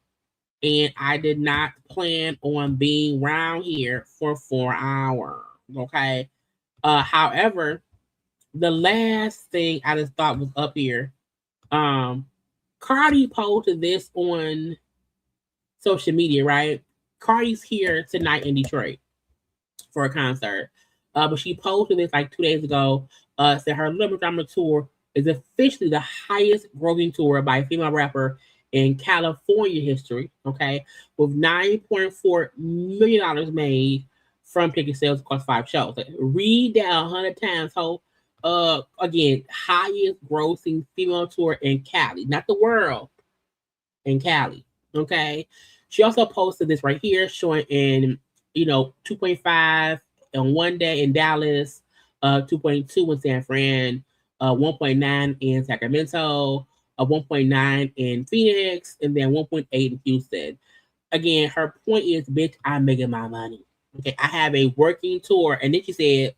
and I did not plan on being around here for 4 hours. Okay. However, the last thing I just thought was up here. Cardi posted this on social media, right? Cardi's here tonight in Detroit for a concert. But she posted this like 2 days ago. Said her Liberty Drama tour is officially the highest grossing tour by a female rapper in California history. Okay, with $9.4 million made from ticket sales across 5 shows. Like, read that 100 times, ho. Again, highest grossing female tour in Cali, not the world, in Cali. Okay. She also posted this right here showing in 2.5 in one day in Dallas, 2.2 in San Fran, 1.9 in Sacramento, 1.9 in Phoenix, and then 1.8 in Houston. Again, her point is, bitch, I'm making my money. Okay, I have a working tour. And then she said,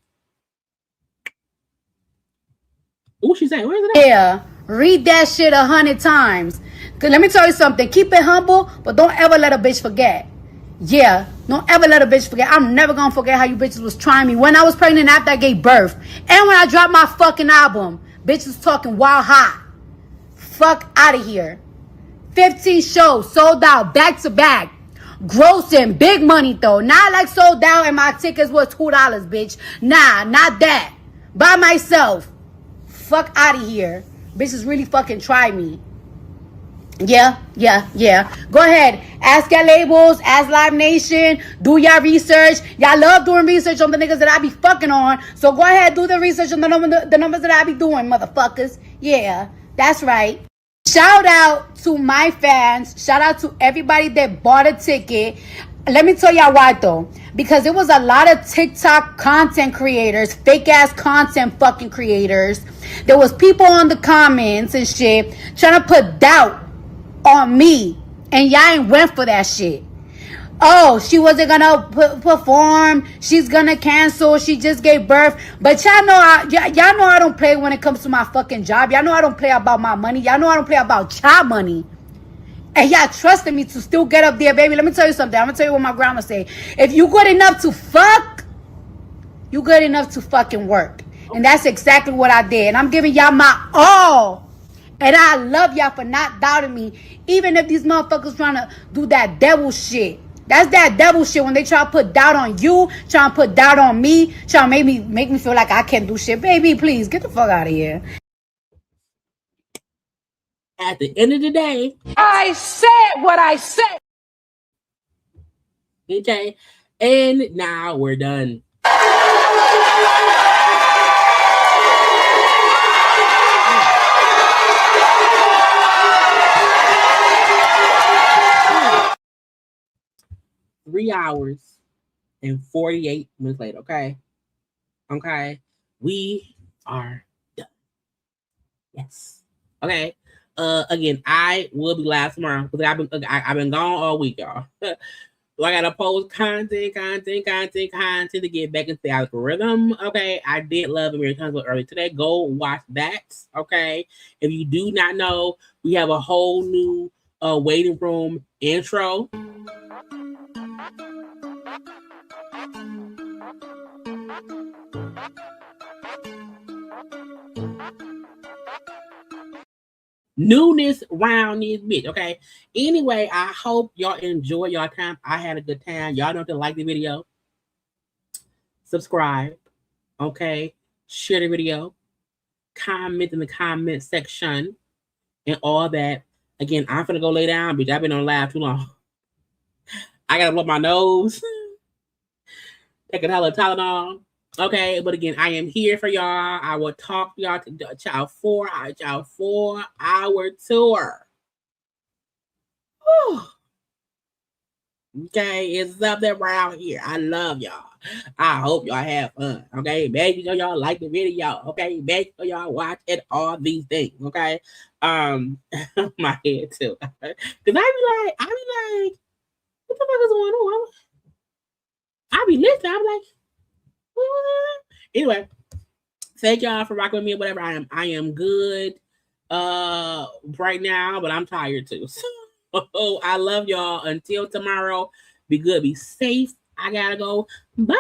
what she say? Where is it at? Yeah, read that shit 100 times. Cause let me tell you something. Keep it humble, but don't ever let a bitch forget. Yeah, don't ever let a bitch forget. I'm never gonna forget how you bitches was trying me when I was pregnant after I gave birth, and when I dropped my fucking album. Bitches talking wild hot. Fuck out of here. 15 shows sold out back to back. Grossing big money though. Not like sold out and my tickets was $2, bitch. Nah, not that. By myself. Fuck out of here. Bitches really fucking try me. Yeah. Go ahead. Ask your labels. Ask Live Nation. Do your research. Y'all love doing research on the niggas that I be fucking on. So go ahead. Do the research on the numbers that I be doing, motherfuckers. Yeah, that's right. Shout out to my fans. Shout out to everybody that bought a ticket. Let me tell y'all why though. Because it was a lot of TikTok content creators, fake ass content fucking creators. There was people on the comments and shit trying to put doubt on me. And y'all ain't went for that shit. Oh, she wasn't gonna perform. She's gonna cancel. She just gave birth. But y'all know I don't play when it comes to my fucking job. Y'all know I don't play about my money. Y'all know I don't play about child money. And y'all trusted me to still get up there, baby. Let me tell you something. I'm gonna tell you what my grandma say. If you good enough to fuck, you good enough to fucking work. And that's exactly what I did. And I'm giving y'all my all. And I love y'all for not doubting me. Even if these motherfuckers trying to do that devil shit. That's that devil shit when they try to put doubt on you, trying to put doubt on me, trying to make me feel like I can't do shit. Baby, please, get the fuck out of here. At the end of the day, I said what I said. Okay. And now we're done. Three hours and 48 minutes later. Okay. We are done. Yes. Okay. Again, I will be live tomorrow because I've been gone all week, y'all. So I gotta post content to get back into the algorithm. Okay. I did love American Hustle earlier today. Go watch that. Okay. If you do not know, we have a whole new waiting room intro. Newness round this bitch, okay? Anyway, I hope y'all enjoy your time. I had a good time. Y'all know to like the video, subscribe, okay? Share the video, comment in the comment section, and all that. Again, I'm finna go lay down, bitch. I've been on live too long. I gotta blow my nose. Take a hella Tylenol. Okay, but again, I am here for y'all. I will talk to y'all to y'all 4-hour tour. Whew. Okay, it's up there around here. I love y'all. I hope y'all have fun. Okay, make sure y'all like the video. Okay, make sure y'all watch it. All these things. Okay, my head too. Cause I be like, what the fuck is going on? missed it. I'm like, what? Anyway, thank y'all for rocking with me or whatever. I am good right now, but I'm tired too. So I love y'all. Until tomorrow, be good, be safe. I gotta go. Bye.